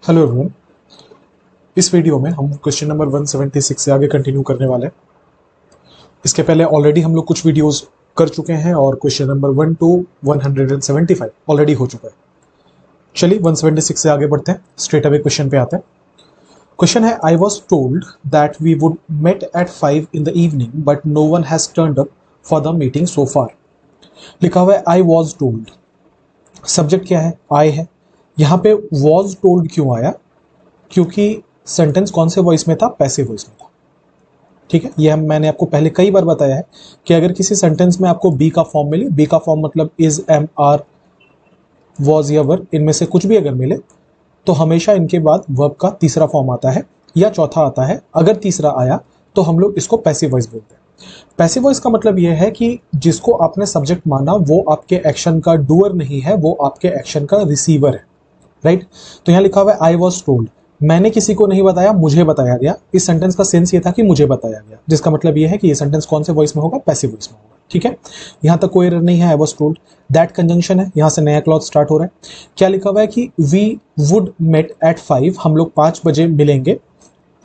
Hello everyone. इस video में हम क्वेश्चन नंबर 176 से आगे कंटिन्यू करने वाले हैं। इसके पहले ऑलरेडी हम लोग कुछ वीडियोस कर चुके हैं और क्वेश्चन नंबर 1 टू 175 ऑलरेडी हो चुका है। चलिए 176 से आगे बढ़ते हैं, स्ट्रेट अवे क्वेश्चन पे आते हैं। क्वेश्चन है, I was told that we would met at 5 in the evening but no one has turned up for the meeting so far. लिखा हुआ है आई वॉज टोल्ड, सब्जेक्ट क्या है? आई है। यहाँ पे वॉज टोल्ड क्यों आया? क्योंकि सेंटेंस कौन से वॉइस में था? पैसिव वॉइस में था। ठीक है, ये मैंने आपको पहले कई बार बताया है कि अगर किसी सेंटेंस में आपको बी का फॉर्म मिले, बी का फॉर्म मतलब इज, एम, आर, वॉज या वर, इनमें से कुछ भी अगर मिले तो हमेशा इनके बाद वर्ब का तीसरा फॉर्म आता है या चौथा आता है। अगर तीसरा आया तो हम लोग इसको पैसिव वॉइस बोलते हैं। पैसिव वॉइस का मतलब यह है कि जिसको आपने सब्जेक्ट माना वो आपके एक्शन का डूअर नहीं है, वो आपके एक्शन का रिसीवर है। राइट? तो यहाँ लिखा हुआ है आई वॉज टोल्ड, मैंने किसी को नहीं बताया, मुझे बताया गया। इस सेंटेंस का सेंस ये था कि मुझे बताया गया, जिसका मतलब ये है कि ये सेंटेंस कौन से वॉइस में होगा? पैसिव वॉइस में होगा। ठीक है, यहां तक कोई एरर नहीं है। I was told, that conjunction है, यहां से नया क्लॉज स्टार्ट हो रहा है। क्या लिखा हुआ है कि वी वुड मेट एट 5, हम लोग 5 बजे मिलेंगे।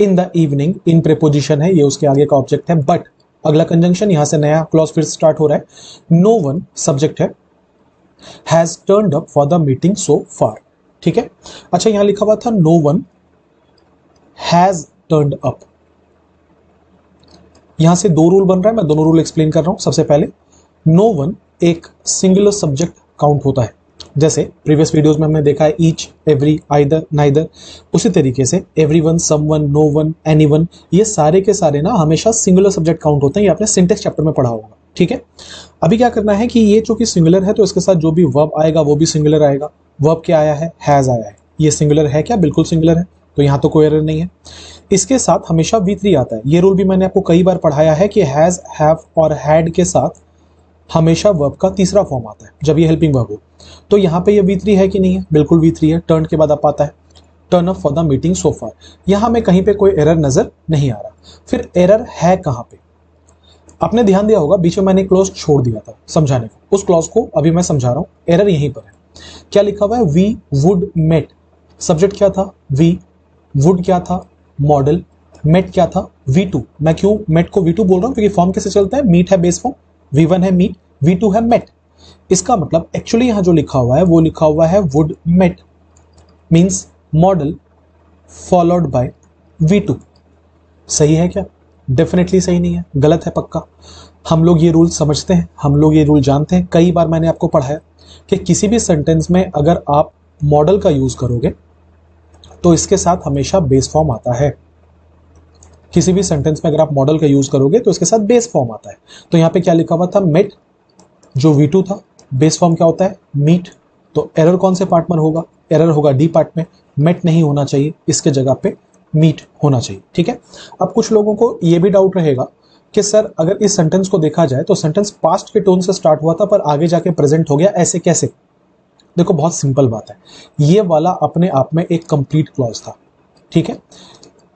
In the evening, in preposition है, ये उसके आगे का ऑब्जेक्ट है। बट अगला कंजंक्शन, यहां से नया क्लॉज फिर स्टार्ट हो रहा है। नो वन सब्जेक्ट है, has turned up for the meeting so far. ठीक है, अच्छा यहां लिखा हुआ था no one has turned up. यहां से दो रूल बन रहा है, मैं दोनों रूल एक्सप्लेन कर रहा हूं। सबसे पहले, नो वन एक सिंगुलर सब्जेक्ट काउंट होता है, जैसे प्रीवियस वीडियोस में हमने देखा है ईच, एवरी, आइदर, नाइदर। उसी तरीके से everyone, someone, no one, anyone, ये सारे के सारे ना हमेशा सिंगुलर सब्जेक्ट काउंट होते हैं। ये आपने सिंटेक्स चैप्टर में पढ़ा होगा। ठीक है, अभी क्या करना है कि ये चूंकि सिंगुलर है तो इसके साथ जो भी वर्ब आएगा वो भी सिंगुलर आएगा। वर्ब क्या आया है? हैज आया है। ये सिंगुलर है क्या? बिल्कुल सिंगुलर है, तो यहां तो कोई एरर नहीं है। इसके साथ हमेशा V3 आता है। ये रूल भी मैंने आपको कई बार पढ़ाया है कि हैज, हैव और हैड के साथ हमेशा वर्ब का तीसरा फॉर्म आता है जब ये हेल्पिंग वर्ब हो। तो यहाँ पे ये V3 है कि नहीं है? बिल्कुल V3 है। टर्न के बाद आप आता है turn up for the meeting so far. यहां में कहीं पे कोई एरर नजर नहीं आ रहा। फिर एरर है कहां पे? आपने ध्यान दिया होगा बीच में मैंने क्लॉज छोड़ दिया था समझाने को, उस क्लॉज को अभी मैं समझा रहा हूं। एरर यहीं पर है। क्या लिखा हुआ है? वी वुड मेट, सब्जेक्ट क्या था? वी, वुड क्या था? मॉडल, मेट क्या था? V2। मैं क्यों मेट को V2 बोल रहा हूं? क्योंकि फॉर्म कैसे चलता है? मीट है बेस फॉर्म, V1 है मीट, V2 है मेट। इसका मतलब एक्चुअली यहां जो लिखा हुआ है वो लिखा हुआ है would might means modal followed by V2। सही है क्या? डेफिनेटली सही नहीं है, गलत है पक्का। हम लोग ये रूल समझते हैं, हम लोग ये रूल जानते हैं। कई बार मैंने आपको पढ़ाया कि किसी भी सेंटेंस में अगर आप मॉडल का यूज करोगे तो इसके साथ हमेशा बेस फॉर्म आता है। किसी भी सेंटेंस में अगर आप मॉडल का यूज करोगे तो इसके साथ बेस फॉर्म आता है। तो यहां पे क्या लिखा हुआ था? मेट, जो V2 था, बेस फॉर्म क्या होता है? मीट। तो एरर कौन से पार्ट में होगा? एरर होगा डी पार्ट में। मेट नहीं होना चाहिए, इसके जगह पे मीट होना चाहिए। ठीक है, अब कुछ लोगों को यह भी डाउट रहेगा कि सर अगर इस सेंटेंस को देखा जाए तो सेंटेंस पास्ट के टोन से स्टार्ट हुआ था पर आगे जाके प्रेजेंट हो गया, ऐसे कैसे? देखो बहुत सिंपल बात है, ये वाला अपने आप में एक कंप्लीट क्लॉज था। ठीक है,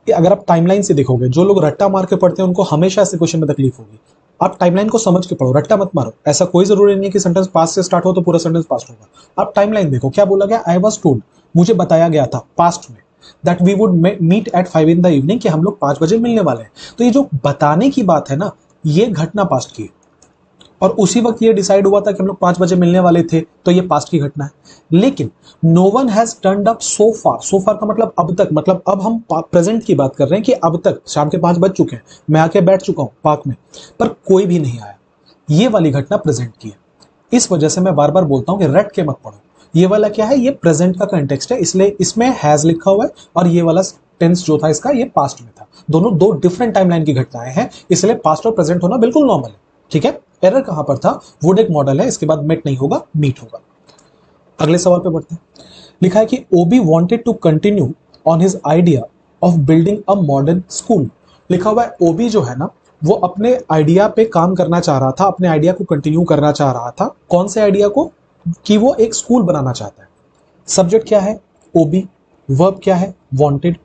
अगर आप टाइमलाइन से देखोगे, जो लोग रट्टा मार के पढ़ते हैं उनको हमेशा ऐसे क्वेश्चन में तकलीफ होगी। आप टाइमलाइन को समझ के पढ़ो, रट्टा मत मारो। ऐसा कोई जरूरी नहीं है कि सेंटेंस पास्ट से स्टार्ट हो तो पूरा सेंटेंस पास्ट होगा। आप टाइमलाइन देखो, क्या बोला गया? आई वाज टोल्ड, मुझे बताया गया था पास्ट में, that we would meet at 5 in the evening, कि हम लोग 5 बजे मिलने वाले हैं। तो ये जो बताने की बात है ना, ये घटना पास्ट की है और उसी वक्त ये डिसाइड हुआ था कि हम लोग 5 बजे मिलने वाले थे, तो ये पास्ट की घटना है। लेकिन no one has turned up so far, so far का मतलब अब तक, मतलब अब हम प्रेजेंट की बात कर रहे हैं कि अब तक शाम के 5 बज चुके हैं, मैं आके बैठ चुका हूं पार्क में, पर कोई भी नहीं आया। ये वाली घटना प्रेजेंट की है। इस वजह से मैं बार बार बोलता हूं कि रट के मत पढ़ो। ये वाला क्या है? ये प्रेजेंट का कंटेक्स्ट है, इसलिए इसमें हैज लिखा हुआ है और ये वाला टेंस जो था इसका, ये पास्ट में था। दोनों दो डिफरेंट टाइमलाइन की घटनाएं हैं, इसलिए पास्ट और प्रेजेंट होना बिल्कुल नॉर्मल है। ठीक है, एरर कहां पर था? वुड एक मॉडल है, इसके बाद मेट नहीं होगा, मीट होगा। अगले सवाल पे बढ़ते हैं। लिखा है कि Obi wanted to continue on his idea of building a modern school. लिखा हुआ है ओबी जो है ना, वो अपने आइडिया पे काम करना चाह रहा था, अपने आइडिया को कंटिन्यू करना चाह रहा था। कौन से आइडिया को? कि वो एक स्कूल बनाना चाहता है। सब्जेक्ट क्या है? ओबी। वर्ब क्या है? वांटेड।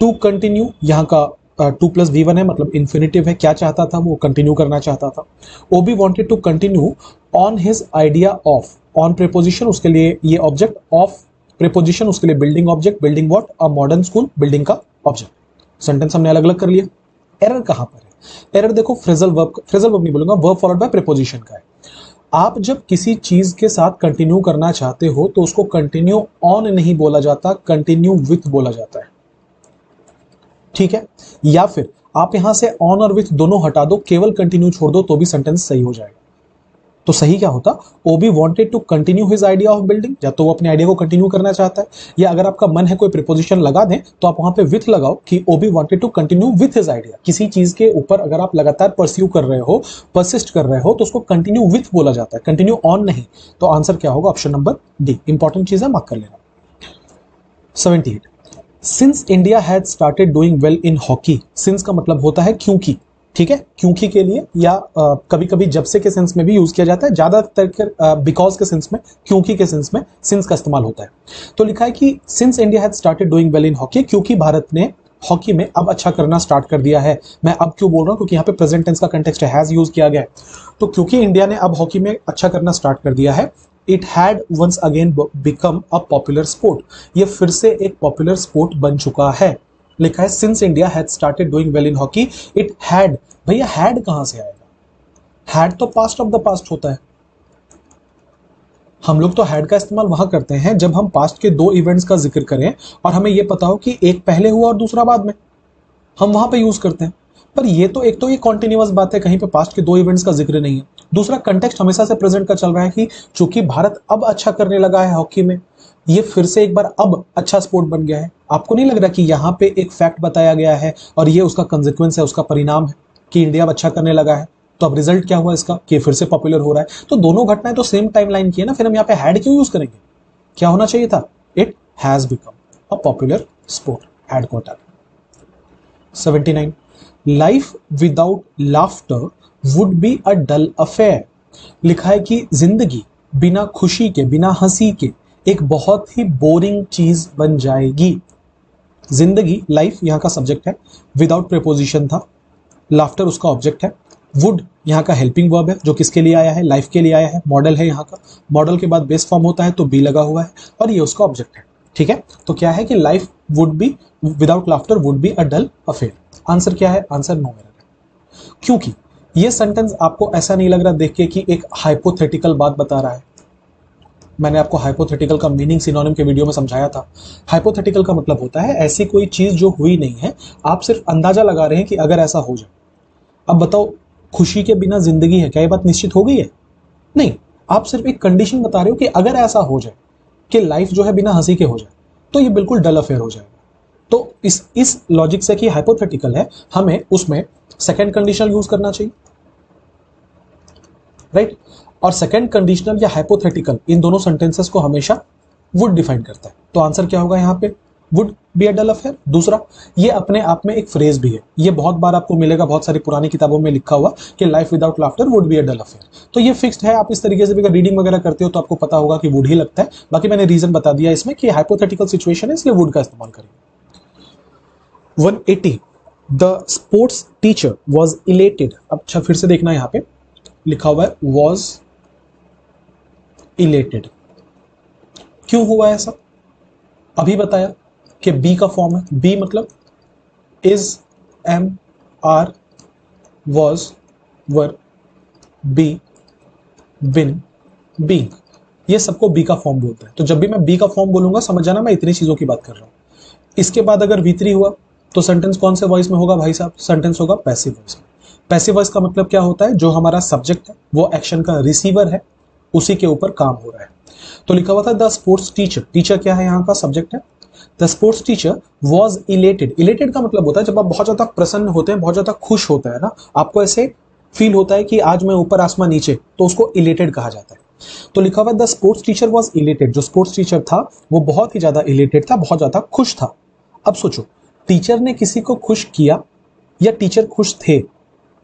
टू कंटिन्यू, यहाँ का 2 + V1 है, मतलब इन्फिनिटिव है। क्या चाहता था? वो कंटिन्यू करना चाहता था। Obi wanted to continue on his idea of, on preposition, उसके लिए ये ऑब्जेक्ट, ऑफ प्रीपोजिशन उसके लिए building object, building what, a modern school, building का ऑब्जेक्ट। सेंटेंस हमने अलग अलग कर लिया। एरर कहां पर है? एरर देखो फ्रेजल वर्ब नहीं बोलूंगा, वर्ब फॉलोड बाय प्रीपोजिशन का है। आप जब किसी चीज के साथ कंटिन्यू करना चाहते हो तो उसको कंटिन्यू ऑन नहीं बोला जाता, कंटिन्यू विथ बोला जाता है, ठीक है। या फिर आप यहां से ऑन और विथ दोनों हटा दो, केवल कंटिन्यू छोड़ दो तो भी सेंटेंस सही हो जाएगा। तो सही क्या होता? Obi wanted to continue his idea of building, या तो वो अपने आइडिया को कंटिन्यू करना चाहता है, या अगर आपका मन है कोई प्रीपोजिशन लगा दें तो आप वहां पे विथ लगाओ कि Obi wanted to continue with his idea. किसी चीज के ऊपर अगर आप लगातार परस्यू कर रहे हो, परसिस्ट कर रहे हो, तो उसको कंटिन्यू विथ बोला जाता है, कंटिन्यू ऑन नहीं। तो आंसर क्या होगा? Option number D. इंपॉर्टेंट चीज है, मार्क कर लेना। 78, since India had started doing well in hockey. Since का मतलब होता है क्योंकि, ठीक है, क्योंकि के लिए, या कभी कभी जब से के सेंस में भी यूज किया जाता है, ज्यादातर बिकॉज के सेंस में, क्योंकि के सेंस में सिंस का इस्तेमाल होता है। तो लिखा है कि since India had started doing well in hockey, क्योंकि भारत ने हॉकी में अब अच्छा करना स्टार्ट कर दिया है। मैं अब क्यों बोल रहा हूं? क्योंकि यहाँ पे प्रेजेंट टेंस का कंटेक्स्ट हैज यूज किया गया है। तो क्योंकि इंडिया ने अब हॉकी में अच्छा करना स्टार्ट कर दिया है, it had once again become a popular sport, ये फिर से एक पॉपुलर स्पोर्ट बन चुका है। लिखा है since India had started doing well in hockey, it had. भैया हैड कहां से आएगा? हैड तो पास्ट ऑफ द पास्ट होता है। हम लोग तो हैड का इस्तेमाल वहां करते हैं जब हम पास्ट के दो इवेंट्स का जिक्र करें और हमें यह पता हो कि एक पहले हुआ और दूसरा बाद में, हम वहां पे यूज करते हैं। पर ये तो एक तो ये कॉन्टिन्यूअस बात है, कहीं पे पास्ट के दो इवेंट्स का जिक्र नहीं है। दूसरा, कंटेक्स्ट हमेशा से प्रेजेंट का चल रहा है कि चूंकि भारत अब अच्छा करने लगा है हॉकी में, ये फिर से एक बार अब अच्छा स्पोर्ट बन गया है। आपको नहीं लग रहा कि यहाँ पे एक फैक्ट बताया गया है और ये उसका कंसिक्वेंस है, उसका परिणाम है कि इंडिया अब अच्छा करने लगा है? तो अब रिजल्ट क्या हुआ इसका? कि फिर से पॉपुलर हो रहा है। तो दोनों घटनाएं तो सेम टाइमलाइन की है ना, फिर हम यहाँ पे हैड क्यों यूज करेंगे? क्या होना चाहिए था? It has become a popular sport, had को हटा। 79, life without laughter would be a dull affair. लिखा है कि जिंदगी बिना खुशी के, बिना हंसी के एक बहुत ही बोरिंग चीज बन जाएगी। जिंदगी, लाइफ यहां का सब्जेक्ट है, विदाउट प्रेपोजिशन था, लाफ्टर उसका ऑब्जेक्ट है, वुड यहाँ का हेल्पिंग वर्ब है जो किसके लिए आया है? लाइफ के लिए आया है। मॉडल है यहाँ का, मॉडल के बाद बेस फॉर्म होता है तो बी लगा हुआ है और ये उसका ऑब्जेक्ट है, ठीक है। तो क्या है कि life would be without laughter would be a dull affair. Answer क्या है? आंसर नो मेरा है, क्योंकि ये सेंटेंस आपको ऐसा नहीं लग रहा देख के कि एक हाइपोथेटिकल बात बता रहा है। मैंने आपको हाइपोथेटिकल का मीनिंग सिनोनिम के वीडियो में समझाया था। हाइपोथेटिकल का मतलब होता है ऐसी कोई चीज जो हुई नहीं है, आप सिर्फ अंदाजा लगा रहे हैं कि अगर ऐसा हो जाए। अब बताओ, खुशी के बिना जिंदगी है, क्या ये बात निश्चित हो गई है? नहीं, आप सिर्फ एक कंडीशन बता रहे हो कि अगर ऐसा हो जाए कि लाइफ जो है बिना हंसी के हो जाए तो ये बिल्कुल डल अफेयर हो जाएगा। तो इस लॉजिक से कि हाइपोथेटिकल है, हमें उसमें सेकंड कंडीशनल यूज करना चाहिए, राइट। और सेकंड कंडीशनल या हाइपोथेटिकल, इन दोनों सेंटेंसेस को हमेशा वुड डिफाइन करता है। तो आंसर क्या होगा यहाँ पे? Would be a dull affair. दूसरा, ये अपने आप में एक फ्रेज भी है, ये बहुत बार आपको मिलेगा, बहुत सारी पुरानी किताबों में लिखा हुआ कि life without laughter would be a dull affair. तो ये फिक्स्ड है, आप इस तरीके से भी अगर रीडिंग वगैरह करते हो तो आपको पता होगा कि वुड ही लगता है। बाकी मैंने रीजन बता दिया इसमें कि हाइपोथेटिकल सिचुएशन है, इसलिए वुड का इस्तेमाल करेंगे। 180, the sports teacher was elated. अच्छा, फिर से देखना, यहाँ पे लिखा हुआ है वॉज इलेटेड। क्यों हुआ ऐसा? अभी बताया कि बी का फॉर्म है, बी मतलब is, am, are, was, were, be, been, being, ये सबको बी का फॉर्म बोलते हैं। तो जब भी मैं बी का फॉर्म बोलूंगा समझ जाना मैं इतनी चीजों की बात कर रहा हूं। इसके बाद अगर V3 हुआ तो सेंटेंस कौन से वॉइस में होगा भाई साहब? सेंटेंस होगा पैसिव वॉइस में। पैसिव वॉइस का मतलब क्या होता है? जो हमारा सब्जेक्ट है वो एक्शन का रिसीवर है, उसी के ऊपर काम हो रहा है। तो लिखा हुआ था द स्पोर्ट्स टीचर, टीचर क्या है? यहाँ का सब्जेक्ट है। The sports teacher was elated. Elated का मतलब होता है जब आप बहुत ज्यादा प्रसन्न होते हैं, बहुत ज्यादा खुश होता है ना, आपको ऐसे फील होता है कि आज मैं ऊपर आसमान नीचे, तो उसको इलेटेड कहा जाता है। तो लिखा हुआ the sports teacher was elated, जो स्पोर्ट्स टीचर था वो बहुत ही ज्यादा इलेटेड था, बहुत ज्यादा खुश था। अब सोचो, टीचर ने किसी को खुश किया या टीचर खुश थे?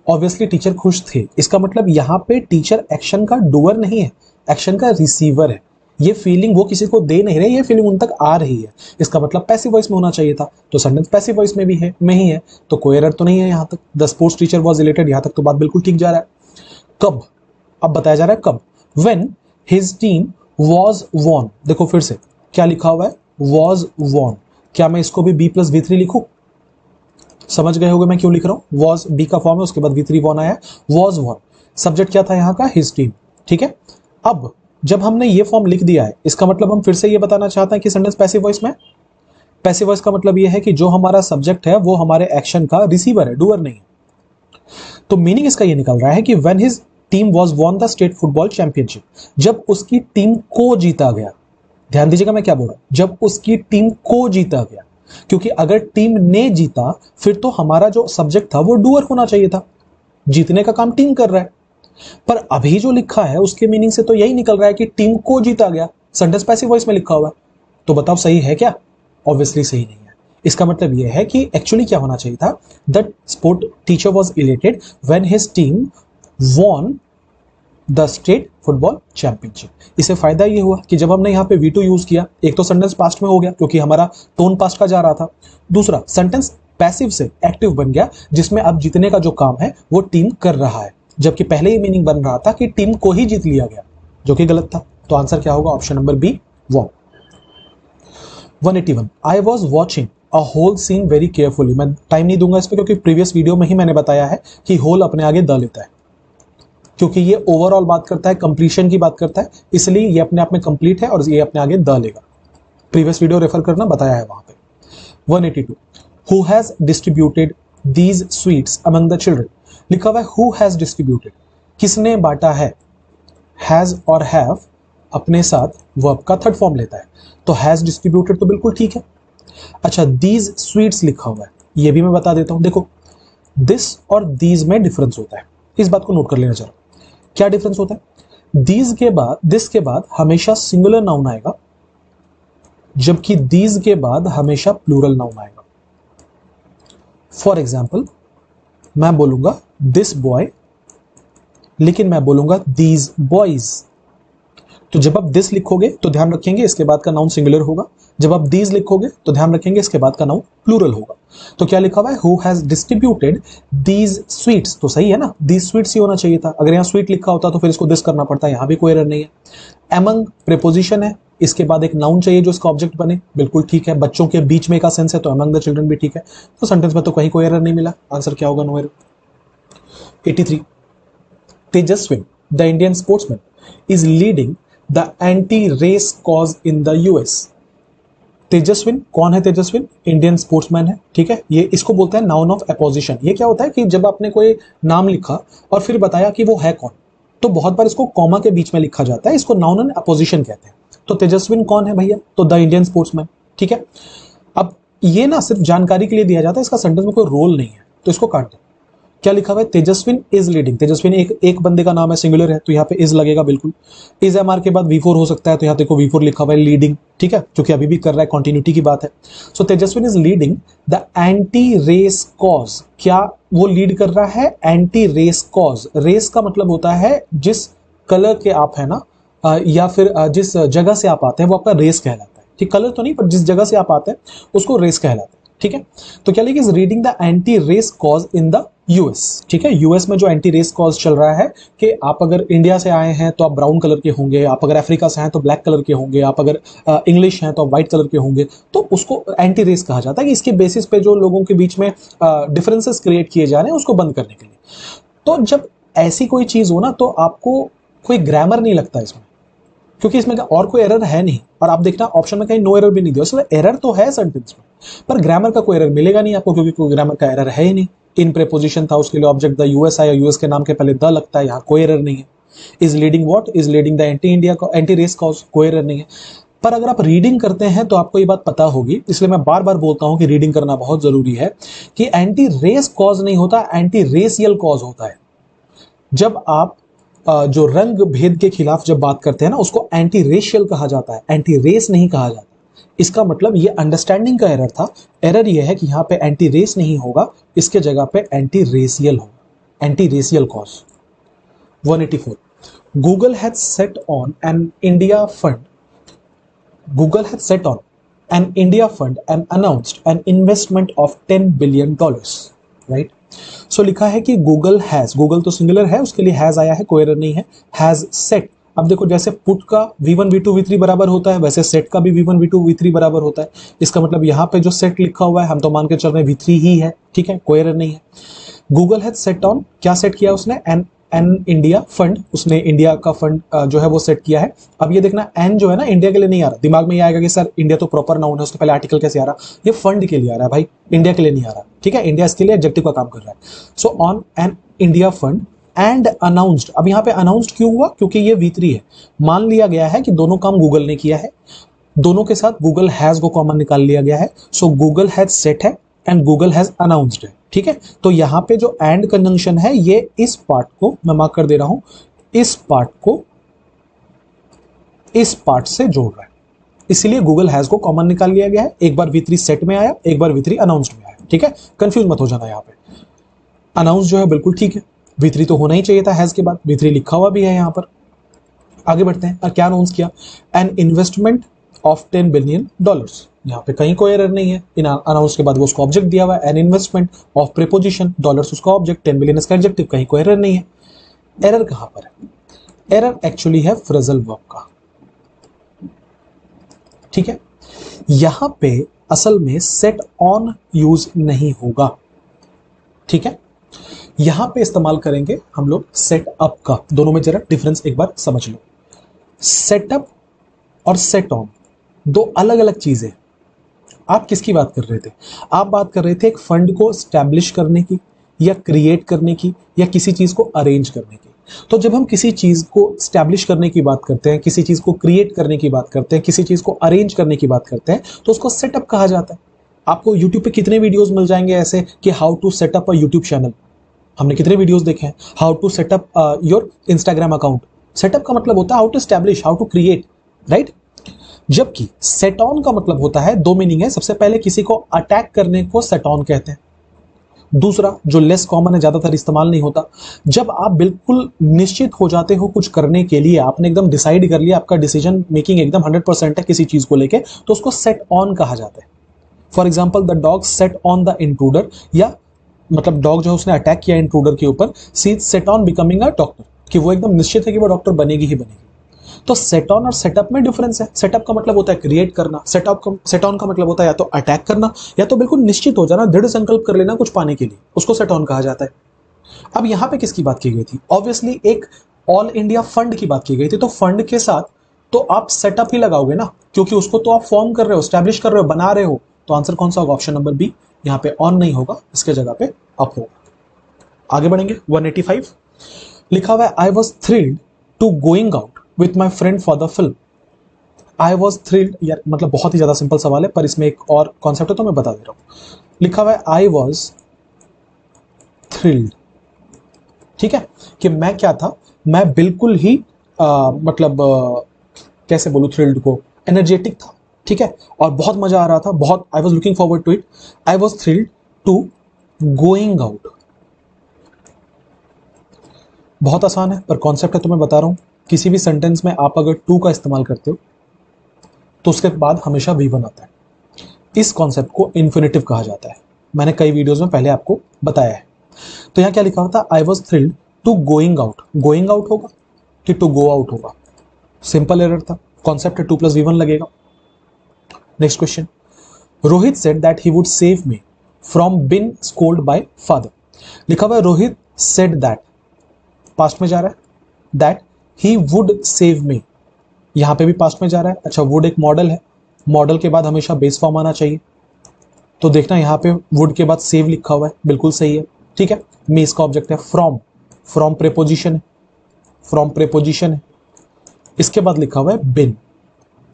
ऑब्वियसली टीचर खुश थे। इसका मतलब यहाँ पे टीचर एक्शन का डूअर नहीं है, एक्शन का रिसीवर है। ये फीलिंग वो किसी को दे नहीं रहे, ये फीलिंग उन तक आ रही है। इसका मतलब पैसिव वॉइस में होना चाहिए था, तो सेंटेंस पैसिव वॉइस में भी है, में ही है, तो कोई एरर तो नहीं है यहाँ तक। The sports teacher was elated, यहाँ तक तो बात बिल्कुल ठीक जा रहा है। कब? अब बताया जा रहा है कब। When his team was won. देखो फिर से, क्या लिखा हुआ है, वॉज वॉन। क्या मैं इसको भी b प्लस v3 लिखूं? समझ गए होगे मैं क्यों लिख रहा हूं। वॉज बी का फॉर्म है, उसके बाद v3 वॉन आया, वॉज वॉन। सब्जेक्ट क्या था यहाँ का, हिज टीम। ठीक है, अब जब हमने ये फॉर्म लिख दिया है, इसका मतलब हम फिर से ये बताना चाहते हैं कि सेंटेंस पैसिव वॉइस में। पैसिव वॉइस का मतलब ये है कि जो हमारा सब्जेक्ट है वो हमारे एक्शन का रिसीवर है, डूअर नहीं है। तो मीनिंग इसका ये निकल रहा है कि when his team was won the state football championship, जब उसकी टीम को जीता गया। ध्यान दीजिएगा मैं क्या बोल रहा हूं, जब उसकी टीम को जीता गया, क्योंकि अगर टीम ने जीता फिर तो हमारा जो सब्जेक्ट था वो डूअर होना चाहिए था, जीतने का काम टीम कर रहा है। पर अभी जो लिखा है उसके मीनिंग से तो यही निकल रहा है कि टीम को जीता गया, सेंटेंस पैसिव वॉइस में लिखा हुआ है। तो बताओ सही है क्या? ऑब्वियसली सही नहीं है। इसका मतलब यह है कि एक्चुअली क्या होना चाहिए था, that sport teacher was elated when his team won the state football championship. इससे फायदा ये हुआ कि जब हमने यहाँ पे V2 यूज किया, एक तो सेंटेंस पास्ट में हो गया क्योंकि हमारा टोन पास्ट का जा रहा था, दूसरा सेंटेंस पैसिव से एक्टिव बन गया जिसमें अब जीतने का जो काम है वो टीम कर रहा है, जबकि पहले ही मीनिंग बन रहा था कि टीम को ही जीत लिया गया, जो कि गलत था। तो आंसर क्या होगा, option number B, won. 181, I was watching a whole scene very carefully. मैं टाइम नहीं दूंगा इस पर क्योंकि प्रीवियस वीडियो में ही मैंने बताया है कि होल अपने आगे द लेता है, क्योंकि ये ओवरऑल बात करता है, कंप्लीशन की बात करता है, इसलिए ये अपने आप में कंप्लीट है और ये अपने आगे द लेगा। प्रीवियस वीडियो रेफर करना, बताया है वहां पे। 182, who has distributed these sweets among the children. लिखा हुआ है हु हैज डिस्ट्रीब्यूटेड, किसने बांटा है। हैज और हैव अपने साथ वर्ब का थर्ड फॉर्म लेता है, तो हैज डिस्ट्रीब्यूटेड तो बिल्कुल ठीक है। अच्छा, दीज स्वीट्स लिखा हुआ है, ये भी मैं बता देता हूं। देखो, दिस और दीज में डिफरेंस होता है, इस बात को नोट कर लेना जरा। क्या डिफरेंस होता है, दीज के बाद, दिस के बाद हमेशा सिंगुलर नाउन आएगा, जबकि दीज के बाद हमेशा प्लूरल नाउन आएगा। फॉर एग्जाम्पल, मैं बोलूंगा दिस बॉय, लेकिन मैं बोलूंगा दीज बॉयज। तो जब आप दिस लिखोगे तो ध्यान रखेंगे इसके बाद का नाउन सिंगुलर होगा, जब आप दीज लिखोगे तो ध्यान रखेंगे इसके बाद का नाउन प्लूरल होगा। तो क्या लिखा हुआ है, who has distributed these sweets, तो सही है ना, दीज स्वीट्स ही होना चाहिए था। अगर यहाँ स्वीट लिखा होता तो फिर इसको दिस करना पड़ता, यहाँ भी कोई एरर नहीं है। एमंग प्रीपोजिशन है, इसके बाद एक नाउन चाहिए जो इसका ऑब्जेक्ट बने, बिल्कुल ठीक है। बच्चों के बीच में का सेंस है तो एमंग द चिल्ड्रन भी ठीक है। तो सेंटेंस में तो कहीं कोई एरर नहीं मिला, आंसर क्या होगा, no error. 83, Tejaswin the Indian sportsman is leading the anti race cause in the US. Tejaswin कौन है, तेजस्विन इंडियन स्पोर्ट्समैन है, ठीक है। ये इसको बोलते हैं नाउन ऑफ अपोजिशन। ये क्या होता है कि जब आपने कोई नाम लिखा और फिर बताया कि वो है कौन, तो बहुत बार इसको कॉमा के बीच में लिखा जाता है, इसको नाउन ऑफ अपोजिशन कहते हैं। तो तेजस्विन कौन है भैया, तो द इंडियन स्पोर्ट्समैन, ठीक है। अब ये ना सिर्फ जानकारी के लिए दिया जाता है, इसका सेंटेंस में कोई रोल नहीं है, तो इसको काट दो। क्या लिखा हुआ है, तेजस्विन इज लीडिंग। तेजस्विन एक बंदे का नाम है, सिंगुलर है, तो यहाँ पे इज लगेगा बिल्कुल। इज एमआर के बाद V4 हो सकता है, तो यहाँ देखो V4 लिखा हुआ है, लीडिंग, ठीक है, क्योंकि अभी भी कर रहा है, कंटिन्यूटी की बात है। So Tejaswin is leading the anti race cause. क्या वो लीड कर रहा है, एंटी रेस कॉज। रेस का मतलब होता है जिस कलर के आप है ना, या फिर जिस जगह से आप आते हैं वो आपका रेस कहलाता है, ठीक। कलर तो नहीं, पर जिस जगह से आप आते हैं उसको रेस कहलाता है, ठीक है। तो क्या लिखिए, is reading the anti race cause in the US, ठीक है। यूएस में जो एंटी रेस कॉज चल रहा है कि आप अगर इंडिया से आए हैं तो आप ब्राउन कलर के होंगे, आप अगर अफ्रीका से हैं तो ब्लैक कलर के होंगे, आप अगर इंग्लिश हैं तो आप व्हाइट कलर के होंगे, तो उसको एंटी रेस कहा जाता है कि इसके बेसिस पे जो लोगों के बीच में डिफरेंसेस क्रिएट किए जा रहे हैं उसको बंद करने के लिए। तो जब ऐसी कोई चीज हो ना, तो आपको कोई ग्रामर नहीं लगता इसमें, क्योंकि इसमें और कोई एरर है नहीं। और आप देखना ऑप्शन में कहीं नो एरर भी नहीं दिया, इसमें एरर तो है सेंटेंस में, पर ग्रामर का कोई एरर मिलेगा नहीं आपको, क्योंकि कोई ग्रामर का एरर है ही नहीं। इन प्रेपोजिशन था, उसके लिए ऑब्जेक्ट द यूएस आया, यूएस के नाम के पहले द लगता है, यहाँ कोई एरर नहीं है। Is leading what, is leading the anti India, anti race cause, कोई एरर नहीं है। पर अगर आप रीडिंग करते हैं तो आपको ये बात पता होगी, इसलिए मैं बार बार बोलता हूं कि रीडिंग करना बहुत जरूरी है, कि एंटी रेस कॉज नहीं होता, एंटी रेसियल कॉज होता है। जब आप जो रंग भेद के खिलाफ जब बात करते हैं ना, उसको एंटी रेशियल कहा जाता है, एंटी रेस नहीं कहा जाता। इसका मतलब ये अंडरस्टैंडिंग का एरर था। एरर ये है कि यहाँ पे एंटी रेस नहीं होगा, इसके जगह पे एंटी रेसियल होगा, anti racial cause. 184, Google has set on an India fund, Google has set on an India fund and announced an investment of $10 billion, right. So लिखा है कि गूगल हैज, गूगल तो सिंगुलर है, उसके लिए has आया है, कोई एरर नहीं है। हैज सेट, अब देखो जैसे पुट का v1 v2 v3 बराबर होता है, वैसे सेट का भी v1 v2 v3 बराबर होता है। इसका मतलब यहाँ पे जो सेट लिखा हुआ है हम तो मान के चल रहे हैं v3 ही है, ठीक है, कोई एरर नहीं है। गूगल हैज सेट ऑन, क्या सेट किया उसने, एन इंडिया फंड, उसने इंडिया का फंड जो है वो सेट किया है। अब ये देखना एन जो है ना इंडिया के लिए नहीं आ रहा, दिमाग में ये आएगा कि सर इंडिया तो प्रॉपर नाउन है, उसके पहले आर्टिकल कैसे आ रहा, ये फंड के लिए आ रहा है भाई, इंडिया के लिए नहीं आ रहा, ठीक है, इंडिया इसके लिए एडजेक्टिव का काम कर रहा है। So on an India fund and announced, अब यहाँ पे अनाउंस्ड क्यों हुआ, क्योंकि ये v3 है, मान लिया गया है कि दोनों काम गूगल ने किया है, दोनों के साथ गूगल हैज को कॉमन निकाल लिया गया है। सो गूगल हैज सेट है एंड गूगल हैज अनाउंस्ड है, ठीक है। तो यहाँ पे जो एंड कंजंक्शन है ये इस पार्ट को मैं मार्क कर दे रहा हूं, इस पार्ट को इस पार्ट से जोड़ रहा है, इसलिए गूगल हैज को कॉमन निकाल लिया गया है। एक बार v3 सेट में आया, एक बार v3 अनाउंस्ड में आया, ठीक है, कंफ्यूज मत हो जाना। यहाँ पे अनाउंस जो है बिल्कुल ठीक है, v3 तो होना ही चाहिए था हैज के बाद, v3 लिखा हुआ भी है यहाँ पर। आगे बढ़ते हैं, और क्या अनाउंस किया, एन इन्वेस्टमेंट ऑफ $10 बिलियन, यहाँ पे कहीं कोई एरर नहीं है। इन अनाउंस के बाद वो उसको ऑब्जेक्ट दिया हुआ है, N investment of preposition, dollars उसका ऑब्जेक्ट, 10 बिलियन इसका एडजेक्टिव, कहीं कोई एरर नहीं है। एरर कहां पर है, एरर एक्चुअली है फ्रेजल वर्ब का, ठीक है। यहां पे असल में सेट ऑन यूज नहीं होगा, ठीक है, यहां पे इस्तेमाल करेंगे हम लोग सेट अप का। दोनों में जरा डिफरेंस एक बार समझ लो, सेटअप और सेट ऑन दो अलग अलग चीजें। आप किसकी बात कर रहे थे, आप बात कर रहे थे एक फंड को स्टैब्लिश करने की, या क्रिएट करने की, या किसी चीज को अरेंज करने की। तो जब हम किसी चीज को स्टैब्लिश करने की बात करते हैं, किसी चीज को क्रिएट करने की बात करते हैं, किसी चीज को अरेंज करने की बात करते हैं, तो उसको सेटअप कहा जाता है। आपको यूट्यूब पे कितने वीडियोस मिल जाएंगे ऐसे कि how to set up a YouTube channel, हमने कितने वीडियोस देखे हैं, how to set up your Instagram account. Setup का मतलब होता है how to establish, how to create, right. जबकि सेट ऑन का मतलब होता है, दो मीनिंग है, सबसे पहले किसी को अटैक करने को सेट ऑन कहते हैं, दूसरा जो लेस कॉमन है, ज्यादातर इस्तेमाल नहीं होता, जब आप बिल्कुल निश्चित हो जाते हो कुछ करने के लिए, आपने एकदम डिसाइड कर लिया, आपका डिसीजन मेकिंग एकदम 100% है किसी चीज को लेके, तो उसको सेट ऑन कहा जाता है। For example the dog set on the intruder, या मतलब डॉग जो है उसने अटैक किया इंट्रूडर के ऊपर, she set on becoming a doctor, कि वो एकदम निश्चित है कि वो डॉक्टर बनेगी ही बनेगी। तो सेट ऑन और सेटअप में डिफरेंस है। सेटअप का मतलब होता है क्रिएट करना, सेट ऑन का मतलब होता है या तो अटैक करना, या तो बिल्कुल निश्चित हो जाना, दृढ़ संकल्प कर लेना कुछ पाने के लिए, उसको सेट ऑन कहा जाता है। अब यहां पे किसकी बात की गई थी, ऑब्वियसली एक ऑल इंडिया फंड की बात की गई थी, तो फंड के साथ तो आप सेटअप ही लगाओगे ना, क्योंकि उसको तो आप फॉर्म कर रहे हो, स्टैब्लिश कर रहे हो, बना रहे हो। तो आंसर कौन सा होगा, ऑप्शन नंबर बी, यहाँ पे ऑन नहीं होगा, इसके जगह पे अप होगा। आगे बढ़ेंगे, 185 लिखा हुआ है, I was thrilled to going out with my friend for the film. I was thrilled, यार मतलब बहुत ही ज्यादा सिंपल सवाल है, पर इसमें एक और कॉन्सेप्ट है तो मैं बता दे रहा हूं। लिखा हुआ है आई वॉज थ्रिल्ड, ठीक है, कि मैं क्या था, मैं बिल्कुल ही कैसे बोलूं थ्रिल्ड को, एनर्जेटिक था, ठीक है, और बहुत मजा आ रहा था, बहुत, I was looking forward to it. I was thrilled to going out, बहुत आसान है, पर कॉन्सेप्ट है तो मैं बता रहा हूं। किसी भी सेंटेंस में आप अगर टू का इस्तेमाल करते हो तो उसके बाद हमेशा V1 आता है। इस कॉन्सेप्ट को इन्फिनेटिव कहा जाता है, मैंने कई वीडियोस में पहले आपको बताया है। तो यहां क्या लिखा हुआ था, I was thrilled to going out, going out होगा कि टू गो आउट होगा, सिंपल एरर था, कॉन्सेप्ट है 2 + V1 लगेगा। Next question, Rohit said that he would save me from being scolded by father. लिखा हुआ है रोहित सेड दैट, पास्ट में जा रहा है, दैट ही वुड सेव मी, यहां पे भी पास्ट में जा रहा है। अच्छा, वुड एक मॉडल है, मॉडल के बाद हमेशा बेस फॉर्म आना चाहिए, तो देखना यहां पे वुड के बाद सेव लिखा हुआ है, बिल्कुल सही है, ठीक है। मी इसका ऑब्जेक्ट है, फ्रॉम, फ्रॉम प्रेपोजिशन है, फ्रॉम प्रेपोजिशन है। इसके बाद लिखा हुआ है बिन,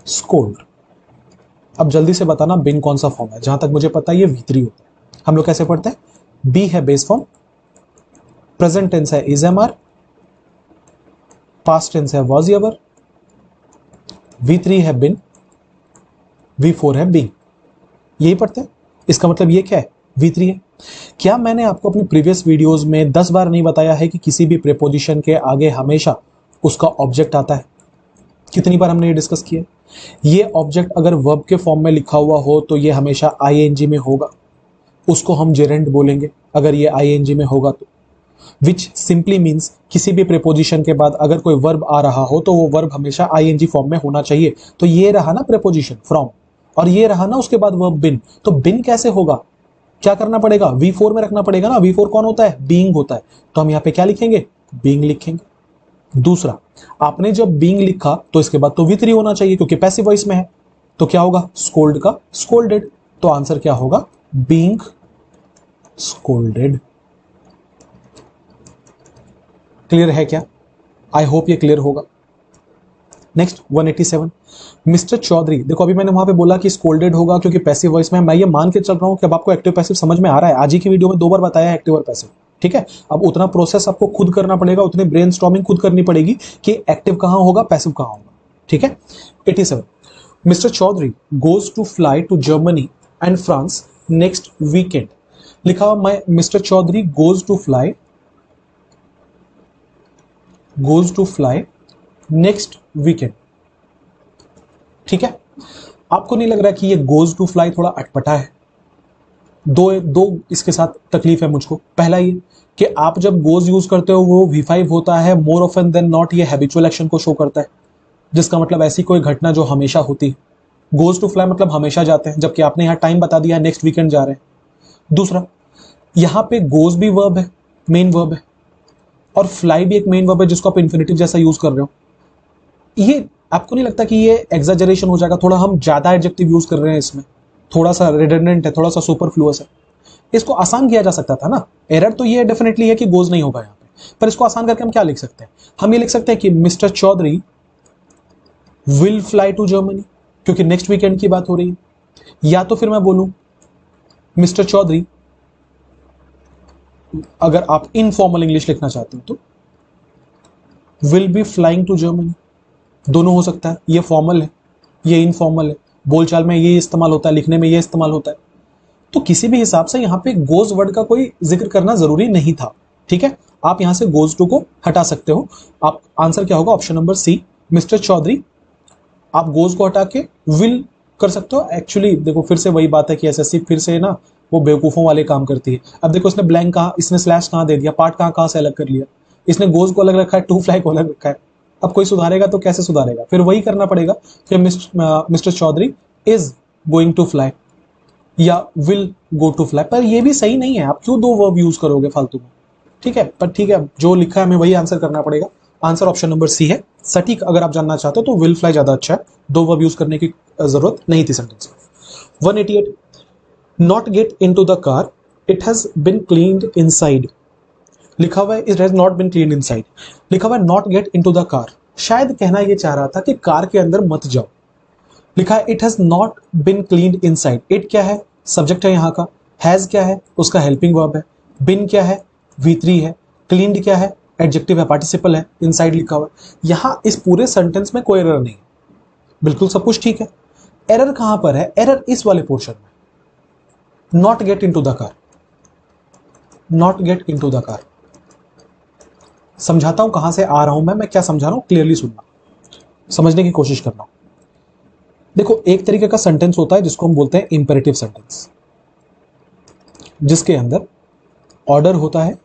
स्कोल्ड। अब जल्दी से बताना बिन कौन सा फॉर्म है, जहां तक मुझे पता है ये V3 होता है। हम लोग कैसे पढ़ते हैं, बी है बेस फॉर्म, प्रेजेंट टेंस है is am are, past tense है वॉज एवर, V3 है बिन, V4 है बीइंग, यही पढ़ते हैं। इसका मतलब ये क्या है, V3 है। क्या मैंने आपको अपने प्रीवियस वीडियोस में 10 बार नहीं बताया है कि किसी भी प्रीपोजिशन के आगे हमेशा उसका ऑब्जेक्ट आता है? कितनी बार हमने ये डिस्कस किया। ये ऑब्जेक्ट अगर वर्ब के फॉर्म में लिखा हुआ हो तो ये हमेशा ING में होगा, उसको हम जेरेंड बोलेंगे अगर ये ING में होगा तो। विच सिंपली मीन्स किसी भी प्रेपोजिशन के बाद अगर कोई वर्ब आ रहा हो तो वो वर्ब हमेशा आईएनजी फॉर्म में होना चाहिए। तो ये रहा ना प्रेपोजिशन फ्रॉम, और ये रहा ना उसके बाद वर्ब बिन। तो बिन कैसे होगा, क्या करना पड़ेगा, V4 में रखना पड़ेगा ना। V4 कौन होता है, बीइंग होता है। तो हम यहाँ पे क्या लिखेंगे, बीइंग लिखेंगे। दूसरा, आपने जब बीइंग लिखा तो इसके बाद तो V3 होना चाहिए क्योंकि पैसिव वॉइस में है। तो क्या होगा, स्कोल्ड का स्कोल्डेड। तो आंसर क्या होगा, बीइंग स्कोल्डेड। क्लियर है क्या, आई होप ये क्लियर होगा। Next 187, mister Chaudhary. देखो अभी मैंने वहां पे बोला कि स्कोल्डेड होगा क्योंकि पैसिव वॉइस में। मैं ये मान के चल रहा हूं कि अब आपको एक्टिव पैसिव समझ में आ रहा है। आज ही की वीडियो में 2 बार बताया है एक्टिव और पैसिव, ठीक है। अब उतना प्रोसेस आपको खुद करना पड़ेगा, उतनी ब्रेनस्टॉर्मिंग खुद करनी पड़ेगी कि एक्टिव कहां होगा, पैसिव कहां होगा, ठीक है। 87, mister Chaudhary goes to fly to Germany and France next weekend. लिखा हुआ मैं mister Chaudhary goes to fly next weekend, ठीक है। आपको नहीं लग रहा कि ये गोज टू फ्लाई थोड़ा अटपटा है? दो इसके साथ तकलीफ है मुझको। पहला ये कि आप जब गोज यूज करते हो वो V5 होता है, मोर ऑफन देन नॉट ये हैबिचुअल एक्शन को शो करता है, जिसका मतलब ऐसी कोई घटना जो हमेशा होती। गोज टू फ्लाई मतलब हमेशा जाते हैं, जबकि आपने यहाँ टाइम बता दिया नेक्स्ट वीकेंड जा रहे हैं। दूसरा, यहाँ पे गोज भी वर्ब है, मेन वर्ब है, और फ्लाई भी एक मेन वर्ब है जिसको आप इन्फिनिटिव जैसा यूज कर रहे हो। ये आपको नहीं लगता कि ये एग्जैजरेशन हो जाएगा, थोड़ा हम ज्यादा एडजेक्टिव यूज कर रहे हैं इसमें, थोड़ा सा रिडंडेंट है, थोड़ा सा सुपरफ्लुअस है। इसको आसान किया जा सकता था ना। एरर तो ये डेफिनेटली है कि गोज नहीं होगा यहाँ पे, पर इसको आसान करके हम क्या लिख सकते हैं, हम ये लिख सकते हैं कि mister Chaudhary will fly to Germany, क्योंकि नेक्स्ट वीकेंड की बात हो रही है। या तो फिर मैं बोलूं मिस्टर चौधरी, अगर आप इनफॉर्मल इंग्लिश लिखना चाहते हो तो will be flying to Germany. दोनों हो सकता है, ये फॉर्मल है, ये इनफॉर्मल है, बोलचाल में ये इस्तेमाल होता है, लिखने में ये इस्तेमाल होता है। तो किसी भी हिसाब से यहाँ पे गोज वर्ड का कोई जिक्र करना जरूरी नहीं था, ठीक है। आप यहां से गोज टू को हटा सकते हो। आप आंसर क्या होगा, option number C, mister Chaudhary. आप गोज को हटा के विल कर सकते हो। एक्चुअली देखो फिर से वही बात है कि एसएससी फिर से ना वो बेवकूफों वाले काम करती है। अब देखो इसने ब्लैंक कहा, इसने स्लैश कहाँ दे दिया, पार्ट कहाँ से अलग कर लिया, इसने गोज को अलग रखा है, टू फ्लाई को अलग रखा है। अब कोई सुधारेगा तो कैसे सुधारेगा, फिर वही करना पड़ेगा कि mister Chaudhary is going to fly या विल गो टू फ्लाई। पर ये भी सही नहीं है, आप क्यों 2 वर्ब यूज करोगे फालतू में, ठीक है। पर ठीक है, जो लिखा है हमें वही आंसर करना पड़ेगा। आंसर ऑप्शन नंबर सी है सटीक। अगर आप जानना चाहते हो तो विल फ्लाई ज्यादा अच्छा है, 2 वर्ब यूज करने की जरूरत नहीं थी सेंटेंस में। 188, not get into the car, it has been cleaned inside. लिखा हुआ है it has not been cleaned inside, लिखा हुआ है not get into the car. शायद कहना ये चाह रहा था कि कार के अंदर मत जाओ। लिखा है it has not been cleaned inside. It क्या है, सब्जेक्ट है यहाँ का। हैज क्या है, उसका हेल्पिंग वर्ब है। बिन क्या है, V3 है। क्लीन्ड क्या है, एडजेक्टिव है, पार्टिसिपल है। इनसाइड लिखा हुआ है। यहाँ इस पूरे सेंटेंस में कोई एरर नहीं, बिल्कुल सब कुछ ठीक है। एरर कहां पर है, एरर इस वाले पोर्शन में, not get into the car, not get into the car. समझाता हूं कहां से आ रहा हूं मैं क्या समझा रहा हूं, क्लियरली सुनना, समझने की कोशिश करना। देखो एक तरीके का सेंटेंस होता है जिसको हम बोलते हैं इंपेरेटिव सेंटेंस, जिसके अंदर ऑर्डर होता है,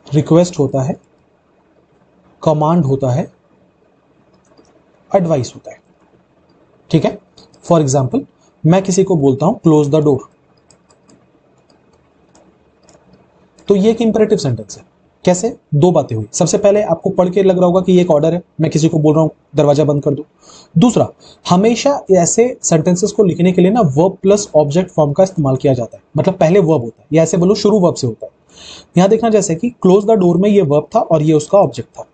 रिक्वेस्ट होता है, कमांड होता है, एडवाइस होता है, ठीक है। फॉर एग्जाम्पल मैं किसी को बोलता हूं क्लोज द डोर, तो ये एक इंपेरेटिव सेंटेंस है। कैसे, 2 बातें हुई। सबसे पहले आपको पढ़ के लग रहा होगा कि ये एक ऑर्डर है, मैं किसी को बोल रहा हूं दरवाजा बंद कर दो। दूसरा, हमेशा ऐसे सेंटेंसेस को लिखने के लिए ना वर्ब प्लस ऑब्जेक्ट फॉर्म का इस्तेमाल किया जाता है। मतलब पहले वर्ब होता है, या ऐसे बोलो शुरू वर्ब से होता है। यहां देखना जैसे कि क्लोज द डोर में ये वर्ब था और ये उसका ऑब्जेक्ट था।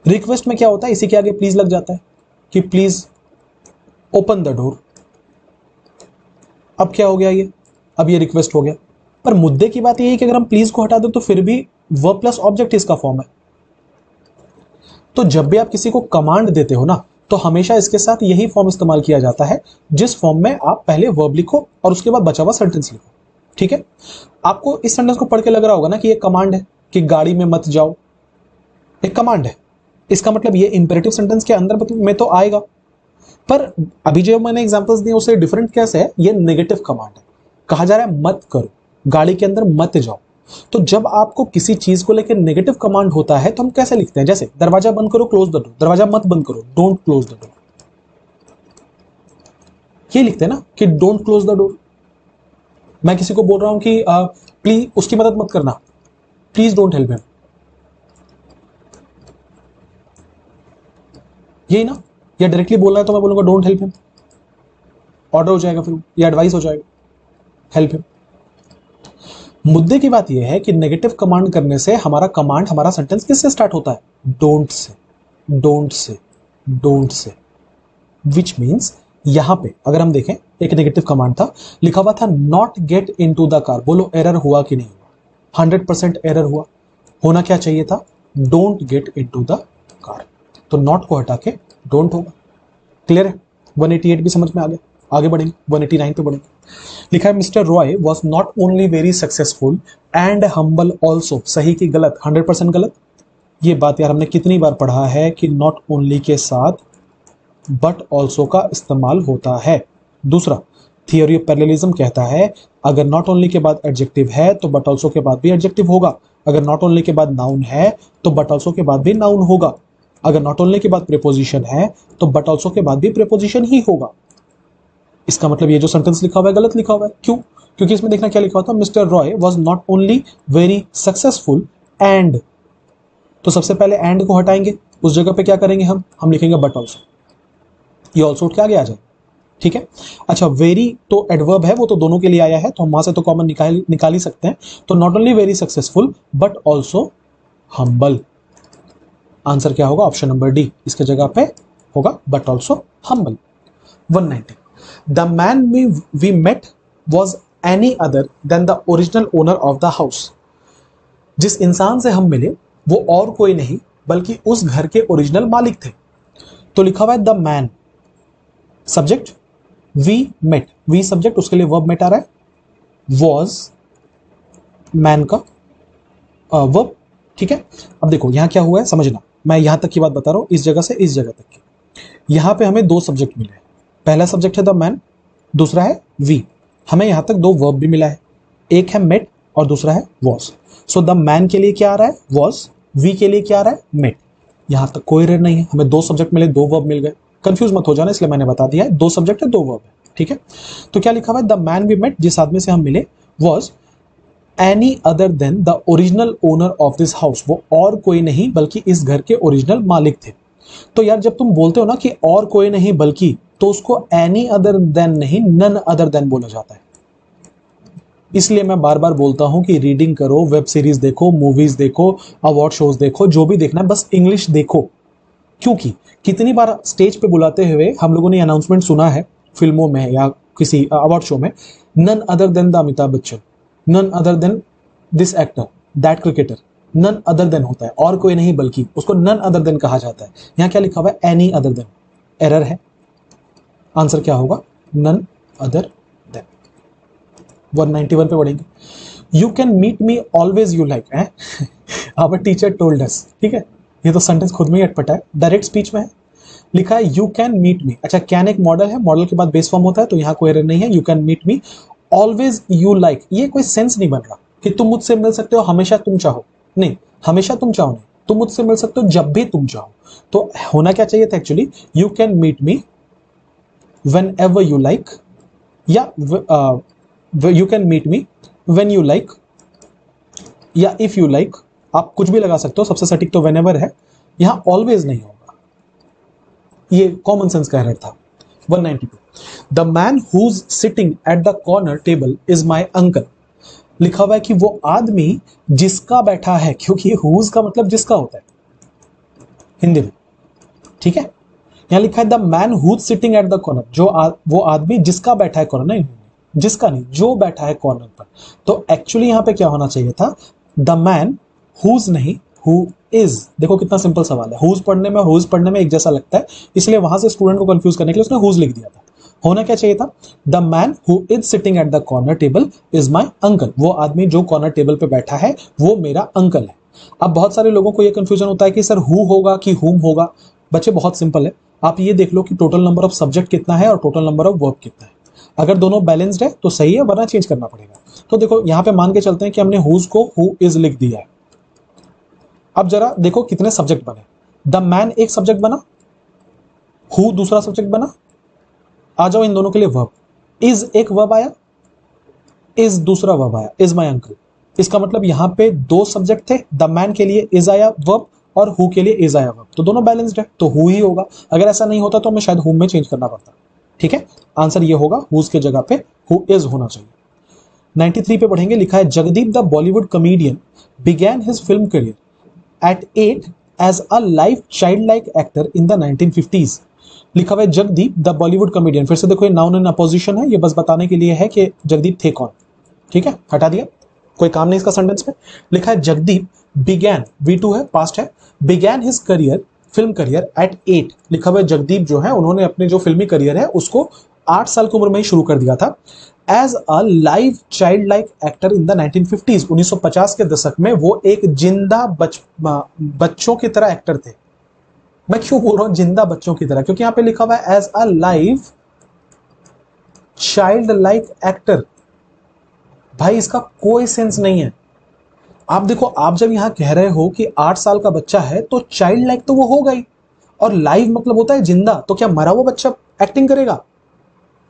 रिक्वेस्ट में क्या होता है, इसी के आगे प्लीज लग जाता है कि प्लीज ओपन द डोर। अब क्या हो गया ये, अब ये रिक्वेस्ट हो गया। पर मुद्दे की बात यह है कि अगर हम प्लीज को हटा दें तो फिर भी वर्ब प्लस ऑब्जेक्ट इसका फॉर्म है। तो जब भी आप किसी को कमांड देते हो ना, तो हमेशा इसके साथ यही फॉर्म इस्तेमाल किया जाता है, जिस फॉर्म में आप पहले वर्ब लिखो और उसके बाद बचा हुआ सेंटेंस लिखो, ठीक है। आपको इस सेंटेंस को पढ़ के लग रहा होगा ना कि ये कमांड है कि गाड़ी में मत जाओ, एक कमांड है। इसका मतलब ये इंपेरेटिव सेंटेंस के अंदर में तो आएगा, पर अभी जो मैंने एग्जांपल्स दिए उससे डिफरेंट कैसे है, ये नेगेटिव कमांड है। कहा जा रहा है मत करो, गाड़ी के अंदर मत जाओ, तो जब आपको किसी चीज को लेकर नेगेटिव कमांड होता है तो हम कैसे लिखते हैं, जैसे दरवाजा बंद करो, क्लोज द डोर, दरवाजा मत बंद करो, डोंट क्लोज द डोर, ये लिखते हैं ना कि डोंट क्लोज द डोर। मैं किसी को बोल रहा हूं कि प्लीज उसकी मदद मत करना, प्लीज डोंट हेल्प हिम, यही ना। या डायरेक्टली बोलना है तो मैं बोलूंगा डोंट हेल्प हिम, ऑर्डर हो जाएगा, फिर या एडवाइस हो जाएगा, हेल्प हिम। मुद्दे की बात यह है कि नेगेटिव कमांड करने से हमारा सेंटेंस किससे स्टार्ट होता है, don't say, don't say, don't say, which means यहां पे अगर हम देखें एक नेगेटिव कमांड था, लिखा हुआ था not get into the car. बोलो एरर हुआ कि नहीं हुआ, 100% एरर हुआ। होना क्या चाहिए था, don't get into the car. तो नॉट को हटा के डोंट होगा। क्लियर है, 188 भी समझ में आ गया। आगे बढ़ेंगे, 189 पे बढ़ेंगे। लिखा है mister Roy was not only very successful and humble also. सही की गलत, 100% गलत। ये बात यार हमने कितनी बार पढ़ा है कि नॉट ओनली के साथ बट ऑल्सो का इस्तेमाल होता है। दूसरा, थियोरी ऑफ पैरेललिज्म कहता है अगर नॉट ओनली के बाद एडजेक्टिव है तो बट ऑल्सो के बाद भी एडजेक्टिव होगा। अगर नॉट ओनली के बाद नाउन है तो बट ऑल्सो के बाद भी नाउन होगा। अगर नॉट ओनली के बाद प्रीपोजिशन है तो बट ऑल्सो के बाद भी प्रीपोजिशन ही होगा। इसका मतलब ये जो सेंटेंस लिखा हुआ है गलत लिखा हुआ है। क्यों? क्योंकि इसमें देखना क्या लिखा हुआ था, mister Roy was not only very successful and. तो सबसे पहले एंड को हटाएंगे, उस जगह पे क्या करेंगे, हम लिखेंगे बट ऑल्सो। ये ऑल्सो उठ के आगे आ जाए, ठीक है। अच्छा, वेरी तो एडवर्ब है, वो तो दोनों के लिए आया है, तो हम वहां से तो कॉमन निकाल ही सकते हैं। तो not only very successful but also humble. Answer क्या होगा, ऑप्शन नंबर डी। इसके जगह पे होगा but also humble. 190, the man we met was any other than the original owner of the house. जिस इंसान से हम मिले वो और कोई नहीं बल्कि उस घर के ओरिजिनल मालिक थे। तो लिखा हुआ है the man, subject we met, we subject, उसके लिए वर्ब मेट आ रहा है, वॉज मैन का वर्ब, ठीक है। अब देखो यहां क्या हुआ है समझना, मैं यहां तक की बात बता रहा हूं, इस जगह से इस जगह तक की। यहां पे हमें दो सब्जेक्ट मिले हैं, पहला सब्जेक्ट है द मैन, दूसरा है वी। हमें यहां तक दो वर्ब भी मिला है, एक है मेट और दूसरा है वॉज। सो द मैन के लिए क्या आ रहा है, वॉज, वी के लिए क्या आ रहा है, मेट। यहां तक कोई एरर नहीं है, हमें दो सब्जेक्ट मिले, दो वर्ब मिल गए। कंफ्यूज मत हो जाना, इसलिए मैंने बता दिया है, दो सब्जेक्ट है दो वर्ब है, ठीक है। तो क्या लिखा हुआ है, द मैन वी मेट, जिस आदमी से हम मिले, was any other than the original owner of this house. वो और कोई नहीं बल्कि इस घर के ओरिजिनल मालिक थे। तो यार जब तुम बोलते हो ना कि और कोई नहीं बल्कि, तो उसको एनी अदर देन नहीं, नन अदर देन बोला जाता है। इसलिए मैं बार बार बोलता हूं कि रीडिंग करो, वेब सीरीज देखो, मूवीज देखो, अवार्ड शोज देखो, जो भी देखना है बस इंग्लिश देखो। क्योंकि कितनी बार स्टेज पे बुलाते हुए हम लोगों ने अनाउंसमेंट सुना है फिल्मों में या किसी अवार्ड शो में, none other than the Amitabh Bachchan, none other than this actor, that cricketer, none other than होता है, और कोई नहीं बल्कि, उसको नन अदर देन कहा जाता है। यहां क्या लिखा हुआ है, एनी अदर देन, एरर है। आंसर क्या होगा, नन अदर देन। 191 पे बढ़ेंगे। You can meet me always you like, our teacher told us, ठीक है। ये तो सेंटेंस खुद में ही अटपटा है, डायरेक्ट स्पीच में है। लिखा है यू कैन मीट मी, अच्छा कैन एक मॉडल है, मॉडल के बाद बेस फॉर्म होता है, तो यहां कोई एरर नहीं है। You can meet me always you like, ये कोई सेंस नहीं बन रहा कि तुम मुझसे मिल सकते हो हमेशा तुम चाहो, नहीं, हमेशा तुम चाहो नहीं, तुम मुझसे मिल सकते हो जब भी तुम चाहो। तो होना क्या चाहिए था actually, you can meet me whenever you like, या you can meet me when you like, या इफ यू लाइक, आप कुछ भी लगा सकते हो, सबसे सटीक तो वेन एवर है। यहां ऑलवेज नहीं होगा, ये कॉमन सेंस का एरर था। 192, the man who's sitting at the corner table is my uncle. लिखा हुआ है कि वो आदमी जिसका बैठा है, क्योंकि हुज का मतलब जिसका होता है हिंदी में, ठीक है। यहां लिखा है the man who's sitting at the corner, वो आदमी जिसका बैठा है कॉर्नर, नहीं जिसका नहीं, जो बैठा है कॉर्नर पर। तो एक्चुअली यहां पे क्या होना चाहिए था, द मैन हुज नहीं, हु इज। देखो कितना सिंपल सवाल है, हुज पढ़ने में और हुज पढ़ने में एक जैसा लगता है, इसलिए वहां से स्टूडेंट को कंफ्यूज करने के लिए उसने हुज लिख दिया था। होना क्या चाहिए था, the man who is sitting at the corner table is my uncle. वो आदमी जो कॉर्नर टेबल पे बैठा है वो मेरा अंकल है। अब बहुत सारे लोगों को यह कंफ्यूजन होता है कि सर हु होगा कि हुम होगा। बच्चे बहुत सिंपल है, आप ये देख लो कि टोटल नंबर ऑफ सब्जेक्ट कितना है और टोटल नंबर ऑफ वर्ब कितना है। अगर दोनों बैलेंस्ड है तो सही है, वरना चेंज करना पड़ेगा। तो देखो यहां पे मान के चलते हैं कि हमने हुज को हु इज लिख दिया है। अब जरा देखो कितने सब्जेक्ट बने। द मैन एक सब्जेक्ट बना, हु दूसरा सब्जेक्ट बना। आ जाओ इन दोनों के लिए वर्ब। इज एक वर्ब आया, इज दूसरा वर्ब आया, इज माई अंकल। इसका मतलब यहां पे दो सब्जेक्ट थे, द मैन के लिए इज आया वर्ब और हु के लिए इज आया वर्ब, तो दोनों बैलेंस्ड है, तो हु ही होगा। अगर ऐसा नहीं होता तो हमें शायद हुम में चेंज करना पड़ता। ठीक है, आंसर ये होगा, हुज के जगह पे हु इज होना चाहिए। 93 पे पढ़ेंगे, लिखा है Jagdeep the Bollywood comedian began his film career at 8 as a live child like actor in the 1950s। लिखा हुआ है जगदीप द बॉलीवुड कॉमेडियन। फिर से देखो ये नाउन इन अपोजिशन है, ये बस बताने के लिए है कि जगदीप थे कौन। ठीक है, हटा दिया, कोई काम नहीं इसका सेंटेंस में। लिखा है जगदीप बिगैन, V2 है, पास्ट है, began his career, film career at 8। लिखा हुआ है जगदीप जो है उन्होंने अपने जो फिल्मी करियर है उसको 8 साल की उम्र में ही शुरू कर दिया था। As a live child like actor in the 1950s, 1950 के दशक में वो एक जिंदा बच्चों की तरह एक्टर थे। मैं क्यों बोल रहा हूं जिंदा बच्चों की तरह, क्योंकि यहां पे लिखा हुआ है as a live child like actor. भाई इसका कोई सेंस नहीं है। आप देखो, आप जब यहां कह रहे हो कि 8 साल का बच्चा है तो चाइल्ड लाइक तो वो होगा ही, और लाइव मतलब होता है जिंदा, तो क्या मरा हुआ बच्चा एक्टिंग करेगा?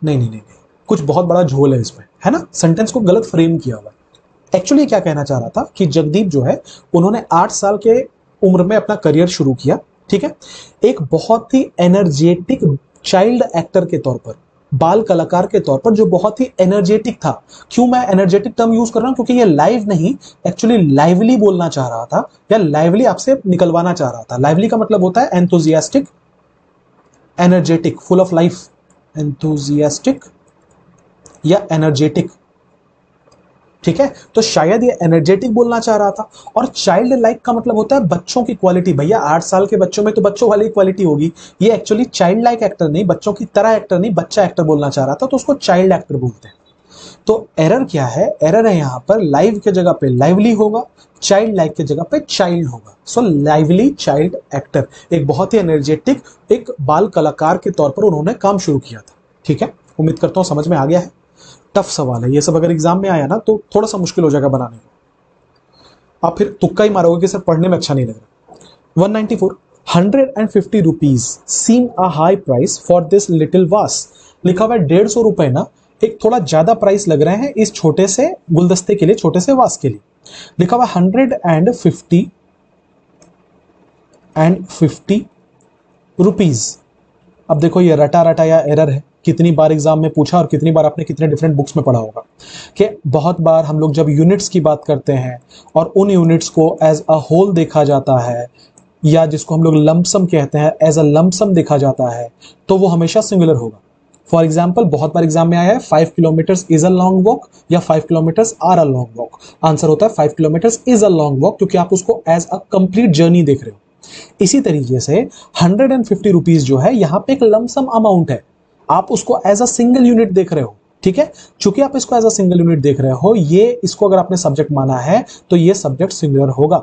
नहीं नहीं नहीं नहीं, कुछ बहुत बड़ा झोल है इसमें, है ना। सेंटेंस को गलत फ्रेम किया हुआ है। एक्चुअली क्या कहना चाह रहा था कि जगदीप जो है उन्होंने 8 साल के उम्र में अपना करियर शुरू किया। ठीक है, एक बहुत ही एनर्जेटिक चाइल्ड एक्टर के तौर पर, बाल कलाकार के तौर पर, जो बहुत ही एनर्जेटिक था। क्यों मैं एनर्जेटिक टर्म यूज कर रहा हूं? क्योंकि ये लाइव नहीं, एक्चुअली लाइवली बोलना चाह रहा था, या लाइवली आपसे निकलवाना चाह रहा था। लाइवली का मतलब होता है enthusiastic, energetic, full of life, enthusiastic या एनर्जेटिक। ठीक है, तो शायद ये एनर्जेटिक बोलना चाह रहा था। और चाइल्ड लाइक का मतलब होता है बच्चों की क्वालिटी। भैया 8 साल के बच्चों में तो बच्चों वाली क्वालिटी होगी। ये एक्चुअली चाइल्ड लाइक एक्टर नहीं, बच्चों की तरह एक्टर नहीं, बच्चा एक्टर बोलना चाह रहा था, तो उसको चाइल्ड एक्टर बोलते हैं। तो एरर क्या है? एरर है यहां पर लाइव के जगह पे लाइवली होगा, चाइल्ड लाइक के जगह पे चाइल्ड होगा। सो लाइवली चाइल्ड एक्टर, एक बहुत ही एनर्जेटिक एक बाल कलाकार के तौर पर उन्होंने काम शुरू किया था। ठीक है, उम्मीद करता हूं समझ में आ गया है। टफ सवाल है ये सब, अगर एग्जाम में आया ना तो थोड़ा सा मुश्किल हो जाएगा बनाने को। आप फिर तुक्का ही मारोगे कि सर पढ़ने में अच्छा नहीं लग रहा। 194, 150 rupees seem a high price for this little vase. लिखा हुआ है 150 रुपए ना एक थोड़ा ज्यादा प्राइस लग रहे हैं इस छोटे से गुलदस्ते के लिए, छोटे से वास के लिए। लिखा हुआ 150 रुपीज। अब देखो ये रटा रटा या एरर है, कितनी बार एग्जाम में पूछा और कितनी बार आपने कितने डिफरेंट बुक्स में पढ़ा होगा कि बहुत बार हम लोग जब यूनिट्स की बात करते हैं और उन यूनिट्स को एज अ होल देखा जाता है, या जिसको हम लोग लंपसम कहते हैं एज अ लंपसम देखा जाता है, तो वो हमेशा सिंगुलर होगा। फॉर एग्जाम्पल बहुत बार एग्जाम में आया है 5 kilometres is a long walk या 5 kilometres are a long walk. आंसर होता है 5 kilometres is a long walk, क्योंकि आप उसको एज अ कंप्लीट जर्नी देख रहे हो। इसी तरीके से 150 रुपीज जो है यहां पे एक लमसम अमाउंट है, आप उसको एज अ सिंगल यूनिट देख रहे हो। ठीक है, चूंकि आप इसको एज अ सिंगल यूनिट देख रहे हो, ये इसको अगर आपने सब्जेक्ट माना है तो ये सब्जेक्ट सिंगुलर होगा।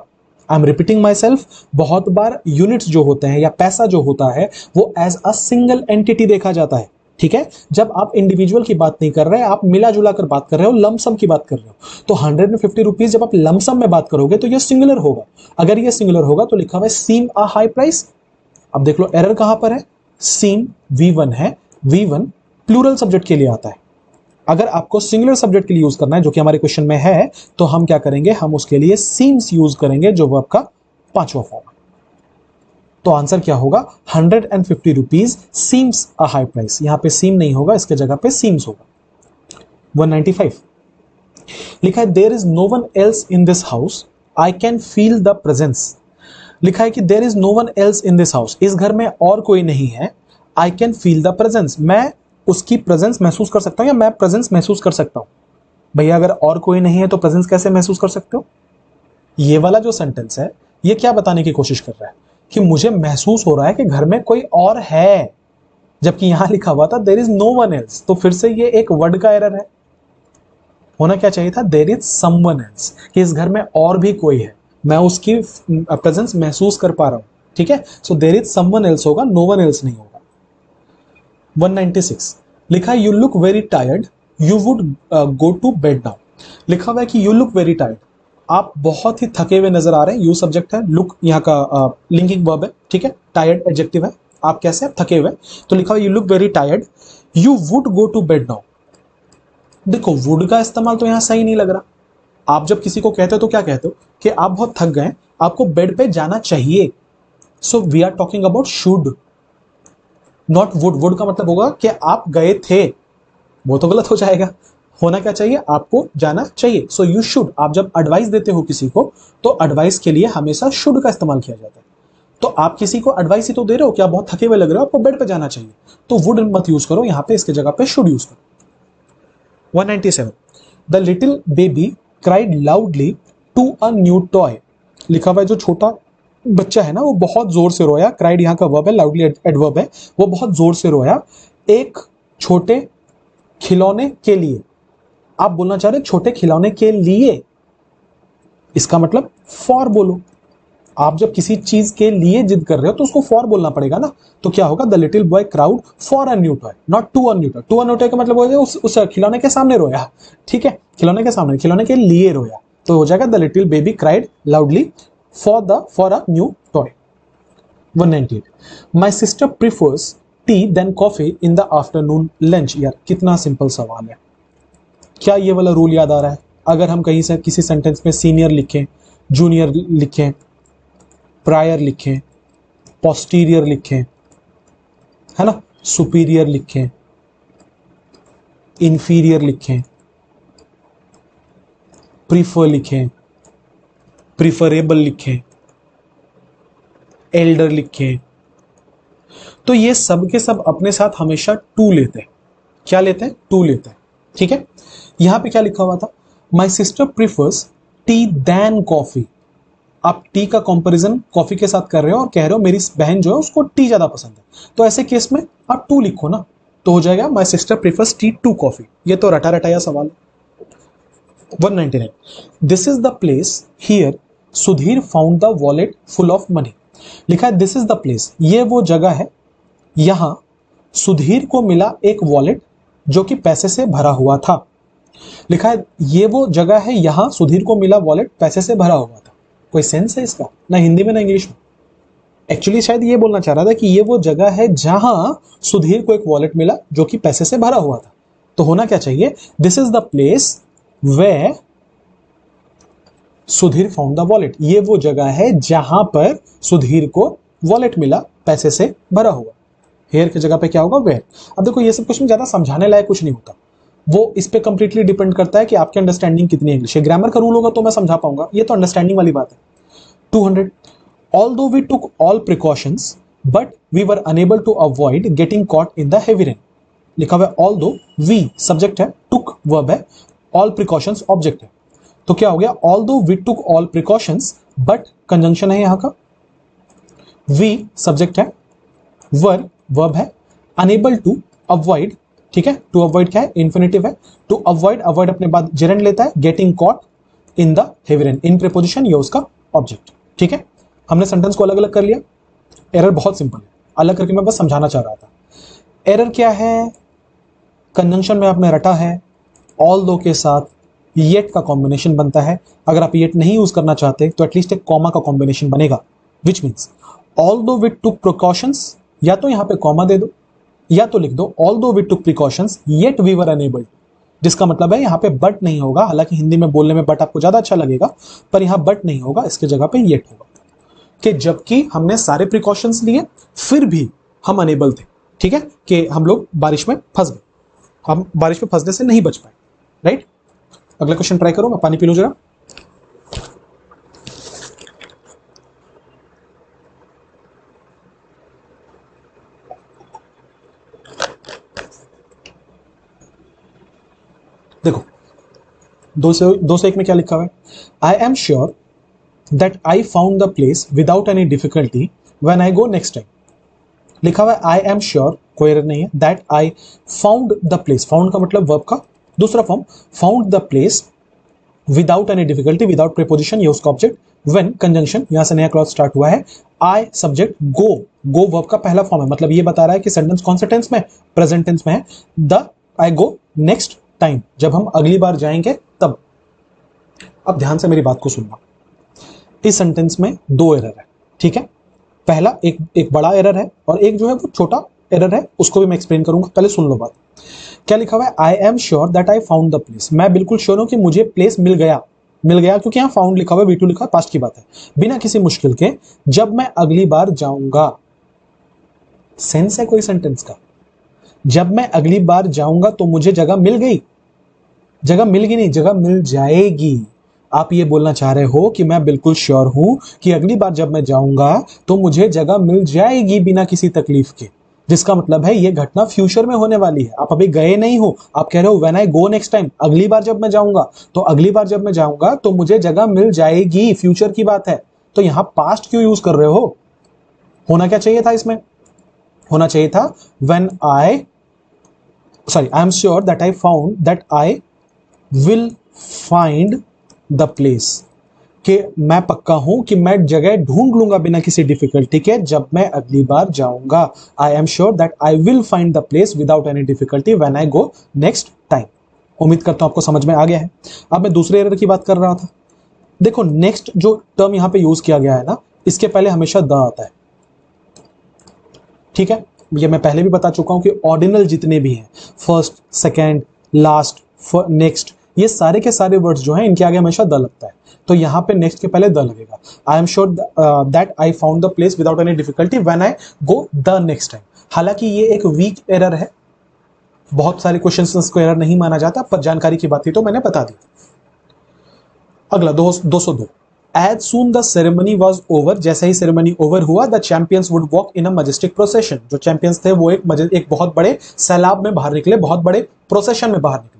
I am repeating my self, बहुत बार यूनिट्स जो होते हैं या पैसा जो होता है वो एज अ सिंगल एंटिटी देखा जाता है। ठीक है, जब आप इंडिविजुअल की बात नहीं कर रहे, आप मिला जुला कर बात कर रहे हो, लमसम की बात कर रहे हो। तो 150 रुपीज जब आप लमसम में बात करोगे तो ये सिंगुलर होगा। अगर ये सिंगुलर होगा तो लिखा हुआ है सीम अ हाई प्राइस। अब देख लो एरर कहां पर है, सीम V1 है, V1 प्लूरल सब्जेक्ट के लिए आता है। अगर आपको सिंगुलर सब्जेक्ट के लिए यूज करना है, जो कि हमारे क्वेश्चन में है, तो हम क्या करेंगे, हम उसके लिए सीम्स यूज करेंगे, जो वर्ब का 5वां फॉर्म। तो आंसर क्या होगा, 150 rupees seems a high price. यहां पे सीम नहीं होगा, इसके जगह पे सीम्स होगा। 195 लिखा है there is no one else in this house, I can feel the presence. लिखा है कि there is no one else in this house, इस घर में और कोई नहीं है। I can feel the presence, मैं उसकी प्रेजेंस महसूस कर सकता हूं, या मैं प्रेजेंस महसूस कर सकता हूं। भैया अगर और कोई नहीं है तो प्रेजेंस कैसे महसूस कर सकते हो? ये वाला जो सेंटेंस है ये क्या बताने की कोशिश कर रहा है कि मुझे महसूस हो रहा है कि घर में कोई और है, जबकि यहां लिखा हुआ था there is no one else. तो फिर से ये एक वर्ड का एरर है। होना क्या चाहिए था, देयर इज समवन एल्स, कि इस घर में और भी कोई है, मैं उसकी प्रेजेंस महसूस कर पा रहा हूं। ठीक है, so there is someone else होगा, नो वन एल्स नहीं होगा। 196 लिखा है you look very tired, you would go to bed now. लिखा हुआ है कि यू लुक वेरी टायर्ड, आप बहुत ही थके हुए नजर आ रहे हैं। यू सब्जेक्ट है, लुक यहाँ का लिंकिंग वर्ब है, ठीक है। टायर्ड एडजेक्टिव है, आप कैसे हैं, थके हुए। तो लिखा हुआ you look very tired, you would go to bed now. देखो वुड का इस्तेमाल तो यहां सही नहीं लग रहा। आप जब किसी को कहते हो तो क्या कहते हो कि आप बहुत थक गए, आपको बेड पे जाना चाहिए। So we are talking about should, not would. Would का मतलब होगा कि आप गए थे, वो तो गलत हो जाएगा। होना क्या चाहिए, आपको जाना चाहिए। सो यू शुड, आप जब एडवाइस देते हो किसी को तो एडवाइस के लिए हमेशा शुड का इस्तेमाल किया जाता है। तो आप किसी को एडवाइस ही तो दे रहे हो कि आप बहुत थके हुए लग रहे हो, आपको बेड पे जाना चाहिए, तो वुड मत यूज करो यहां पे, इसके जगह पे शुड यूज करो। 197, the little baby cried loudly to a new toy. लिखा हुआ है जो छोटा बच्चा है ना वो बहुत जोर से रोया। क्राइड यहाँ का वर्ब है, लाउडली एडवर्ब है, वो बहुत जोर से रोया एक छोटे खिलौने के लिए। आप बोलना चाह रहे छोटे खिलौने के लिए, इसका मतलब फॉर बोलो। आप जब किसी चीज के लिए जिद कर रहे हो तो उसको फॉर बोलना पड़ेगा ना। तो क्या होगा, the little boy cried for a new toy, not to a new toy. To a new toy का मतलब हो जाएगा उस खिलौने के सामने रोया, ठीक है। खिलौने के सामने, खिलौने के लिए रोया, तो हो जाएगा the little baby cried loudly for a new toy. 198, my sister prefers tea than coffee in the afternoon lunch. यार कितना सिंपल सवाल है। क्या ये वाला रूल याद आ रहा है? अगर हम कहीं से किसी सेंटेंस में सीनियर लिखें, जूनियर लिखें, प्रायर लिखें, पोस्टीरियर लिखें, है ना, सुपीरियर लिखें, इंफीरियर लिखें, प्रीफर लिखें, प्रीफरेबल लिखें, एल्डर लिखें, तो ये सब के सब अपने साथ हमेशा टू लेते हैं। क्या लेते हैं? टू लेते हैं, ठीक है। यहां पे क्या लिखा हुआ था, my sister prefers tea than coffee. आप टी का कंपैरिजन कॉफी के साथ कर रहे हो और कह रहे हो मेरी बहन जो है उसको टी ज्यादा पसंद है, तो ऐसे केस में आप टू लिखो ना, तो हो जाएगा my sister prefers tea to coffee. ये तो रटा रटाया सवाल। 199, this is the place here Sudhir found the wallet full of money. लिखा है दिस इज द प्लेस, ये वो जगह है, यहां सुधीर को मिला एक वॉलेट जो कि पैसे से भरा हुआ था। लिखा है ये वो जगह है, यहां सुधीर को मिला वॉलेट पैसे से भरा हुआ था। कोई सेंस है इसका? ना हिंदी में ना इंग्लिश में। एक्चुअली शायद ये बोलना चाह रहा था कि ये वो जगह है जहां सुधीर को एक वॉलेट मिला जो कि पैसे से भरा हुआ था। तो होना क्या चाहिए, this is the place way Sudhir found the wallet. ये वो जगह है जहां पर सुधीर को वॉलेट मिला पैसे से भरा हुआ। हेयर की जगह पे क्या होगा, वेयर। अब देखो ये सब कुछ में ज्यादा समझाने लायक कुछ नहीं होता, वो इस पे कंप्लीटली डिपेंड करता है कि आपकी अंडरस्टैंडिंग कितनी इंग्लिश है। ग्रामर का रूल होगा तो मैं समझा पाऊंगा, ये तो अंडरस्टैंडिंग वाली बात है। 200, although we took all precautions but we were unable to avoid getting caught in the heavy rain। लिखा हुआ है although, we सब्जेक्ट है, took वर्ब है, all precautions ऑब्जेक्ट है। तो क्या हो गया, although we took all precautions but conjunction है यहां का, we सब्जेक्ट है, were वर्ब है, unable to avoid, ठीक है। टू अवॉइड क्या है, इन्फिनेटिव है। टू अवॉइड, अवॉइड अपने बाद जेरेंड लेता है, getting caught in the heavy rain, in preposition, ये उसका ऑब्जेक्ट, ठीक है। हमने सेंटेंस को अलग अलग कर लिया। एरर बहुत सिंपल है, अलग करके मैं बस समझाना चाह रहा था। एरर क्या है, कंजंक्शन में आपने रटा है, ऑल दो के साथ येट का कॉम्बिनेशन बनता है। अगर आप येट नहीं यूज करना चाहते तो एटलीस्ट एक कॉमा का कॉम्बिनेशन बनेगा, विच मीन्स ऑल दो विथ टुक प्रिकॉशंस, या तो यहां पे कॉमा दे दो या तो लिख दो although we took precautions yet we were unable, जिसका मतलब है यहां पे बट नहीं होगा। हालांकि हिंदी में बोलने में बट आपको ज्यादा अच्छा लगेगा, पर यहां बट नहीं होगा, इसके जगह पे येट होगा कि जबकि हमने सारे प्रिकॉशंस लिए फिर भी हम अनेबल थे, ठीक है, कि हम लोग बारिश में फंस गए, हम बारिश में फंसने से नहीं बच पाए, राइट। अगला क्वेश्चन ट्राई करो, मैं पानी पी लूं जरा। देखो 201 में क्या लिखा हुआ है, I am sure that I found the place without any difficulty when I go next time. लिखा हुआ है आई एम श्योर, कोई एरर नहीं है, that I found the place. Found का मतलब वर्ब का दूसरा form, found the place without any difficulty, without preposition, ये उसका ऑब्जेक्ट। व्हेन कंजंक्शन, यहां से नया क्लॉज स्टार्ट हुआ है। आई सब्जेक्ट, गो वर्ब का पहला फॉर्म है, मतलब ये बता रहा है कि सेंटेंस कौन से टेंस में, प्रेजेंट टेंस में है। The I go next time, जब हम अगली बार जाएंगे तब। अब ध्यान से मेरी बात को सुनना, इस सेंटेंस में दो एरर है, ठीक है। पहला एक बड़ा एरर है और एक जो है वो छोटा एरर है, उसको भी मैं एक्सप्लेन करूंगा, पहले सुन लो बात। क्या लिखा हुआ है, I am sure that I found the place, मैं बिल्कुल श्योर हूं कि मुझे प्लेस मिल गया, क्योंकि यहां फाउंड लिखा हुआ है, V2 लिखा है, पास्ट की बात है, बिना किसी मुश्किल के, जब मैं अगली बार जाऊंगा। सेंस है कोई सेंटेंस का, जब मैं अगली बार जाऊंगा तो मुझे जगह मिल गई, जगह मिल गई नहीं, जगह मिल जाएगी। आप ये बोलना चाह रहे हो कि मैं बिल्कुल श्योर हूं कि अगली बार जब मैं जाऊंगा तो मुझे जगह मिल जाएगी बिना किसी तकलीफ के, जिसका मतलब है ये घटना फ्यूचर में होने वाली है। आप अभी गए नहीं हो, आप कह रहे हो when I go next time, अगली बार जब मैं जाऊंगा, तो अगली बार जब मैं जाऊंगा तो मुझे जगह मिल जाएगी, फ्यूचर की बात है। तो यहां पास्ट क्यों यूज कर रहे हो? होना क्या चाहिए था इसमें? होना चाहिए था when I am sure that I found that I will find the place, कि मैं पक्का हूं कि मैं जगह ढूंढ लूंगा बिना किसी डिफिकल्टी के जब मैं अगली बार जाऊंगा। I am sure that I will find the place without any difficulty when I go next time. उम्मीद करता हूं आपको समझ में आ गया है। अब मैं दूसरे एरर की बात कर रहा था। देखो, नेक्स्ट जो टर्म यहां पे यूज किया गया है ना, इसके पहले हमेशा द आता है, ठीक है। ये मैं पहले भी बता चुका हूं कि ऑर्डिनल जितने भी हैं, फर्स्ट, सेकेंड, लास्ट, नेक्स्ट, ये सारे के सारे वर्ड्स जो हैं इनके आगे हमेशा द लगता है। तो यहां पे नेक्स्ट के पहले द लगेगा। I am sure that I found the place without any difficulty when I go the next time. हालांकि ये एक वीक एरर है, बहुत सारे क्वेश्चंस को एरर नहीं माना जाता, पर जानकारी की बात थी तो मैंने बता दी। अगला 202, as soon the ceremony was over, जैसे ही सेरेमनी ओवर हुआ, the champions would walk in a majestic procession, जो चैंपियंस थे वो एक बहुत बड़े सैलाब में बाहर निकले, बहुत बड़े प्रोसेशन में बाहर निकले।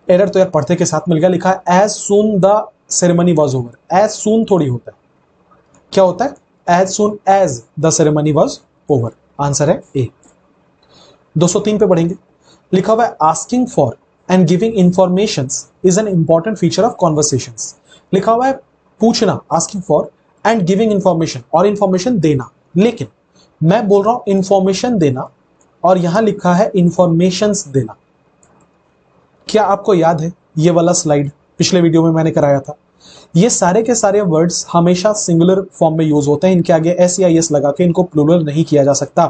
एरर तो यार पढ़ते के साथ मिल गया, लिखा है as soon the ceremony was over. As soon थोड़ी होता है, क्या होता है? As soon as the ceremony was over. Answer है ए। 203 पे बढ़ेंगे, लिखा हुआ है asking for and giving information is an important feature of conversations. लिखा हुआ है पूछना, asking for, and giving information, और इंफॉर्मेशन देना, लेकिन मैं बोल रहा हूं इंफॉर्मेशन देना और यहां लिखा है इंफॉर्मेशंस देना। क्या आपको याद है ये वाला स्लाइड पिछले वीडियो में मैंने कराया था? ये सारे के सारे वर्ड्स हमेशा सिंगुलर फॉर्म में यूज होते हैं, इनके आगे एस या एस लगा के इनको प्लूरल नहीं किया जा सकता।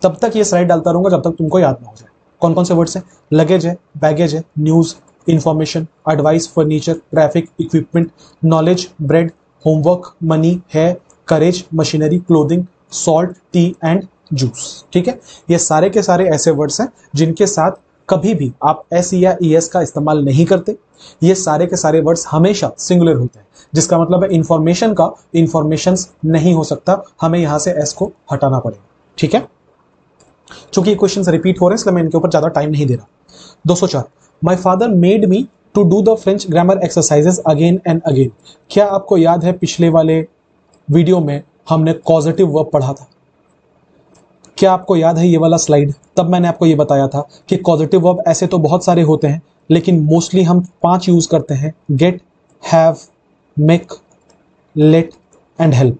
तब तक ये स्लाइड डालता रहूंगा जब तक तुमको याद ना हो जाए। कौन कौन से वर्ड्स हैं? लगेज है, बैगेज है, news, information, advice, furniture, traffic, equipment, knowledge, bread, homework, money, है, courage, machinery, clothing, salt, tea and juice. ठीक है, ये सारे के सारे ऐसे वर्ड्स हैं जिनके साथ कभी भी आप एस या एस का इस्तेमाल नहीं करते। ये सारे के सारे वर्ड्स हमेशा सिंगुलर होते हैं, जिसका मतलब है इंफॉर्मेशन का इंफॉर्मेशंस नहीं हो सकता, हमें यहां से एस को हटाना पड़ेगा। ठीक है, चूंकि ये क्वेश्चंस रिपीट हो रहे हैं इसलिए मैं इनके ऊपर ज्यादा टाइम नहीं दे रहा। 204, my father made me to do the French grammar exercises again and again. क्या आपको याद है पिछले वाले वीडियो में हमने कॉजेटिव वर्ब पढ़ा था? क्या आपको याद है ये वाला स्लाइड? तब मैंने आपको ये बताया था कि कॉजेटिव वर्ब ऐसे तो बहुत सारे होते हैं, लेकिन मोस्टली हम 5 यूज करते हैं, get, have, make, let and help.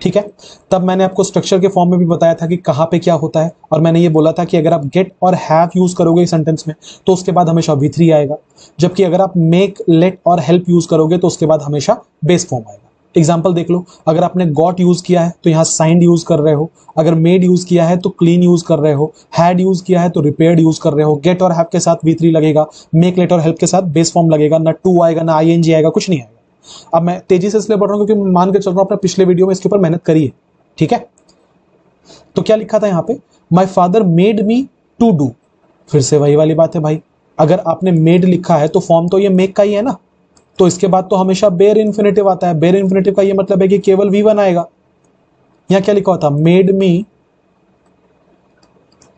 ठीक है, तब मैंने आपको स्ट्रक्चर के फॉर्म में भी बताया था कि कहां पे क्या होता है, और मैंने ये बोला था कि अगर आप गेट और हैव यूज करोगे सेंटेंस में तो उसके बाद हमेशा V3 आएगा, जबकि अगर आप मेक, लेट और हेल्प यूज करोगे तो उसके बाद हमेशा बेस फॉर्म आएगा। एग्जाम्पल देख लो, अगर आपने गॉट यूज किया है तो यहां साइंड यूज कर रहे हो, अगर मेड यूज किया है तो क्लीन यूज कर रहे हो, हैड यूज किया है तो रिपेयर्ड यूज कर रहे हो, गेट और हैव के साथ V3 लगेगा, मेक, लेट और हेल्प के साथ बेस फॉर्म लगेगा, ना टू आएगा, ना ING आएगा, कुछ नहीं आएगा। अब मैं तेजी से इसलिए बढ़ रहा हूं क्योंकि मान के चल रहा हूं अपने पिछले वीडियो में इसके ऊपर मेहनत करी है। ठीक है, तो क्या लिखा था यहां पे? My father made me to do. फिर से वही वाली बात है भाई, अगर आपने मेड लिखा है तो फॉर्म तो ये मेक का ही है ना, तो इसके बाद तो हमेशा बेयर इन्फिनेटिव आता है। बेयर इन्फिनेटिव का ये मतलब है कि केवल V1 आएगा। यहां क्या लिखा हुआ था? Made me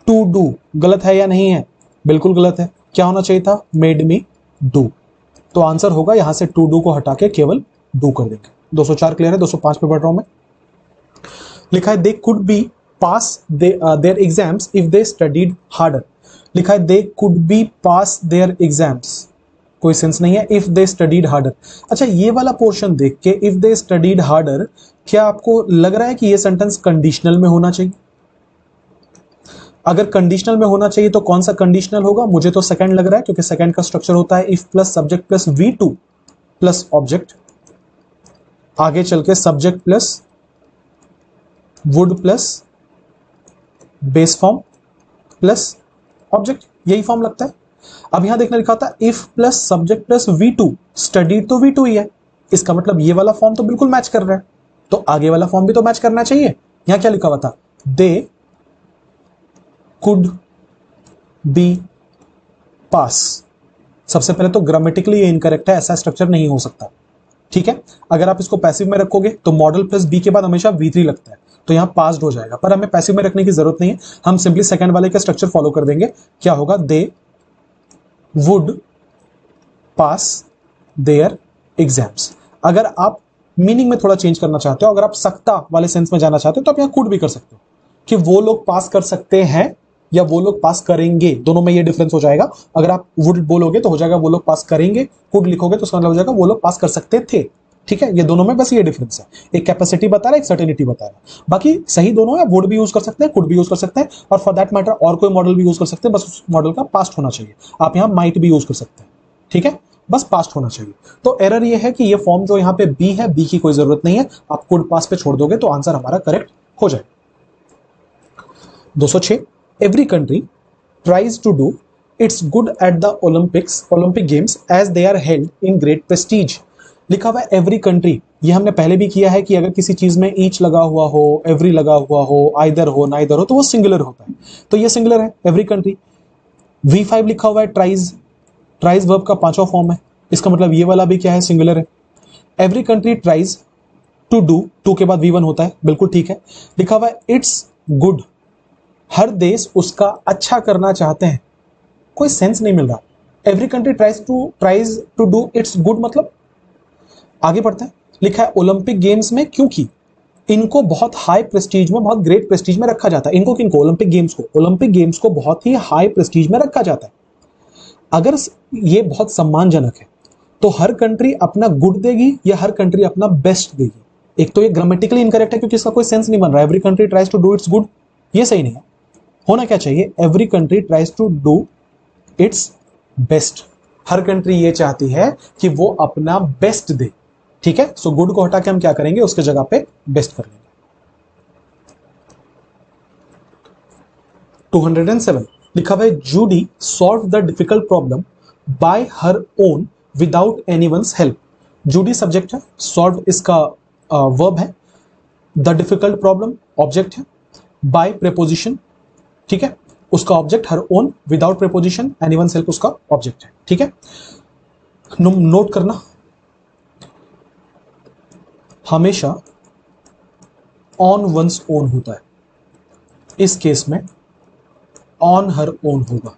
to do. गलत है या नहीं है? बिल्कुल गलत है। क्या होना चाहिए था? Made me do. तो आंसर होगा यहां से टू डू को हटा के केवल डू कर देंगे। 204 क्लियर है। 205 पे बढ़ रहा हूं मैं। लिखा है they could be pass their exams if they studied harder. लिखा है they could be pass their exams, कोई सेंस नहीं है। इफ दे स्टडीड हार्डर, अच्छा ये वाला पोर्शन देख के इफ दे स्टडीड हार्डर, क्या आपको लग रहा है कि ये सेंटेंस कंडीशनल में होना चाहिए? अगर कंडीशनल में होना चाहिए तो कौन सा कंडीशनल होगा? मुझे तो सेकंड लग रहा है, क्योंकि सेकंड का स्ट्रक्चर होता है if plus subject plus V2 plus object, आगे चल के subject plus would plus base form plus object, यही फॉर्म लगता है। अब यहां देखने लिखा था if plus subject plus V2, studied तो V2 ही है, इसका मतलब ये वाला फॉर्म तो बिल्कुल मैच कर रहा है, तो आगे वाला फॉर्म भी तो मैच करना चाहिए। यहां क्या लिखा हुआ था? दे कुड बी पास। सबसे पहले तो ग्रामेटिकली ये इनकरेक्ट है, ऐसा स्ट्रक्चर नहीं हो सकता, ठीक है। अगर आप इसको पैसिव में रखोगे तो मॉडल प्लस बी के बाद हमेशा V3 लगता है, तो यहां पास्ड हो जाएगा, पर हमें पैसिव में रखने की जरूरत नहीं है, हम सिंपली सेकंड वाले का स्ट्रक्चर फॉलो कर देंगे। क्या होगा? They would pass their exams. अगर आप मीनिंग में थोड़ा चेंज करना चाहते हो, अगर आप सकता वाले सेंस में जाना चाहते हो, तो आप यहां कुड भी कर सकते हो कि वो लोग पास कर सकते हैं या वो लोग पास करेंगे, दोनों में ये डिफरेंस हो जाएगा। अगर आप वुड बोलोगे तो हो जाएगा वो लोग पास करेंगे, कुड लिखोगे तो उसका मतलब हो जाएगा वो लोग पास कर सकते थे, ठीक है। ये दोनों में बस ये डिफरेंस है, एक कैपेसिटी बता रहा है, एक सर्टेनिटी बता रहा है। बाकी सही दोनों है, वुड भी यूज कर सकते हैं, कुड भी यूज कर सकते हैं, और फॉर दैट मैटर और कोई मॉडल भी यूज कर सकते हैं, बस उस मॉडल का पास्ट होना चाहिए। आप यहां माइट भी यूज कर सकते हैं, ठीक है, बस पास्ट होना चाहिए। तो एरर ये है कि ये फॉर्म जो यहां पे बी है, बी की कोई जरूरत नहीं है, आप कुड पास पे छोड़ दोगे तो आंसर हमारा करेक्ट हो जाए। 206, every country tries to do its good at the Olympic Games as they are held in great prestige। लिखा हुआ है एवरी कंट्री, ये हमने पहले भी किया है कि अगर किसी चीज में ईच लगा हुआ हो, एवरी लगा हुआ हो, आइदर हो, नाइदर हो, तो वो सिंगुलर होता है, तो ये सिंगुलर है एवरी कंट्री। V5 लिखा हुआ है ट्राइज, ट्राइज वर्ब का पांचवा फॉर्म है, इसका मतलब ये वाला भी क्या है? सिंगुलर है। Every country tries to do, to के बाद V1 होता है, बिल्कुल ठीक है। लिखा हुआ है इट्स गुड, हर देश उसका अच्छा करना चाहते हैं, कोई सेंस नहीं मिल रहा। Every country tries to do its good, मतलब आगे बढ़ता है, लिखा है ओलंपिक गेम्स में, क्योंकि इनको बहुत हाई प्रेस्टीज में, बहुत ग्रेट प्रेस्टीज में रखा जाता है। इनको किनको? ओलंपिक गेम्स को। ओलंपिक गेम्स को बहुत ही हाई प्रेस्टीज में रखा जाता है। अगर ये बहुत सम्मानजनक है तो हर कंट्री अपना गुड देगी या हर कंट्री अपना बेस्ट देगी? एक तो ये ग्रामेटिकली इनकरेक्ट है क्योंकि इसका कोई सेंस नहीं बन रहा है। Every country tries to do its good, ये सही नहीं है। होना क्या चाहिए? Every country tries to do its best, हर कंट्री ये चाहती है कि वो अपना बेस्ट दे, ठीक है। सो गुड को हटा के हम क्या करेंगे? उसके जगह पे बेस्ट कर लेंगे। 207 लिखा हुआ है Judy solve the difficult problem by her own without anyone's help. Judy subject है, सॉल्व इसका वर्ब है, द डिफिकल्ट प्रॉब्लम ऑब्जेक्ट है, बाय प्रेपोजिशन, ठीक है, उसका object her own, without preposition, anyone help उसका ऑब्जेक्ट है, ठीक है। नोट करना, हमेशा ऑन वंस ओन होता है, इस केस में ऑन हर ओन होगा।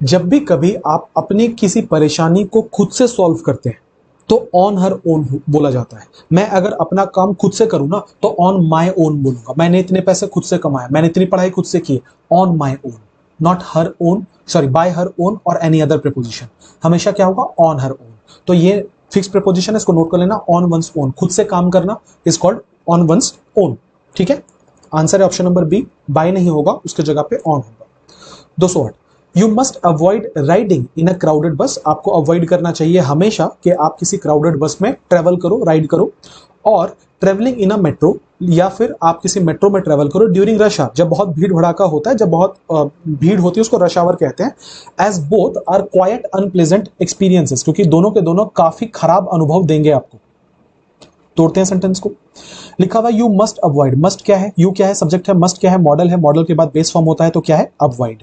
जब भी कभी आप अपनी किसी परेशानी को खुद से सॉल्व करते हैं तो ऑन हर ओन बोला जाता है। मैं अगर अपना काम खुद से करूं ना तो ऑन माय ओन बोलूंगा। मैंने इतने पैसे खुद से कमाए, मैंने इतनी पढ़ाई खुद से की, on my own, not her own, sorry bye her own और एनी अदर प्रीपोजिशन। हमेशा क्या होगा? On her own. तो ये फिक्स प्रीपोजिशन है, इसको नोट कर लेना। ऑन वंस ओन, खुद से काम करना is called on one's own, ठीक है। आंसर है ऑप्शन नंबर बी, बाय नहीं होगा, उसके जगह पे ऑन होगा। 208, you must avoid riding in a crowded बस। आपको अवॉइड करना चाहिए हमेशा कि आप किसी क्राउडेड बस में ट्रेवल करो, राइड करो। और ट्रेवलिंग इन अ मेट्रो, या फिर आप किसी मेट्रो में ट्रेवल करो ड्यूरिंग रश आवर, जब बहुत भीड़ भड़ाका होता है, जब बहुत भीड़ होती है उसको रश आवर कहते हैं। As both are quite unpleasant experiences, क्योंकि दोनों के दोनों काफी खराब अनुभव देंगे आपको। तोड़ते हैं सेंटेंस को। लिखा हुआ यू मस्ट अवॉइड, मस्ट क्या है? यू क्या है? सब्जेक्ट है। मस्ट क्या है? मॉडल है। मॉडल के बाद बेस फॉर्म होता है, तो क्या है? अवॉइड।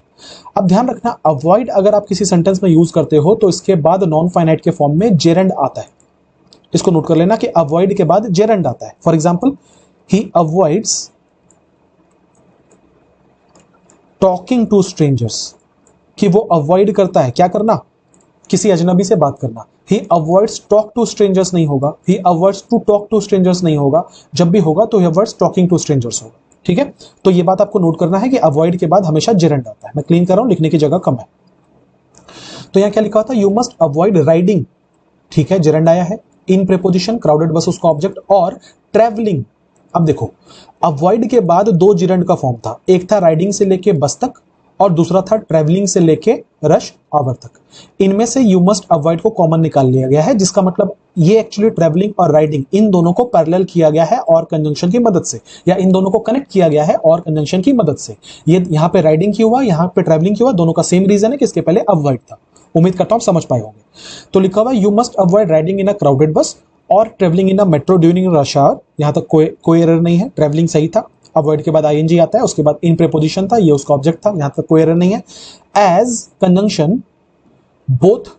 अब ध्यान रखना, अवॉइड अगर आप किसी सेंटेंस में यूज करते हो तो इसके बाद नॉन फाइनाइट के फॉर्म में जेरेंड आता है। इसको नोट कर लेना कि अवॉइड के बाद जेरेंड आता है। For example, he avoids talking to strangers, कि वो अवॉइड करता है क्या करना? किसी अजनबी से बात करना। He avoids talk to strangers नहीं होगा, he avoids to talk to strangers नहीं होगा, जब भी होगा तो he avoids talking to strangers होगा, ठीक है। तो ये बात आपको नोट करना है कि अवॉइड के बाद हमेशा जेरेंड आता है। मैं क्लीन कर रहा हूं, लिखने की जगह कम है। तो यहां क्या लिखा हुआ था, यू मस्ट अवॉइड राइडिंग, ठीक है, जेरेंड आया है, इन प्रेपोजिशन क्राउडेड बस उसका ऑब्जेक्ट, और ट्रेवलिंग। अब देखो अवॉइड के बाद दो जिरंड का फॉर्म था, एक था राइडिंग से लेके बस तक और दूसरा था ट्रेवलिंग से लेके रश आवर तक। इनमें से यू मस्ट अवॉइड को कॉमन निकाल लिया गया है, जिसका मतलब ये एक्चुअली ट्रेवलिंग और राइडिंग इन दोनों को पैरेलल किया गया है और कंजंक्शन की मदद से, या इन दोनों को कनेक्ट किया गया है और कंजंक्शन की मदद से। ये यहां पे राइडिंग क्यों हुआ, यहां पे ट्रेवलिंग क्यों हुआ, दोनों का सेम रीजन है कि इसके पहले अवॉइड था। उम्मीद करता हूं समझ पाए होंगे। तो लिखा हुआ you must avoid riding in a crowded bus और travelling in a metro during rush hour. यहां तक कोई एरर नहीं है, ट्रेवलिंग सही था, अवॉइड के बाद आईएनजी आता है, उसके बाद इन प्रीपोजिशन था, ये उसका ऑब्जेक्ट था, यहां तक कोई एरर नहीं है। As conjunction both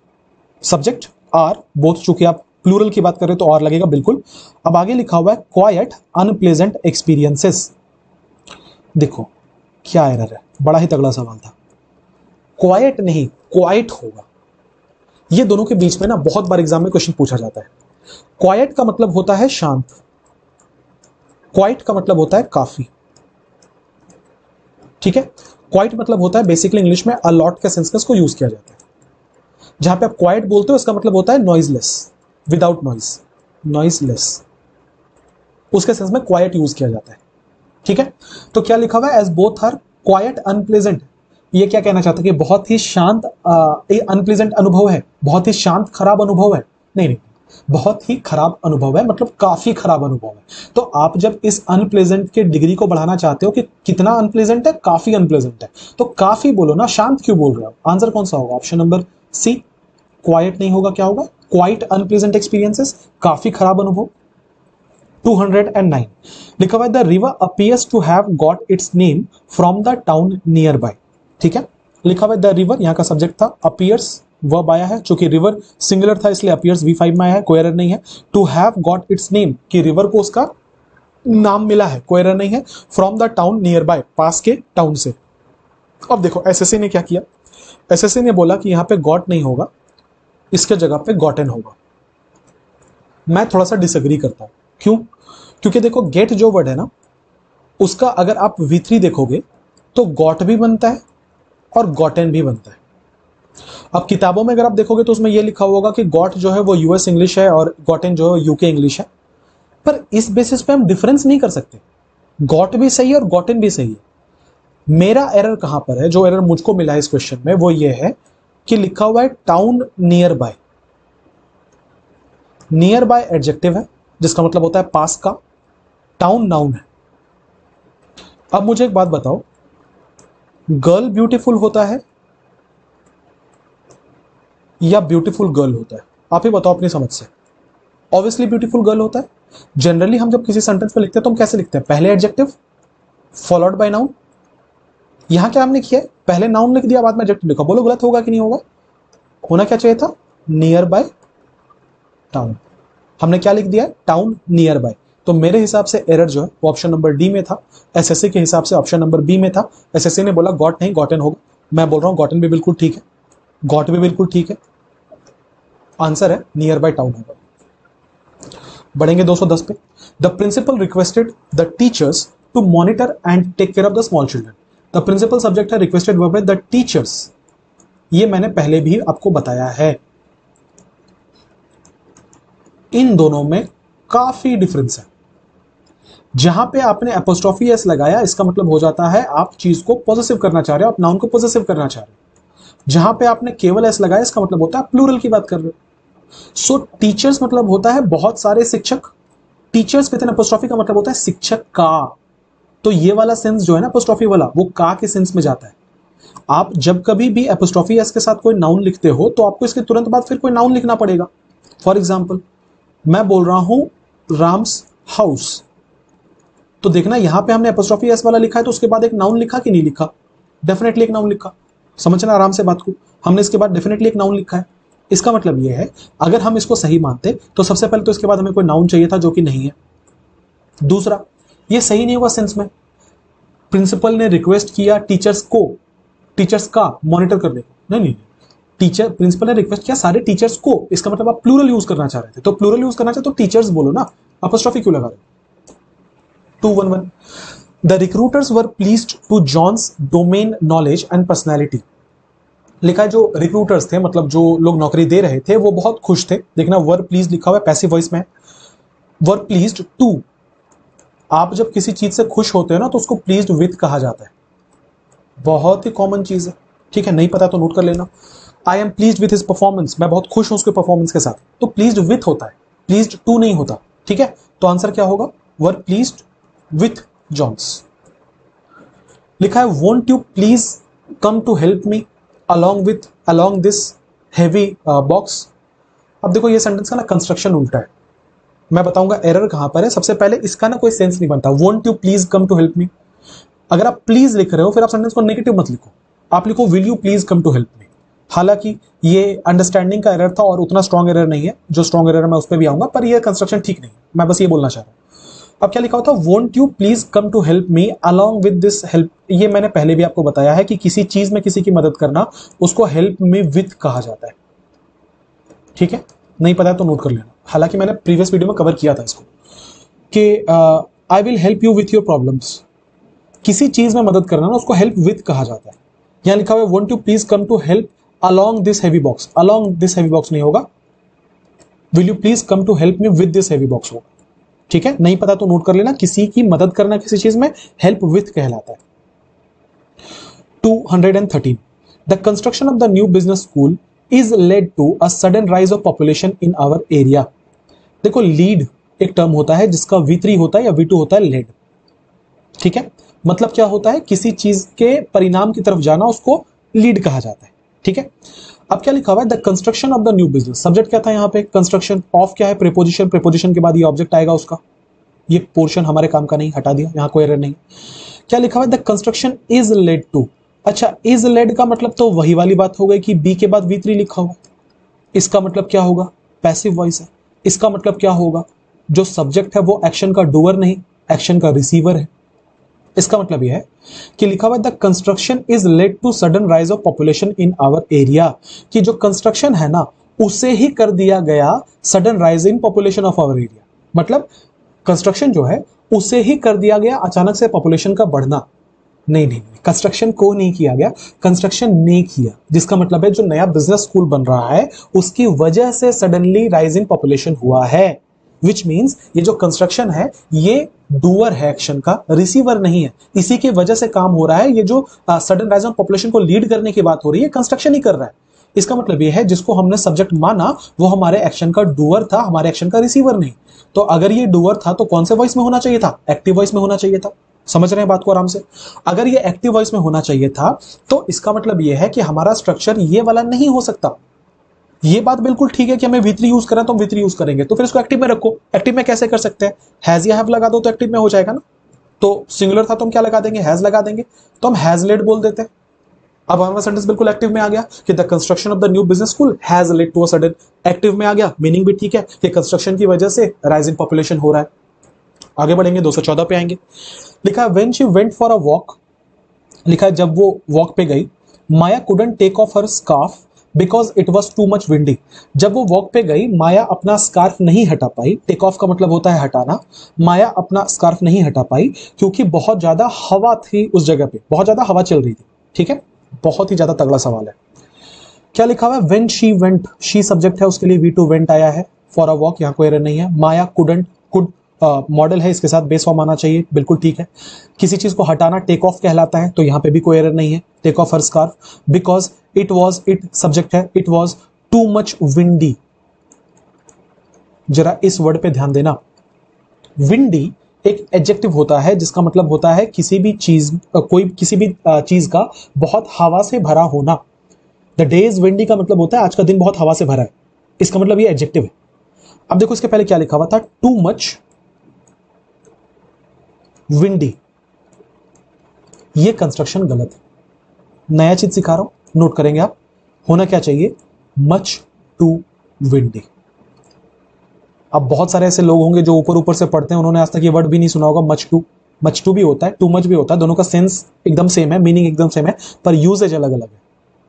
subject are, both चूंकि आप प्लूरल की बात करें तो और लगेगा बिल्कुल। अब आगे लिखा हुआ है क्वाइट अनप्लेजेंट एक्सपीरियंसेस। देखो क्या एरर है, बड़ा ही तगड़ा सवाल था। क्वाइट नहीं क्वाइट होगा, ये दोनों के बीच में ना बहुत बार एग्जाम में क्वेश्चन पूछा जाता है। क्वाइट का मतलब होता है शांत, क्वाइट का मतलब होता है काफी, ठीक है। क्वाइट मतलब होता है बेसिकली इंग्लिश में अलॉट के सेंस में इसको यूज किया जाता है। जहां पे आप क्वाइट बोलते हो इसका मतलब होता है नॉइजलेस, विदाउट नॉइज, नॉइजलेस, उसके सेंस में क्वाइट यूज किया जाता है, ठीक है। तो क्या लिखा हुआ है, as both are quite unpleasant, ये क्या कहना चाहता है कि बहुत ही शांत अनप्लेजेंट अनुभव है, बहुत ही शांत खराब अनुभव है, नहीं, बहुत ही खराब अनुभव है मतलब काफी खराब अनुभव है। तो आप जब इस अनप्लेजेंट के डिग्री को बढ़ाना चाहते हो कि कितना अनप्लेजेंट है, काफी अनप्लेजेंट है, तो काफी बोलो ना, शांत क्यों बोल रहे हो। आंसर कौन सा होगा, ऑप्शन नंबर सी, क्वाइट नहीं होगा, क्या होगा, क्वाइट अनप्लेजेंट एक्सपीरियंसेस, काफी खराब अनुभव। 209 लिखा हुआ है the river appears to have got its name from the town nearby, ठीक है। लिखा हुआ है द रिवर, यहां का सब्जेक्ट था, अपीयर्स वर्ब आया है, चूंकि रिवर सिंगुलर था इसलिए अपीयर्स V5 में आया है, कोई एरर नहीं है। To have got its name, कि रिवर को उसका नाम मिला है, कोई एरर नहीं है। From the town nearby, पास के टाउन से। अब देखो एसएससी ने क्या किया, एसएससी ने बोला कि यहां पे गॉट नहीं होगा, इसके जगह पे गॉटन होगा। मैं थोड़ा सा डिसएग्री करता हूं, क्यों, क्योंकि देखो गेट जो वर्ड है ना, उसका अगर आप V3 देखोगे तो गॉट भी बनता है और गॉटन भी बनता है। अब किताबों में अगर आप देखोगे तो उसमें यह लिखा होगा कि गॉट जो है वो यूएस इंग्लिश है और गॉटन जो है यूके इंग्लिश है, पर इस बेसिस पे हम डिफरेंस नहीं कर सकते, गॉट भी सही है और गॉटन भी सही है। मेरा एरर कहां पर है, जो एरर मुझको मिला है इस क्वेश्चन में वो ये है कि लिखा हुआ है town near by, near by adjective है जिसका मतलब होता है पास का, टाउन नाउन है। अब मुझे एक बात बताओ, गर्ल ब्यूटीफुल होता है या ब्यूटीफुल गर्ल होता है, आप ही बताओ अपनी समझ से। ऑब्वियसली ब्यूटीफुल गर्ल होता है। जनरली हम जब किसी सेंटेंस में लिखते हैं तो हम कैसे लिखते हैं, पहले एडजेक्टिव फॉलोड बाय नाउन। यहां क्या हमने किया है, पहले नाउन लिख दिया बाद में एडजेक्टिव लिखा, बोलो गलत होगा कि नहीं होगा, होना क्या चाहिए था, नियर बाय टाउन। हमने क्या लिख दिया, टाउन नियर बाय। तो मेरे हिसाब से एरर जो है वो ऑप्शन नंबर डी में था, एसएससी के हिसाब से ऑप्शन नंबर बी में था। एसएससी ने बोला गॉट नहीं गॉटन होगा, मैं बोल रहा हूं गॉटन भी बिल्कुल ठीक है, गॉट भी बिल्कुल ठीक है, आंसर है नियर बाय टाउन होगा। बढ़ेंगे 210 पे। The principal requested the teachers to monitor and take care of the small children. The principal subject है, रिक्वेस्टेड वर्ब है द टीचर्स, ये मैंने पहले भी आपको बताया है। इन दोनों में काफी डिफरेंस है। जहां पे आपने एपोस्ट्रोफी एस लगाया इसका मतलब हो जाता है आप चीज को पॉजिटिव करना चाह रहे हो, आप नाउन को पॉजिटिव करना चाह रहे हो। जहां पे आपने केवल एस लगाया इसका मतलब होता है प्लूरल की बात कर रहे हो। सो टीचर्स मतलब होता है बहुत सारे शिक्षक, टीचर्स विद एन एपोस्ट्रोफी का मतलब होता है शिक्षक का। तो ये वाला सेंस जो है ना एपोस्ट्रोफी वाला, वो का के सेंस में जाता है। आप जब कभी भी एपोस्ट्रोफी एस के साथ कोई नाउन लिखते हो तो आपको इसके तुरंत बाद फिर कोई नाउन लिखना पड़ेगा। फॉर एग्जाम्पल मैं बोल रहा हूं राम्स हाउस, तो देखना यहां पे हमने एपोस्ट्रोफी एस वाला लिखा है तो उसके बाद एक नाउन लिखा कि नहीं लिखा, डेफिनेटली एक नाउन लिखा। समझना आराम से बात को, हमने इसके बाद डेफिनेटली एक नाउन लिखा है। इसका मतलब यह है अगर हम इसको सही मानते तो सबसे पहले तो इसके बाद हमें कोई नाउन चाहिए था जो कि नहीं है। दूसरा, ये सही नहीं हुआ सेंस में, प्रिंसिपल ने रिक्वेस्ट किया टीचर्स को, टीचर्स का मॉनिटर करने को, नहीं, टीचर, प्रिंसिपल ने रिक्वेस्ट किया सारे टीचर्स को, इसका मतलब आप प्लूरल यूज करना चाह रहे थे, तो प्लूरल यूज करना चाहते तो टीचर्स बोलो ना, एपोस्ट्रोफी क्यों लगा रहे। 211 the recruiters were pleased to John's domain knowledge and personality. लिखा है जो रिक्रूटर्स थे, मतलब जो लोग नौकरी दे रहे थे, वो बहुत खुश थे। देखना वर प्लीज लिखा हुआ है, पैसिव वॉइस में। वर प्लीज्ड टू, आप जब किसी चीज से खुश होते हो ना तो उसको प्लीज्ड विथ कहा जाता है। बहुत ही कॉमन चीज है, ठीक है, नहीं पता तो नोट कर लेना। I am pleased with his performance, मैं बहुत खुश हूं उसके परफॉर्मेंस के साथ, तो प्लीज्ड विथ होता है, प्लीज्ड टू नहीं होता, ठीक है। तो आंसर क्या होगा, वर प्लीज्ड विथ जॉन्स। लिखा है won't you please come to help me along this heavy box. अब देखो ये सेंटेंस का ना कंस्ट्रक्शन उल्टा है, मैं बताऊंगा एरर कहां पर है। सबसे पहले इसका ना कोई सेंस नहीं बनता, won't you please come to help me. अगर आप प्लीज लिख रहे हो फिर आप सेंटेंस को नेगेटिव मत लिखो, आप लिखो will you please come to help me. हालांकि ये अंडरस्टैंडिंग का एरर था और उतना स्ट्रॉन्ग एरर नहीं है, जो स्ट्रॉन्ग एरर मैं उस पर भी आऊंगा, पर ये कंस्ट्रक्शन ठीक नहीं, मैं बस ये बोलना चाह रहा हूं। अब क्या लिखा होता है, won't you please come to help me along with this help. ये मैंने पहले भी आपको बताया है कि किसी चीज में किसी की मदद करना उसको हेल्प मी विथ कहा जाता है, ठीक है। नहीं पता है तो नोट कर लेना, हालांकि मैंने प्रीवियस वीडियो में कवर किया था इसको कि I will help you with your problems. किसी चीज में मदद करना ना उसको हेल्प विथ कहा जाता है। यहां लिखा हुआ है won't you please come to help along this heavy box, along this heavy box नहीं होगा, will you please come to help me with this heavy box होगा, ठीक है। नहीं पता तो नोट कर लेना, किसी की मदद करना किसी चीज में हेल्प विथ कहलाता है। 213 the construction of the new business school is led to a sudden rise of population in our area. देखो लीड एक टर्म होता है जिसका V3 होता है या V2 होता है लेड, ठीक है। मतलब क्या होता है, किसी चीज के परिणाम की तरफ जाना उसको लीड कहा जाता है, ठीक है। अब क्या लिखा हुआ है, the construction of the new business. Subject क्या था यहाँ पे, कंस्ट्रक्शन। ऑफ क्या है, प्रीपोजिशन, प्रीपोजिशन के बाद ये ऑब्जेक्ट आएगा उसका। ये पोर्शन हमारे काम का नहीं, हटा दिया, यहाँ कोई एरर नहीं। क्या लिखा हुआ है, the construction is led to. अच्छा, इज लेड का मतलब तो वही वाली बात हो गई कि बी के बाद V3 लिखा होगा। इसका मतलब क्या होगा, पैसिव वॉइस है। इसका मतलब क्या होगा, जो सब्जेक्ट है वो एक्शन का डूअर नहीं, एक्शन का रिसीवर है। इसका मतलब यह है कि लिखा हुआ है the construction is led to sudden rise of population in our area, कि जो कंस्ट्रक्शन है ना उसे ही कर दिया गया sudden rise in population of our area. मतलब कंस्ट्रक्शन जो है उसे ही कर दिया गया अचानक से पॉपुलेशन का बढ़ना। नहीं नहीं, कंस्ट्रक्शन को नहीं किया गया, कंस्ट्रक्शन ने किया, जिसका मतलब है जो नया बिजनेस स्कूल बन रहा है उसकी वजह से सडनली राइज इन पॉपुलेशन हुआ है। विच मीन्स ये जो कंस्ट्रक्शन है ये डूअर है एक्शन का, रिसीवर नहीं है। इसी की वजह से काम हो रहा है। ये जो सडन राइज ऑन पॉपुलेशन को लीड करने की बात हो रही है, कंस्ट्रक्शन ही कर रहा है। इसका मतलब ये है जिसको हमने सब्जेक्ट माना वो हमारे एक्शन का डूअर था, हमारे एक्शन का रिसीवर नहीं। तो अगर ये डूअर था तो कौन से वॉइस में होना चाहिए था, एक्टिव वॉइस में होना चाहिए था। समझ रहे हैं बात को आराम से। अगर ये एक्टिव वॉइस में होना चाहिए था तो इसका मतलब ये है कि हमारा स्ट्रक्चर ये वाला नहीं हो सकता। ये बात बिल्कुल ठीक है कि हमें V3 यूज करें तो हम V3 यूज करेंगे, तो फिर इसको एक्टिव में रखो। एक्टिव में कैसे कर सकते हैं, हैज या हैव लगा दो तो एक्टिव में हो जाएगा ना। तो सिंगुलर था तो हम क्या लगा देंगे, हैज लगा देंगे, तो हम हैज लेड बोल देते हैं। अब हमारा सेंटेंस बिल्कुल एक्टिव में आ गया कि the construction of the new business school has led to a sudden. Active में आ गया, मीनिंग भी ठीक है कि कंस्ट्रक्शन की वजह से राइज इन पॉपुलेशन हो रहा है। आगे बढ़ेंगे, 214 पे आएंगे। लिखा है when she went for a walk, लिखा है जब वो वॉक पे गई, Maya couldn't take off her scarf because it was too much windy. जब वो वॉक पे गई माया अपना स्कार्फ नहीं हटा पाई। टेक ऑफ का मतलब होता है हटाना। माया अपना स्कार्फ नहीं हटा पाई क्योंकि बहुत ज्यादा हवा थी उस जगह पे, बहुत ज्यादा हवा चल रही थी, ठीक है। बहुत ही ज्यादा तगड़ा सवाल है। क्या लिखा हुआ है, when she went, she subject है उसके लिए V2 वेंट आया है। फॉर अ वॉक यहाँ कोई एरर नहीं है। माया कुडंट, कुड मॉडल है, इसके साथ बेस फॉर्म आना चाहिए, बिल्कुल ठीक है। किसी चीज को हटाना टेक ऑफ कहलाता है, तो यहां पे भी कोई एरर नहीं है। Take off her scarf because it was, it subject है, it was too much windy. जरा इस वर्ड पे ध्यान देना, विंडी एक एडजेक्टिव होता है जिसका मतलब होता है किसी भी चीज, कोई किसी भी चीज का बहुत हवा से भरा होना। द डे इज विंडी का मतलब होता है आज का दिन बहुत हवा से भरा है, इसका मतलब ये एडजेक्टिव है। अब देखो इसके पहले क्या लिखा हुआ था, टू मच विंडी। ये कंस्ट्रक्शन गलत है, नया चीज सिखा रहा हूं, नोट करेंगे आप। होना क्या चाहिए, मच टू विंडी। अब बहुत सारे ऐसे लोग होंगे जो ऊपर ऊपर से पढ़ते हैं, उन्होंने आज तक ये वर्ड भी नहीं सुना होगा मच टू। मच टू भी होता है, टू मच भी होता है, दोनों का सेंस एकदम सेम है, मीनिंग एकदम सेम है, पर यूजेज अलग अलग है।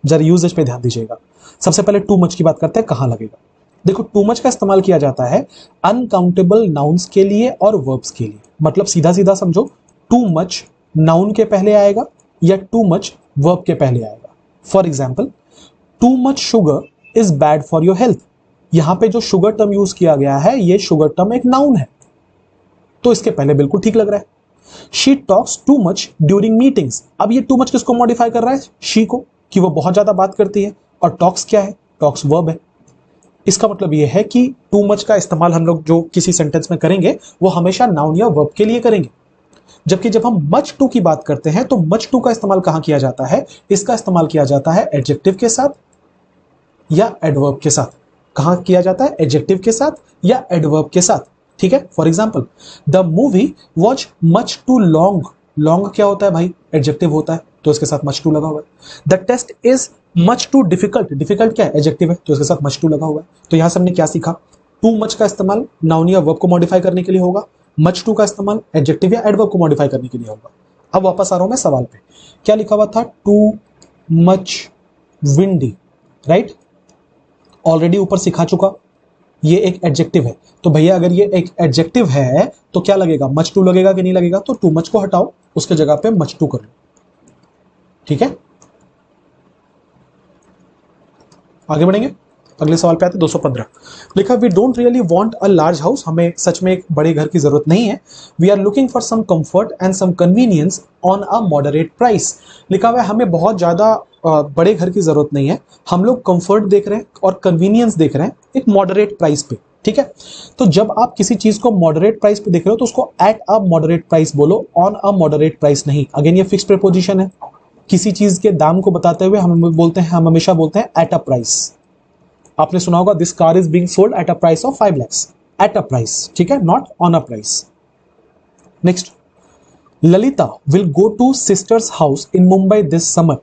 जरा यूजेज पे ध्यान दीजिएगा। सबसे पहले टू मच की बात करते हैं, कहां लगेगा। देखो टू मच का इस्तेमाल किया जाता है अनकाउंटेबल नाउन्स के लिए और वर्ब्स के लिए। मतलब सीधा सीधा समझो, टू मच नाउन के पहले आएगा या टू मच वर्ब के पहले आएगा। For example, too much sugar is bad for your health. यहां पे जो शुगर टर्म यूज किया गया है, ये शुगर टर्म एक नाउन है, तो इसके पहले बिल्कुल ठीक लग रहा है। She talks too much during meetings. अब ये टू मच किसको मॉडिफाई कर रहा है? शी को, कि वो बहुत ज्यादा बात करती है। और टॉक्स क्या है? टॉक्स वर्ब है। इसका मतलब ये है कि टू मच का इस्तेमाल हम लोग जो किसी सेंटेंस में करेंगे वो हमेशा नाउन या वर्ब के लिए करेंगे। जबकि जब हम मच टू की बात करते हैं तो मच टू का इस्तेमाल कहां किया जाता है? इसका इस्तेमाल किया जाता है एडजेक्टिव के साथ या एडवर्ब के साथ। कहां किया जाता है? एडजेक्टिव के साथ या एडवर्ब के साथ। ठीक है, for example the movie was much too long. Long क्या होता है भाई? एडजेक्टिव होता है, तो इसके साथ मच टू लगा हुआ है। The test is much too difficult. Difficult क्या है? एडजेक्टिव है, तो इसके साथ मच टू लगा हुआ है। तो यहां से हमने क्या सीखा? टू मच का इस्तेमाल नाउन या वर्ब को मॉडिफाई करने के लिए होगा, मच टू का इस्तेमाल एडजेक्टिव या एडवर्ब को मॉडिफाई करने के लिए होगा। अब वापस आ रहा हूं मैं सवाल पे, क्या लिखा हुआ था? To much windy, right? Already ऊपर सिखा चुका, ये एक एडजेक्टिव है। तो भैया अगर ये एक एडजेक्टिव है तो क्या लगेगा? मच टू लगेगा कि नहीं लगेगा? तो टू मच को हटाओ, उसके जगह पे मच टू कर लो। ठीक है, आगे बढ़ेंगे। अगले सवाल पे आते 215। लिखा we don't really want a large house. हमें सच में एक बड़े घर की जरूरत नहीं है। We are looking for some comfort and some convenience on a moderate price. लिखा हुआ है हमें बहुत ज्यादा बड़े घर की जरूरत नहीं है, हम लोग कंफर्ट देख रहे हैं और कन्वीनियंस देख रहे हैं एक मॉडरेट प्राइस पे। ठीक है, तो जब आप किसी चीज को मॉडरेट प्राइस पे देख रहे हो तो उसको एट अ मॉडरेट प्राइस बोलो, ऑन अ मॉडरेट प्राइस नहीं। अगेन ये फिक्स प्रीपोजिशन है। किसी चीज के दाम को बताते हुए हम हमेशा बोलते हैं एट अ प्राइस। आपने सुना होगा this car is being sold at a price of 5 lakhs। At a price, ठीक है, not on a price. Next, Lalita will go two sisters house in Mumbai this summer.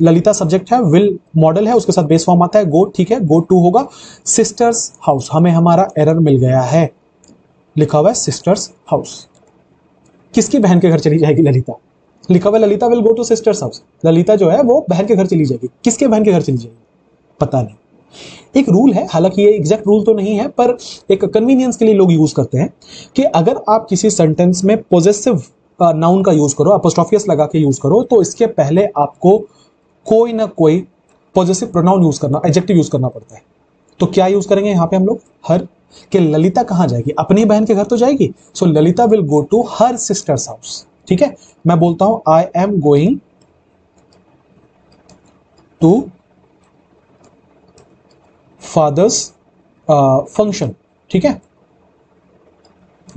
Lalita subject है, विल मॉडल है, उसके साथ base form आता है गो। ठीक है, गो टू होगा। सिस्टर्स हाउस, हमें हमारा एरर मिल गया है, लिखा हुआ है सिस्टर्स हाउस। किसकी बहन के घर चली जाएगी ललिता? लिखा हुआ है Lalita will go two sisters house. Lalita जो है वो बहन के घर चली जाएगी। किसके बहन के घर चली जाएगी? पता नहीं। एक रूल है, हालांकि ये एग्जैक्ट रूल तो नहीं है, पर एक कन्वीनियंस के लिए लोग यूज करते हैं कि अगर आप किसी सेंटेंस में पोजेसिव नाउन का यूज करो, अपोस्ट्रोफियस लगा के यूज करो, तो इसके पहले आपको कोई ना कोई पॉजिटिव प्रोनाउन यूज करना, एडजेक्टिव यूज करना पड़ता है। तो क्या यूज करेंगे यहां पे हम लोग? हर। कि ललिता कहां जाएगी? अपनी बहन के घर तो जाएगी। So Lalita will go to her sister's house. ठीक है, मैं बोलता हूं I am going to father's function. ठीक है,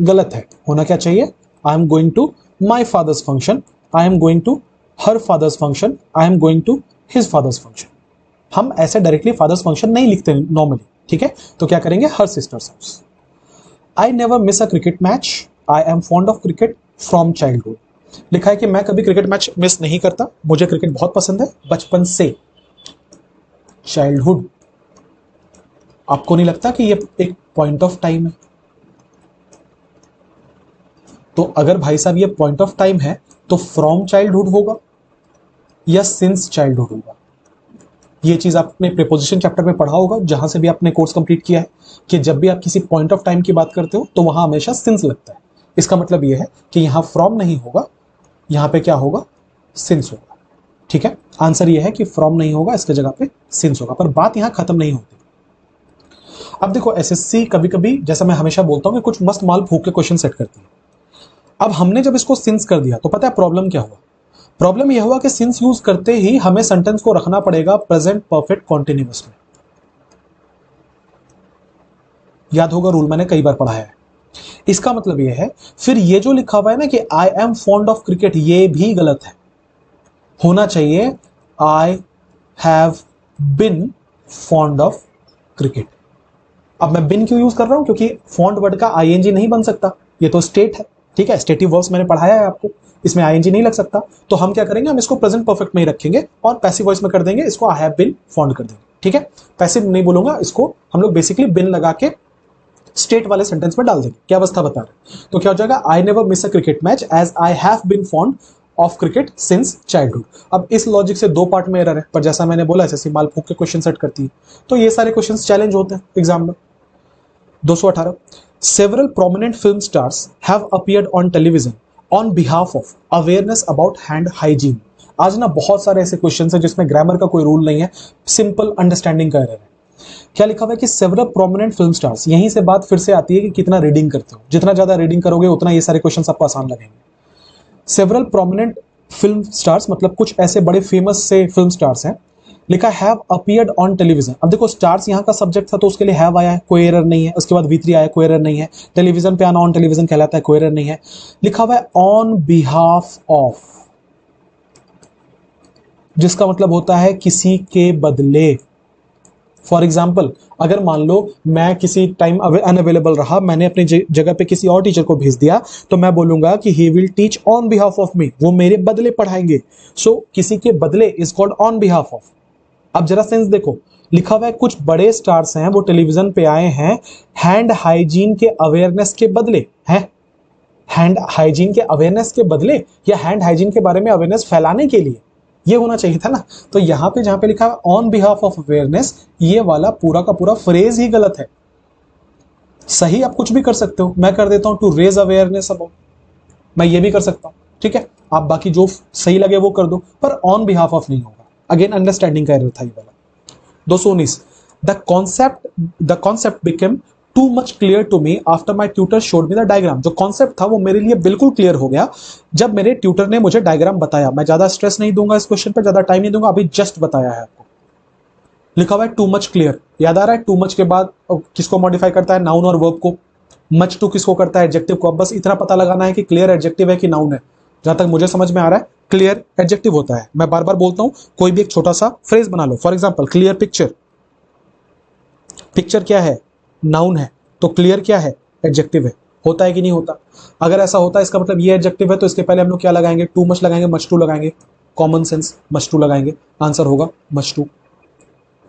गलत है, होना क्या चाहिए? I am going to my father's function, I am going to her father's function, I am going to his father's function. हम ऐसे डायरेक्टली फादर्स फंक्शन नहीं लिखते नॉर्मली। ठीक है, तो क्या करेंगे? हर sister's house. I never miss a cricket match, I am fond of cricket from childhood. लिखा है कि मैं कभी क्रिकेट मैच मिस नहीं करता, मुझे क्रिकेट बहुत पसंद है बचपन से। चाइल्डहुड, आपको नहीं लगता कि ये एक पॉइंट ऑफ टाइम है? तो अगर भाई साहब ये पॉइंट ऑफ टाइम है तो फ्रॉम चाइल्डहुड होगा या सिंस चाइल्डहुड होगा? ये चीज आपने प्रीपोजिशन चैप्टर में पढ़ा होगा, जहां से भी आपने कोर्स कंप्लीट किया है, कि जब भी आप किसी पॉइंट ऑफ टाइम की बात करते हो तो वहां हमेशा सिंस लगता है। इसका मतलब यह है कि यहां फ्रॉम नहीं होगा, यहां पे क्या होगा? सिंस होगा। ठीक है, आंसर यह है कि फ्रॉम नहीं होगा, इसके जगह पे सिंस होगा। पर बात यहां खत्म नहीं होती। अब देखो एसएससी कभी कभी, जैसा मैं हमेशा बोलता हूं, कि कुछ मस्त माल फूक के क्वेश्चन सेट करती है। अब हमने जब इसको सिंस कर दिया तो पता है प्रॉब्लम क्या हुआ? प्रॉब्लम यह हुआ कि सिंस यूज करते ही हमें सेंटेंस को रखना पड़ेगा प्रेजेंट परफेक्ट कॉन्टिन्यूअस में। याद होगा रूल, मैंने कई बार पढ़ाया है। इसका मतलब यह है, फिर ये जो लिखा हुआ है ना कि I am fond of cricket, ये भी गलत है। होना चाहिए आई have been fond of cricket. अब मैं बिन क्यों यूज कर रहा हूं? क्योंकि फॉन्ड वर्ड का आईएनजी नहीं बन सकता, ये तो स्टेट है। ठीक है, स्टेटिव वर्ब्स मैंने पढ़ाया है आपको, इसमें आईएनजी नहीं लग सकता। तो हम क्या करेंगे? हम इसको प्रेजेंट परफेक्ट में ही रखेंगे और पैसिव वॉइस में कर देंगे, इसको आई हैव बिन फॉन्ड कर देंगे। ठीक है, पैसिव नहीं बोलूंगा, इसको हम लोग बेसिकली बिन लगा के स्टेट वाले सेंटेंस में डाल देंगे। क्या अवस्था बता रहे हैं? तो क्या हो जाएगा? I never miss a cricket match as I have been fond of cricket since childhood. अब इस लॉजिक से दो पार्ट में एरर है, पर जैसा मैंने बोला एसएससी माल फूक के क्वेश्चन सेट करती है, तो ये सारे क्वेश्चन चैलेंज होते हैं एग्जाम में। 218, several prominent film stars have appeared on television on behalf of awareness about hand hygiene। आज ना बहुत सारे ऐसे क्वेश्चन है जिसमें ग्रामर का कोई रूल नहीं है, सिंपल अंडरस्टैंडिंग का एरर है। क्या लिखा हुआ है कि सेवरल प्रोमिनेंट फिल्म स्टार्स, यहीं से बात फिर से आती है कि कितना रीडिंग करते हो, जितना ज्यादा रीडिंग करोगे उतना ये सारे क्वेश्चन आपको आसान लगेंगे। सेवरल प्रोमिनेंट फिल्म स्टार्स मतलब कुछ ऐसे बड़े फेमस से फिल्म स्टार्स हैं, लिखा हैव अपीयर्ड ऑन टेलीविजन। अब देखो स्टार्स यहाँ का सब्जेक्ट था तो उसके लिए हैव आया है, कोई एरर नहीं है। उसके बाद V3 आया, कोई एरर नहीं है। टेलीविजन पे आना ऑन टेलीविजन कहलाता है, कोई एरर नहीं है। लिखा हुआ है ऑन बिहाफ ऑफ, जिसका मतलब होता है किसी के बदले। फॉर एग्जाम्पल अगर मान लो मैं किसी टाइम अनअवेलेबल रहा, मैंने अपनी जगह पे किसी और टीचर को भेज दिया, तो मैं बोलूंगा कि he will teach on behalf of me, वो मेरे बदले पढ़ाएंगे। सो किसी के बदले is called on behalf of. अब जरा सेंस देखो, लिखा हुआ है कुछ बड़े स्टार्स हैं वो टेलीविजन पे आए हैं हैंड हाइजीन के अवेयरनेस के बदले। हैं हैंड हाइजीन के अवेयरनेस के बदले, या हैंड हाइजीन के बारे में अवेयरनेस फैलाने के लिए, ये होना चाहिए था ना। तो यहां पे जहां पे लिखा है ऑन बिहाफ ऑफ अवेयरनेस, ये वाला पूरा का पूरा फ्रेज ही गलत है। सही आप कुछ भी कर सकते हो, मैं कर देता हूं टू रेज अवेयरनेस अबाउट, मैं ये भी कर सकता हूं, ठीक है। आप बाकी जो सही लगे वो कर दो, पर ऑन बिहाफ ऑफ नहीं होगा। अगेन अंडरस्टैंडिंग का एरर था ये वाला। 219 the concept became too much clear to me after my tutor showed me the diagram. जो कॉन्सेप्ट था वो मेरे लिए बिल्कुल क्लियर हो गया जब मेरे ट्यूटर ने मुझे डायग्राम बताया। मैं ज्यादा स्ट्रेस नहीं दूंगा इस क्वेश्चन पर, ज्यादा टाइम नहीं दूंगा, अभी जस्ट बताया है आपको। लिखा हुआ है टू मच क्लियर, याद आ रहा है टू मच के बाद किसको मॉडिफाई करता है, नाउन और वर्ब को। मच टू किसको करता है, एडजेक्टिव को। अब बस इतना पता लगाना है कि क्लियर एडजेक्टिव है कि नाउन है। जहां तक मुझे समझ में आ रहा है क्लियर एडजेक्टिव होता है। मैं बार बार बोलता हूं, कोई भी एक छोटा सा फ्रेज बना लो। For example clear picture, picture क्या है, नाउन है, तो क्लियर क्या है, एडजेक्टिव है। होता है कि नहीं होता? अगर ऐसा होता है इसका मतलब ये एडजेक्टिव है, तो इसके पहले हम लोग क्या लगाएंगे, टू मच लगाएंगे, मच टू लगाएंगे, कॉमन सेंस, मच टू लगाएंगे, आंसर होगा much too.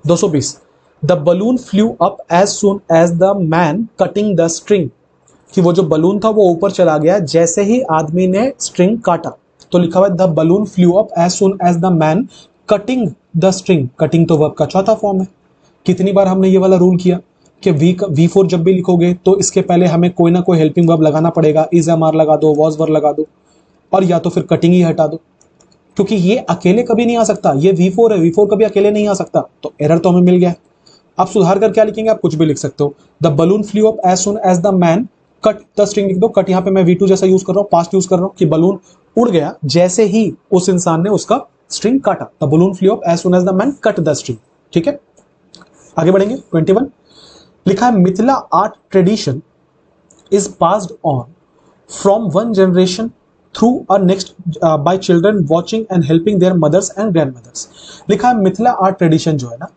220 the balloon flew up as soon as the man cutting the string, कि वो जो बलून था वो ऊपर चला गया जैसे ही आदमी ने स्ट्रिंग काटा। तो लिखा हुआ है the balloon flew up as soon as the man cutting the string. Cutting तो वर्ब का चौथा फॉर्म है। कितनी बार हमने ये वाला रूल किया कि V4 जब भी लिखोगे तो इसके पहले हमें कोई ना कोई हेल्पिंग वर्ब लगाना पड़ेगा। इज एम आर लगा दो, वॉज वर लगा दो, और या तो फिर कटिंग ही हटा दो, क्योंकि ये अकेले कभी नहीं आ सकता। ये V4 है, V4 कभी अकेले नहीं आ सकता। तो एरर तो हमें मिल गया। आप सुधार कर क्या लिखेंगे, आप कुछ भी लिख सकते हो। The balloon flew up as soon as the man cut the string लिख दो। कट यहाँ पे मैं V2 जैसा यूज कर रहा हूँ, पास्ट यूज कर रहा हूँ, कि बलून उड़ गया जैसे ही उस इंसान ने उसका स्ट्रिंग काटा। The balloon flew up as soon as the man cut the string. ठीक है, आगे बढ़ेंगे। 21 लिखा है Mithila art tradition is passed on from one generation through a next by children watching and helping their mothers and grandmothers. लिखा है Mithila art tradition जो है ना,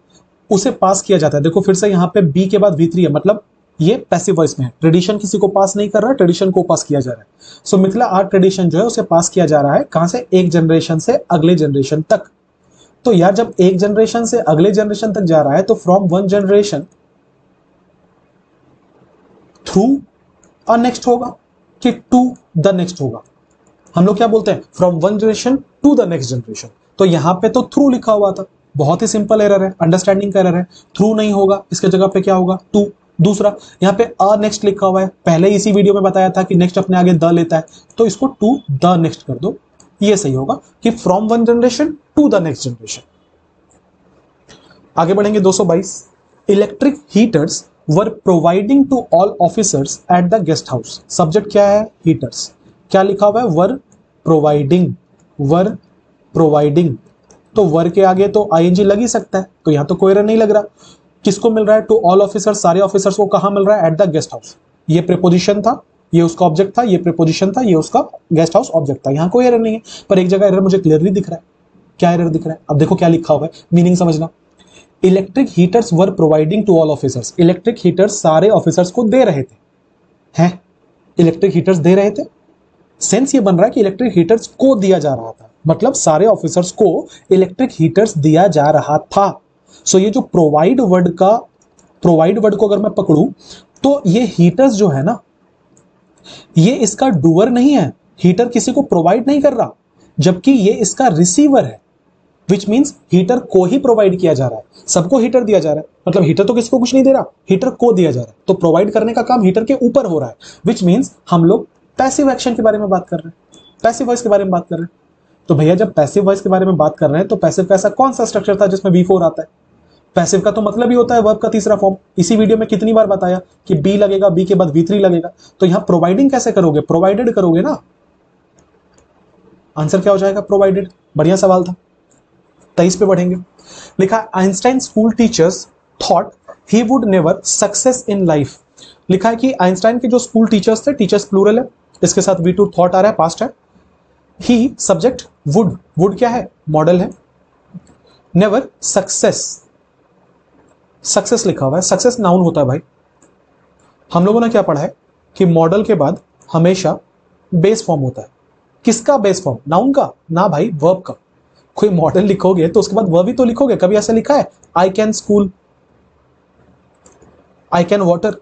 उसे पास किया जाता है। देखो फिर से यहाँ पे बी के बाद V3 है, मतलब ये पैसिव वॉइस में है। ट्रेडिशन किसी को पास नहीं कर रहा है, ट्रेडिशन को पास किया जा रहा है। सो मिथिला आर्ट ट्रेडिशन जो है उसे पास किया जा रहा है कहां से, एक जनरेशन से अगले जनरेशन तक। तो यार जब एक जनरेशन से अगले जनरेशन तक जा रहा है तो from one generation through a next होगा कि टू द नेक्स्ट होगा। हम लोग क्या बोलते हैं, from one generation to the next generation. तो यहां पे तो थ्रू लिखा हुआ था, बहुत ही सिंपल एरर है, अंडरस्टैंडिंग का एरर है। थ्रू नहीं होगा, इसके जगह पे क्या होगा, टू। दूसरा यहाँ पे अ नेक्स्ट लिखा हुआ है, पहले इसी वीडियो में बताया था कि नेक्स्ट अपने आगे द लेता है, तो इसको टू द नेक्स्ट कर दो, ये सही होगा कि from one generation to the next generation. आगे बढ़ेंगे। 222 electric heaters were providing to all officers at the guest house. Subject क्या है, हीटर्स। क्या लिखा हुआ है, वर प्रोवाइडिंग, वर प्रोवाइडिंग। तो वर के आगे तो आईएनजी लग ही सकता है, तो यहां तो कोई एरर नहीं लग रहा। किसको मिल रहा है, टू ऑल ऑफिसर्स, सारे ऑफिसर्स को कहां मिल रहा है, एट द गेस्ट हाउस। ये प्रीपोजिशन था, ये उसका ऑब्जेक्ट था, ये प्रीपोजिशन था, ये उसका गेस्ट हाउस ऑब्जेक्ट था। यहां कोई एरर नहीं है, पर एक जगह एरर मुझे क्लियरली दिख रहा है। क्या एरर दिख रहा है, अब देखो क्या लिखा हुआ है, मीनिंग समझना। Electric heaters were providing to all officers. Electric heaters सारे ऑफिसर्स को दे रहे थे। हैं, इलेक्ट्रिक हीटर्स दे रहे थे, सेंस ये बन रहा है कि इलेक्ट्रिक हीटर्स को दिया जा रहा था, मतलब सारे ऑफिसर्स को इलेक्ट्रिक हीटर्स दिया जा रहा था। सो ये जो प्रोवाइड वर्ड को अगर मैं पकड़ूं तो ये हीटर्स जो है ना, ये इसका डूअर नहीं है। हीटर किसी को प्रोवाइड नहीं कर रहा, जबकि ये इसका रिसीवर है, विच मीन्स हीटर को ही प्रोवाइड किया जा रहा है। सबको हीटर दिया जा रहा है, मतलब हीटर तो किसी को कुछ नहीं दे रहा, हीटर को दिया जा रहा है। तो प्रोवाइड करने का काम हीटर के ऊपर हो रहा है, विच मीन्स हम लोग पैसिव एक्शन के बारे में बात कर रहे हैं, पैसिव वॉइस के बारे में बात कर रहे हैं। तो भैया जब पैसिव वॉइस के बारे में बात कर रहे हैं तो पैसिव का ऐसा कौन सा स्ट्रक्चर था जिसमें V4 आता है? पैसिव का तो मतलब ही होता है वर्ब का तीसरा फॉर्म। इसी वीडियो में कितनी बार बताया कि बी लगेगा, बी के बाद V3 लगेगा। तो यहां प्रोवाइडिंग कैसे करोगे? प्रोवाइडेड करोगे ना। आंसर क्या हो जाएगा? प्रोवाइडेड। बढ़िया सवाल था। 23 पे बढ़ेंगे। लिखा Einstein school teachers thought he would never success in life. लिखा है कि आइंस्टाइन के जो स्कूल टीचर्स थे, टीचर्स प्लूरल है, इसके साथ V2 थॉट आ रहा है, पास्ट है। ही सब्जेक्ट वुड, वुड क्या है? मॉडल है। नेवर सक्सेस, सक्सेस लिखा हुआ है, सक्सेस नाउन होता है भाई। हम लोगों ने क्या पढ़ा है कि मॉडल के बाद हमेशा बेस फॉर्म होता है। किसका बेस फॉर्म? नाउन का ना भाई, वर्ब का। कोई मॉडल लिखोगे तो उसके बाद वर्ब ही तो लिखोगे। कभी ऐसा लिखा है I can school, I can water?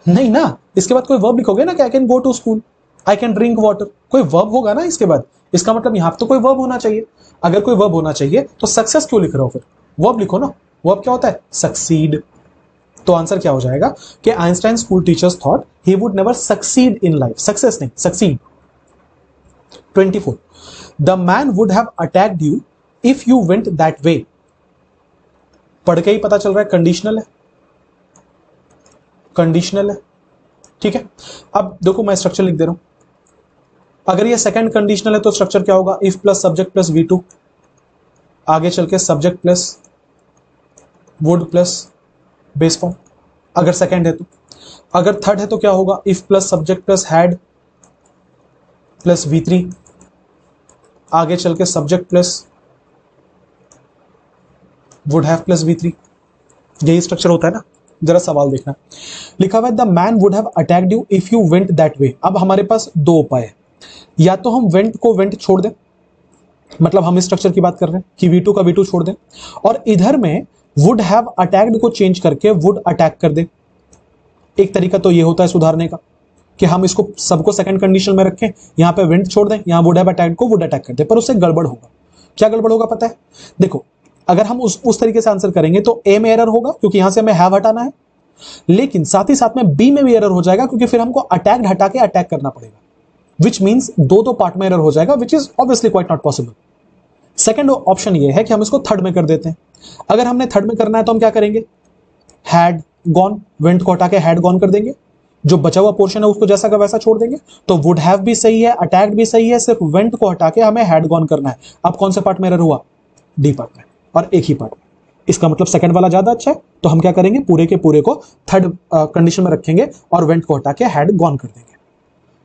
नहीं ना, इसके बाद कोई वर्ब लिखोगे ना कि I can go to school, I can drink water, कोई वर्ब होगा ना इसके बाद। इसका मतलब यहां तो कोई वर्ब होना चाहिए। अगर कोई वर्ब होना चाहिए तो सक्सेस क्यों लिख रहे हो? फिर वर्ब लिखो ना। वर्ब क्या होता है? सक्सीड। तो आंसर क्या हो जाएगा कि Einstein school teachers thought he would never succeed in life. Success नहीं, succeed. 24 the man would have attacked you if you went that way. पढ़ के ही पता चल रहा है कंडीशनल है, कंडीशनल है। ठीक है, अब देखो मैं स्ट्रक्चर लिख दे रहा हूं। अगर ये सेकंड कंडीशनल है तो स्ट्रक्चर क्या होगा? If plus subject plus V2, आगे चल के subject plus would plus base form, अगर सेकंड है तो। अगर थर्ड है तो क्या होगा? If plus subject plus had plus V3, आगे चल के subject plus would have plus V3। यही स्ट्रक्चर होता है ना। जरा सवाल देखना, लिखा हुआ है the man would have attacked you if you went that वे। अब हमारे पास दो उपाय है, या तो हम वेंट को वेंट छोड़ दें, मतलब हम इस स्ट्रक्चर की बात कर रहे हैं कि V2 का V2 छोड़ दें, और इधर में वुड हैव अटैक्ड को चेंज करके वुड अटैक कर दें। एक तरीका तो ये होता है सुधारने का कि हम इसको सबको सेकंड कंडीशन में रखें, यहां पे वेंट छोड़ दें, यहां वुड हैव अटैक्ड को वुड अटैक कर दें। पर उससे गड़बड़ होगा। क्या गड़बड़ होगा पता है? देखो, अगर हम उस तरीके से आंसर करेंगे तो ए में एरर होगा क्योंकि यहां से हमें हैव हटाना है, लेकिन साथ ही साथ में बी में भी एरर हो जाएगा क्योंकि फिर हमको अटैक्ड हटा के अटैक करना पड़ेगा, विच मीन्स दो पार्ट में एरर हो जाएगा, which is obviously quite not possible. Second option ये है कि हम इसको थर्ड में कर देते हैं। अगर हमने थर्ड में करना है तो हम क्या करेंगे? हैड गॉन, वेंट को हटा के हैड गॉन कर देंगे, जो बचा हुआ पोर्शन है उसको जैसा का वैसा छोड़ देंगे। तो वुड हैव भी सही है, अटैक्ड भी सही है, सिर्फ वेंट को हटा के हमें हैड गॉन करना है। अब कौन से पार्ट में एरर हुआ? डी पार्ट में, और एक ही पार्ट में। इसका मतलब सेकंड वाला ज्यादा अच्छा है, तो हम क्या करेंगे? पूरे के पूरे को थर्ड कंडीशन में रखेंगे और वेंट को हटा के हैड गॉन कर देंगे।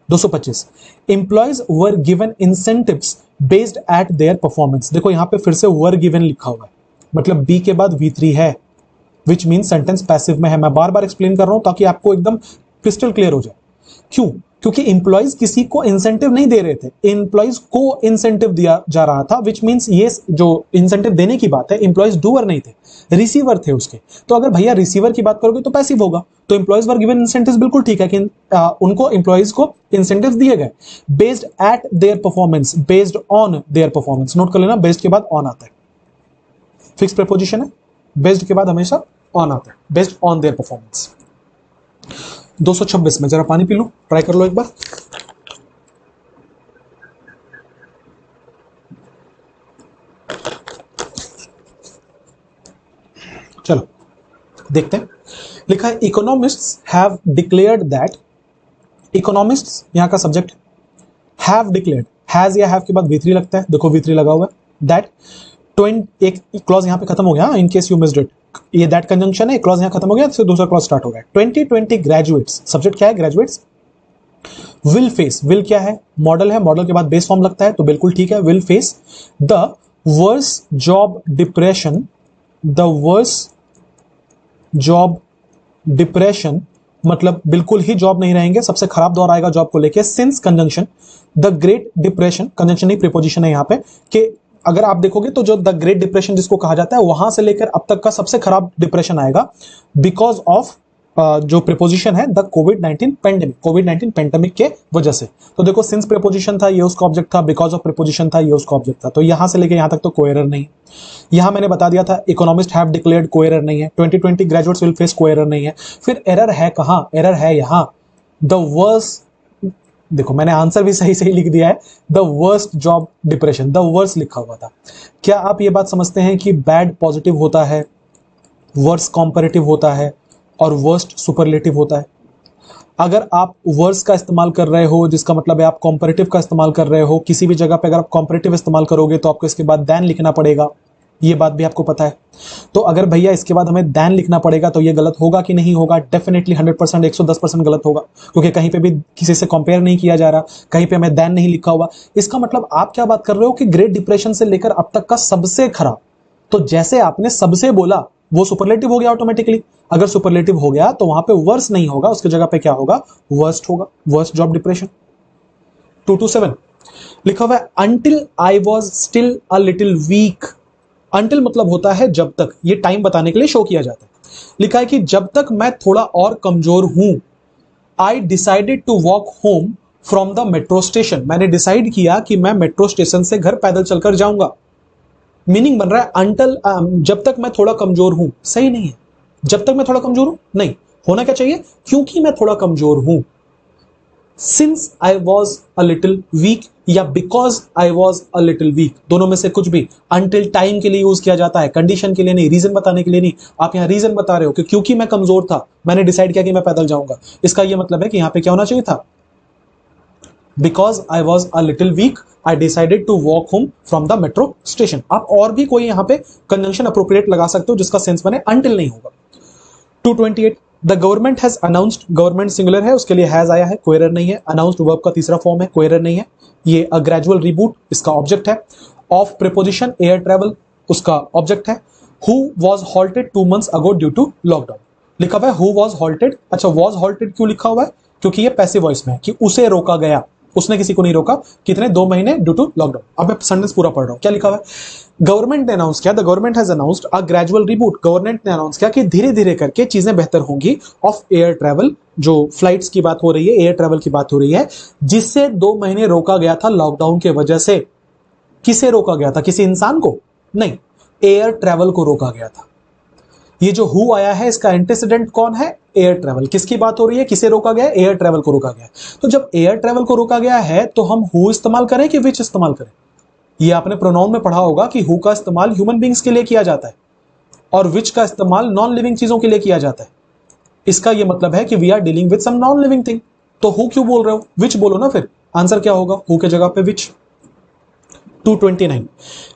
225 employees were given incentives based eight their performance. देखो यहां पे फिर से वर गिवन लिखा हुआ है, मतलब बी के बाद V3 है, विच मीन सेंटेंस पैसिव में है। मैं बार बार एक्सप्लेन कर रहा हूं ताकि आपको एकदम क्रिस्टल क्लियर हो जाए। क्यों? क्योंकि इंप्लॉइज किसी को इंसेंटिव नहीं दे रहे थे, इंप्लॉइज को इंसेंटिव दिया जा रहा था, विच मींस ये जो इंसेंटिव देने की बात है, इंप्लॉइज डूअर नहीं थे, रिसीवर थे उसके। तो अगर भैया रिसीवर की बात करोगे तो पैसिव होगा। तो इंप्लॉइज वर गिवन इंसेंटिव्स, बिल्कुल ठीक है कि उनको इंप्लॉइज को इंसेंटिव्स दिए गए based eight their performance, based on their performance. Note कर लेना, बेस्ड के बाद ऑन आता है, फिक्स प्रीपोजिशन है, बेस्ड के बाद हमेशा ऑन आता है, बेस्ड ऑन देयर परफॉर्मेंस। 226 में जरा पानी पी लो, ट्राई कर लो एक बार। चलो देखते हैं। लिखा है economists have declared that, economists यहां का सब्जेक्ट, हैव डिक्लेयर्ड, हैज या हैव के बाद V3 लगता है, देखो V3 लगा हुआ है। दैट एक क्लॉज यहां पे खत्म हो गया, in case you missed it, ये दैट कंजंक्शन है, क्लॉज यहां खत्म हो गया, तो दूसरा क्लॉज स्टार्ट हो गया। 2020 ग्रेजुएट्स, सब्जेक्ट क्या है? ग्रेजुएट्स। विल फेस, विल क्या है? मॉडल है, मॉडल के बाद बेस फॉर्म लगता है, तो बिल्कुल ठीक है, will face the worse job depression, the worse job depression मतलब बिल्कुल ही जॉब नहीं रहेंगे, सबसे खराब दौर आएगा जॉब को लेके। Since conjunction the great depression, conjunction नहीं प्रीपोजिशन है यहाँ पे, कि अगर आप देखोगे तो जो द ग्रेट डिप्रेशन जिसको कहा जाता है, वहां से लेकर अब तक का सबसे खराब डिप्रेशन आएगा बिकॉज ऑफ जो प्रीपोजिशन है the covid pandemic, covid pandemic के वजह से। तो देखो सिंस प्रीपोजिशन था, ये उसका ऑब्जेक्ट था, बिकॉज ऑफ प्रीपोजिशन था, ये उसका ऑब्जेक्ट था, तो यहां से लेकर यहां तक तो कोई एरर नहीं। यहां मैंने बता दिया था इकोनॉमिस्ट हैव डिक्लेयर्ड, कोई एरर नहीं है। 2020 ग्रेजुएट्स विल फेस, कोई एरर नहीं है। फिर एरर है कहां? एरर है यहां, द वर्स देखो मैंने आंसर भी सही सही लिख दिया है, the worst job depression, the worst लिखा हुआ था। क्या आप ये बात समझते हैं कि बैड पॉजिटिव होता है, वर्स्ट कॉम्पैरेटिव होता है और वर्स्ट सुपरलेटिव होता है? अगर आप वर्स्ट का इस्तेमाल कर रहे हो जिसका मतलब है आप कॉम्पैरेटिव का इस्तेमाल कर रहे हो, किसी भी जगह पे अगर आप कॉम्पैरेटिव इस्तेमाल करोगे तो आपको इसके बाद दैन लिखना पड़ेगा, ये बात भी आपको पता है। तो अगर भैया इसके बाद हमें दैन लिखना पड़ेगा तो ये गलत होगा कि नहीं होगा? डेफिनेटली 100%, 110% गलत होगा, क्योंकि कहीं पे भी किसी से कंपेयर नहीं किया जा रहा, कहीं पे हमें दैन नहीं लिखा हुआ। इसका मतलब आप क्या बात कर रहे हो कि ग्रेट डिप्रेशन से लेकर अब तक का सबसे खराब, तो जैसे आपने सबसे बोला वो सुपरलेटिव हो गया ऑटोमेटिकली। अगर सुपरलेटिव हो गया तो वहां पे वर्स नहीं होगा, उसकी जगह पे क्या होगा? वर्स्ट होगा, वर्स्ट जॉब डिप्रेशन। 227 लिखा हुआ है until I was still a little week. Until मतलब होता है जब तक, ये टाइम बताने के लिए शो किया जाता है। लिखा है कि जब तक मैं थोड़ा और कमजोर हूं, I decided to walk home from the metro station. मैंने डिसाइड किया कि मैं मेट्रो स्टेशन से घर पैदल चलकर जाऊंगा। मीनिंग बन रहा है अंटल, जब तक मैं थोड़ा कमजोर हूं, सही नहीं है। जब तक मैं थोड़ा कमजोर हूं नहीं, होना क्या चाहिए? क्योंकि मैं थोड़ा कमजोर हूं, since I was a little weak या because I was a little weak, दोनों में से कुछ भी। अंटिल टाइम के लिए यूज किया जाता है, कंडीशन के लिए नहीं, रीजन बताने के लिए नहीं। आप यहां रीजन बता रहे हो कि क्योंकि मैं कमजोर था मैंने डिसाइड किया कि मैं पैदल जाऊंगा। इसका यह मतलब है कि यहां पे क्या होना चाहिए था? Because I was a little weak I decided to walk home from the metro station. आप और भी कोई यहां पे कंजंक्शन अप्रोप्रिएट लगा सकते हो जिसका सेंस बने, अंटिल नहीं होगा। 228 the government has announced, government singular है, उसके लिए हैज आया है, कोई एरर नहीं है। अनाउंस्ड वर्ब का तीसरा फॉर्म है, कोई एरर नहीं है। ये अ ग्रेजुअल रिबूट इसका ऑब्जेक्ट है। ऑफ प्रीपोजिशन एयर ट्रेवल उसका ऑब्जेक्ट है। Who was halted 2 months ago due to lockdown. लिखा हुआ है हु वॉज हॉल्टेड। अच्छा, वॉज हॉल्टेड क्यों लिखा हुआ है? क्योंकि ये पैसिव वॉइस में है कि उसे रोका गया, उसने किसी को नहीं रोका। कितने? 2 महीने ड्यू टू लॉकडाउन। अब मैं सेंटेंस पूरा पढ़ रहा हूं, क्या लिखा हुआ है? गवर्नमेंट ने अनाउंस किया, the government has announced a gradual reboot. Government ने अनाउंस किया कि धीरे धीरे करके चीजें बेहतर होंगी ऑफ एयर ट्रेवल, जो फ्लाइट्स की बात हो रही है, एयर ट्रेवल की बात हो रही है, जिससे 2 महीने रोका गया था लॉकडाउन के वजह से। किसे रोका गया था? किसी इंसान को नहीं, एयर ट्रेवल को रोका गया था। ये जो हु आया है इसका एंटीसीडेंट कौन है? Air travel. किसकी बात हो रही है? किसे रोका गया? एयर ट्रेवल को रोका गया। तो जब एयर ट्रेवल को रोका गया है तो हम हु इस्तेमाल करें कि विच इस्तेमाल करें? ये आपने प्रोनाउन में पढ़ा होगा कि हु का इस्तेमाल ह्यूमन बींग्स के लिए किया जाता है और विच का इस्तेमाल नॉन लिविंग चीजों के लिए किया जाता है। इसका यह मतलब है कि we are dealing with some non living thing. तो हु क्यों बोल रहे हो? विच बोलो ना, फिर आंसर क्या होगा? हु के जगह पे विच। 229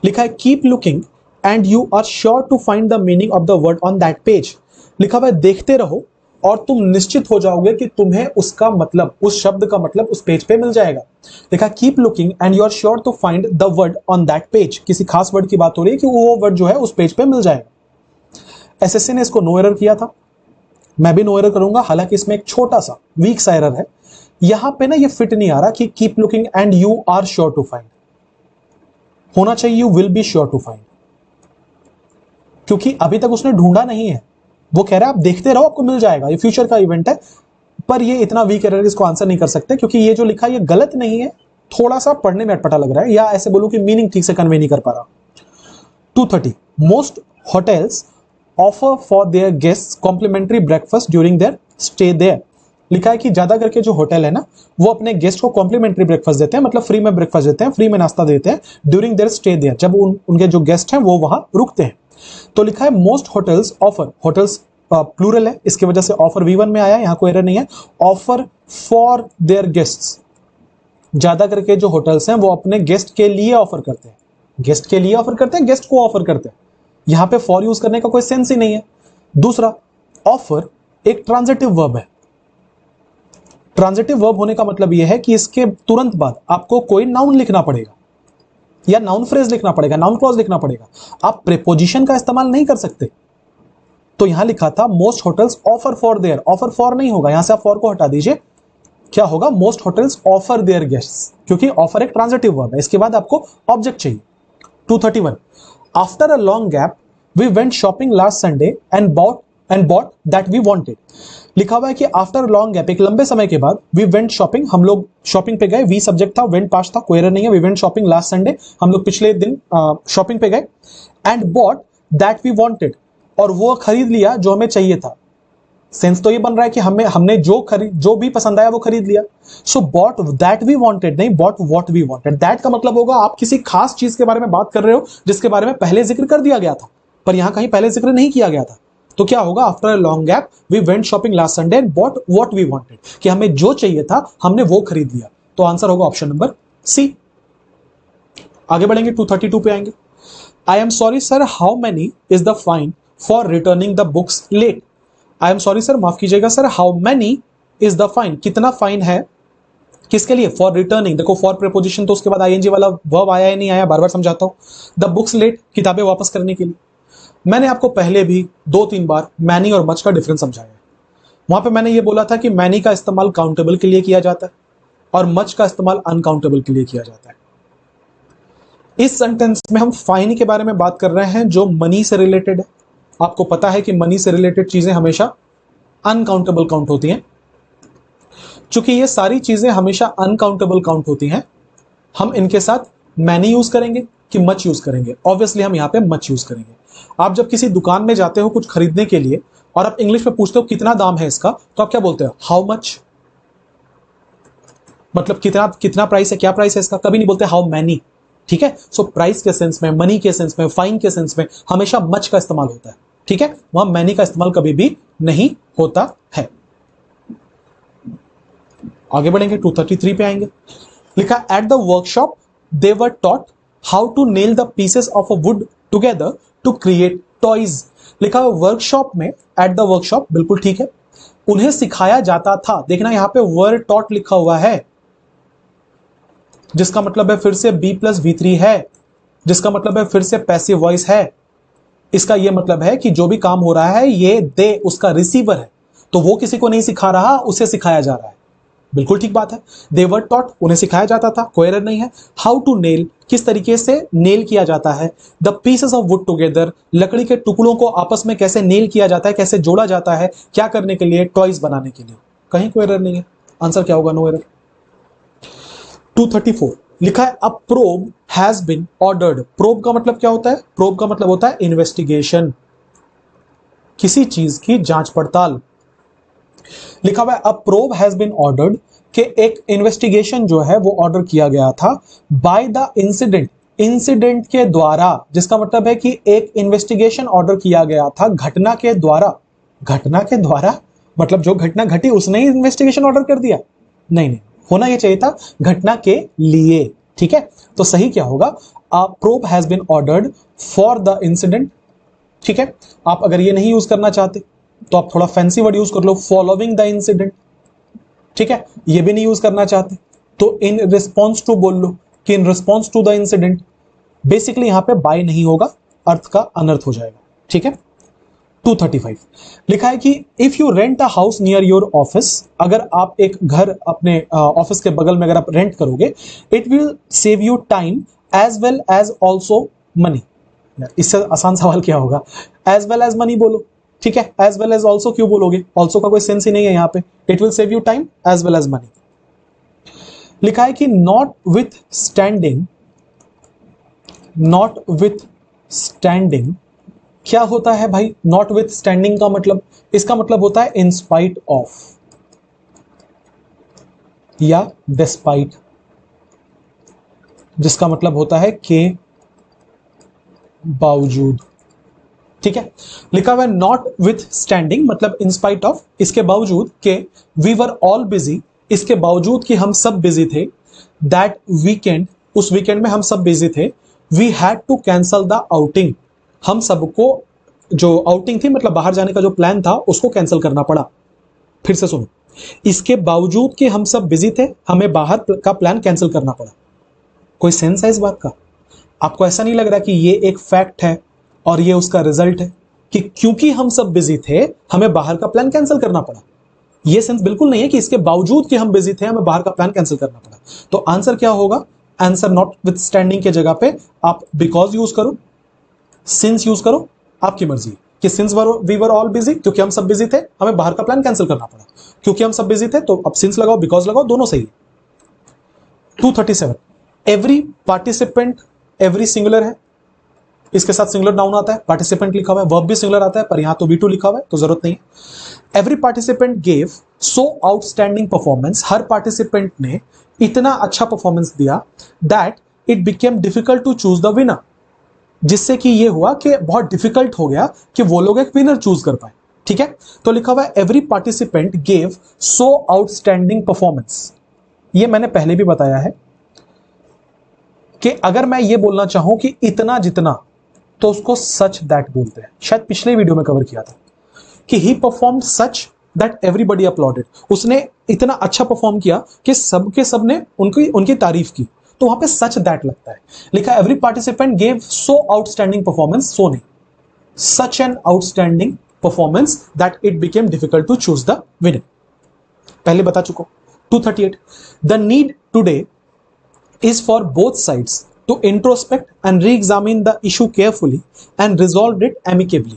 लिखा है keep looking and you are sure to find the meaning of the word on that page. लिखा हुआ है देखते रहो और तुम निश्चित हो जाओगे कि तुम्हें उसका मतलब, उस शब्द का मतलब उस पेज पे मिल जाएगा। लिखा keep looking and you are sure to find the word on that page. किसी खास वर्ड की बात हो रही है कि वो वर्ड जो है उस पेज पे मिल जाएगा। एसएससी ने इसको नो एरर किया था, मैं भी नो एरर करूंगा, हालांकि इसमें एक छोटा सा वीक सा एरर है। यहां पे ना ये फिट नहीं आ रहा कि keep looking and you are sure to find, होना चाहिए you will be sure to find, क्योंकि अभी तक उसने ढूंढा नहीं है। वो कह रहा है आप देखते रहो आपको मिल जाएगा, ये फ्यूचर का इवेंट है। पर ये इतना वीक एरर इसको आंसर नहीं कर सकते, क्योंकि ये जो लिखा है ये गलत नहीं है, थोड़ा सा पढ़ने में अटपटा लग रहा है, या ऐसे बोलूं कि मीनिंग ठीक से कन्वे नहीं कर पा रहा। 230 most hotels offer for their guests complimentary breakfast during their stay there. लिखा है कि ज्यादा करके जो होटल है ना वो अपने गेस्ट को कॉम्प्लीमेंट्री ब्रेकफास्ट देते हैं, मतलब फ्री में ब्रेकफास्ट देते हैं, फ्री में नाश्ता देते हैं ड्यूरिंग देयर स्टे देयर, जब उनके जो गेस्ट हैं वो वहां रुकते हैं। तो लिखा है most hotels offer, hotels plural है इसकी वजह से ऑफर V1 में आया, यहां कोई एरर नहीं है। ऑफर फॉर देयर गेस्ट्स, ज्यादा करके जो होटल्स हैं वो अपने गेस्ट के लिए ऑफर करते हैं, गेस्ट के लिए ऑफर करते हैं, गेस्ट को ऑफर करते हैं। यहां पे फॉर यूज करने का कोई सेंस ही नहीं है। दूसरा, ऑफर एक ट्रांजिटिव वर्ब है। ट्रांजिटिव वर्ब होने का मतलब यह है कि इसके तुरंत बाद आपको कोई नाउन लिखना पड़ेगा या नाउन फ्रेज लिखना पड़ेगा, नाउन क्लॉज लिखना पड़ेगा। आप प्रीपोजिशन का इस्तेमाल नहीं कर सकते। तो यहां लिखा था most hotels offer for there, offer for नहीं होगा, यहां से आप फॉर को हटा दीजिए, क्या होगा? Most hotels offer their guests, क्योंकि ऑफर एक ट्रांजिटिव वर्ब है। इसके बाद आपको ऑब्जेक्ट चाहिए। 231 after a long gap we went shopping last Sunday and bought that we wanted. लिखा हुआ है कि आफ्टर लॉन्ग गैप, एक लंबे समय के बाद, वी वेंट शॉपिंग, हम लोग शॉपिंग पे गए, वी सब्जेक्ट था, वेंट पास्ट था, कोई एरर नहीं है। We went shopping last Sunday, हम लोग पिछले दिन शॉपिंग पे गए। And bought that we wanted, और वो खरीद लिया जो हमें चाहिए था। सेंस तो ये बन रहा है कि हमने जो भी पसंद आया वो खरीद लिया। So bought that we wanted नहीं, bought what we wanted. That का मतलब होगा आप किसी खास चीज के बारे में बात कर रहे हो जिसके बारे में पहले जिक्र कर दिया गया था, पर यहां कहीं पहले जिक्र नहीं किया गया था। तो क्या होगा, after a long gap we went shopping last Sunday and bought what we wanted, कि हमें जो चाहिए था हमने वो खरीद लिया। तो आंसर होगा ऑप्शन नंबर सी। आगे बढ़ेंगे, 232 पे आएंगे। I am sorry sir, how many is the fine for returning the books late. I am sorry sir, माफ कीजिएगा sir, how many is the fine, कितना फाइन है, किसके लिए, फॉर रिटर्निंग। देखो फॉर प्रीपोजिशन तो उसके बाद आईएनजी वाला वर्ब आया या नहीं आया, बार बार समझाता हूं। द बुक्स लेट, किताबें वापस करने के लिए। मैंने आपको पहले भी 2-3 बार मैनी और मच का डिफरेंस समझाया है। वहां पे मैंने ये बोला था कि मैनी का इस्तेमाल काउंटेबल के लिए किया जाता है और मच का इस्तेमाल अनकाउंटेबल के लिए किया जाता है। इस सेंटेंस में हम फाइन के बारे में बात कर रहे हैं जो मनी से रिलेटेड है। आपको पता है कि मनी से रिलेटेड चीजें हमेशा अनकाउंटेबल काउंट होती हैं। चूंकि ये सारी चीजें हमेशा अनकाउंटेबल काउंट होती हैं, हम इनके साथ मैनी यूज करेंगे कि मच यूज करेंगे। ऑब्वियसली हम यहां पे मच यूज करेंगे। आप जब किसी दुकान में जाते हो कुछ खरीदने के लिए और आप इंग्लिश में पूछते हो कितना दाम है इसका, तो आप क्या बोलते हो, हाउ मच। मतलब कितना कितना प्राइस है, क्या प्राइस है इसका, कभी नहीं बोलते हाउ मैनी। ठीक है, सो प्राइस के सेंस में, मनी के सेंस में, फाइन के सेंस में हमेशा मच का इस्तेमाल होता है। ठीक है, वहां मैनी का इस्तेमाल कभी भी नहीं होता है। आगे बढ़ेंगे, 233 पे आएंगे। लिखा, at the workshop they were taught how to nail the pieces of a wood together to create toys. लिखा वर्कशॉप में, एट द वर्कशॉप, बिल्कुल ठीक है, उन्हें सिखाया जाता था। देखना यहां पे वर टॉट लिखा हुआ है, जिसका मतलब है फिर से B+V3 है, जिसका मतलब है फिर से पैसिव वॉइस है। इसका यह मतलब है कि जो भी काम हो रहा है ये दे उसका रिसीवर है, तो वो किसी को नहीं सिखा रहा, उसे सिखाया जा रहा है। बिल्कुल ठीक बात है। दे वर टॉट, उन्हें सिखाया जाता था, कोई एरर नहीं है। हाउ टू नेल, किस तरीके से नेल किया जाता है। The pieces of would together, लकड़ी के टुकड़ों को आपस में कैसे नेल किया जाता है, कैसे जोड़ा जाता है, क्या करने के लिए, टॉयज बनाने के लिए। कहीं कोई एरर नहीं है, आंसर क्या होगा, नो एरर। 234 लिखा है, a probe has been ordered. Probe का मतलब क्या होता है, प्रोब का मतलब होता है इन्वेस्टिगेशन, किसी चीज की जांच पड़ताल। लिखा हुआ है, a probe has been ordered, कि एक इन्वेस्टिगेशन जो है वो ऑर्डर किया गया था बाय द इंसिडेंट, इंसिडेंट के द्वारा, जिसका मतलब है कि एक इन्वेस्टिगेशन ऑर्डर किया गया था घटना के द्वारा। घटना के द्वारा मतलब जो घटना घटी उसने ही इन्वेस्टिगेशन ऑर्डर कर दिया, नहीं नहीं, होना यह चाहिए था घटना के लिए। ठीक है, तो सही क्या होगा, a probe has been ordered for the incident. ठीक है, आप अगर ये नहीं यूज करना चाहते तो आप थोड़ा फैंसी वर्ड यूज कर लो, फॉलोइंग द इंसिडेंट। ठीक है, ये भी नहीं यूज करना चाहते तो इन रिस्पॉन्स टू बोल लो, कि in response to the incident. Basically यहां पे बाय नहीं होगा, अर्थ का अनर्थ हो जाएगा। ठीक है, 235 लिखा है कि if you rent a house near your office, अगर आप एक घर अपने ऑफिस के बगल में अगर आप रेंट करोगे, it will save you time as well as also money. इससे आसान सवाल क्या होगा, एज वेल एज मनी बोलो। ठीक है, एज वेल एज ऑल्सो क्यों बोलोगे, ऑल्सो का कोई सेंस ही नहीं है यहां पे। It will save you time as well as money. लिखा है कि notwithstanding, notwithstanding क्या होता है भाई, नॉट विथ स्टैंडिंग का मतलब, इसका मतलब होता है इन स्पाइट ऑफ या डिस्पाइट, जिसका मतलब होता है के बावजूद। ठीक है, लिखा हुआ है नॉट विथ स्टैंडिंग मतलब इन स्पाइट ऑफ, इसके बावजूद के, वी वर ऑल बिजी, इसके बावजूद कि हम सब बिजी थे, दैट वीकेंड, उस वीकेंड में हम सब बिजी थे, we had to cancel the outing, हम सबको जो आउटिंग थी मतलब बाहर जाने का जो प्लान था उसको कैंसिल करना पड़ा। फिर से सुनो, इसके बावजूद कि हम सब बिजी थे हमें बाहर का प्लान कैंसिल करना पड़ा। कोई सेंस है इस बात का, आपको ऐसा नहीं लग रहा कि ये एक फैक्ट है और ये उसका रिजल्ट है, कि क्योंकि हम सब बिजी थे हमें बाहर का प्लान कैंसिल करना पड़ा। ये सेंस बिल्कुल नहीं है कि इसके बावजूद कि हम बिजी थे हमें बाहर का प्लान कैंसिल करना पड़ा। तो आंसर क्या होगा, आंसर नॉट विथ स्टैंडिंग के जगह पे आप बिकॉज यूज करो, सिंस यूज करो, आपकी मर्जी, कि since we were all busy, क्योंकि हम सब बिजी थे हमें बाहर का प्लान कैंसिल करना पड़ा, क्योंकि हम सब बिजी थे तो अब सिंस लगाओ बिकॉज लगाओ, दोनों सही है। 237 एवरी पार्टिसिपेंट, एवरी सिंगुलर है, इसके साथ सिंगुलर नाउन आता है, पार्टिसिपेंट लिखा हुआ है, वर्ब भी सिंगुलर आता है, पर यहां तो V2 लिखा हुआ है तो जरूरत नहीं है। Every participant gave so outstanding performance, हर पार्टिसिपेंट ने इतना अच्छा परफॉर्मेंस दिया that it became difficult to choose the winner, जिससे कि ये हुआ कि बहुत डिफिकल्ट हो गया कि वो लोग एक विनर चूज कर पाए। ठीक है, तो लिखा हुआ है every participant gave so outstanding performance. ये मैंने पहले भी बताया है कि अगर मैं ये बोलना चाहूं कि इतना जितना, तो उसको सच दैट बोलते हैं। शायद पिछले वीडियो में कवर किया था कि ही performed such that everybody uploaded, उसने इतना अच्छा परफॉर्म किया कि सबके सब ने उनकी तारीफ की, तो वहां पे सच दैट लगता है। लिखा every participant gave so outstanding performance, so नहीं, such an outstanding performance that it became difficult to choose the winner, पहले बता चुका। 238 the need today is for both sides to introspect and re-examine the issue carefully and resolve it amicably।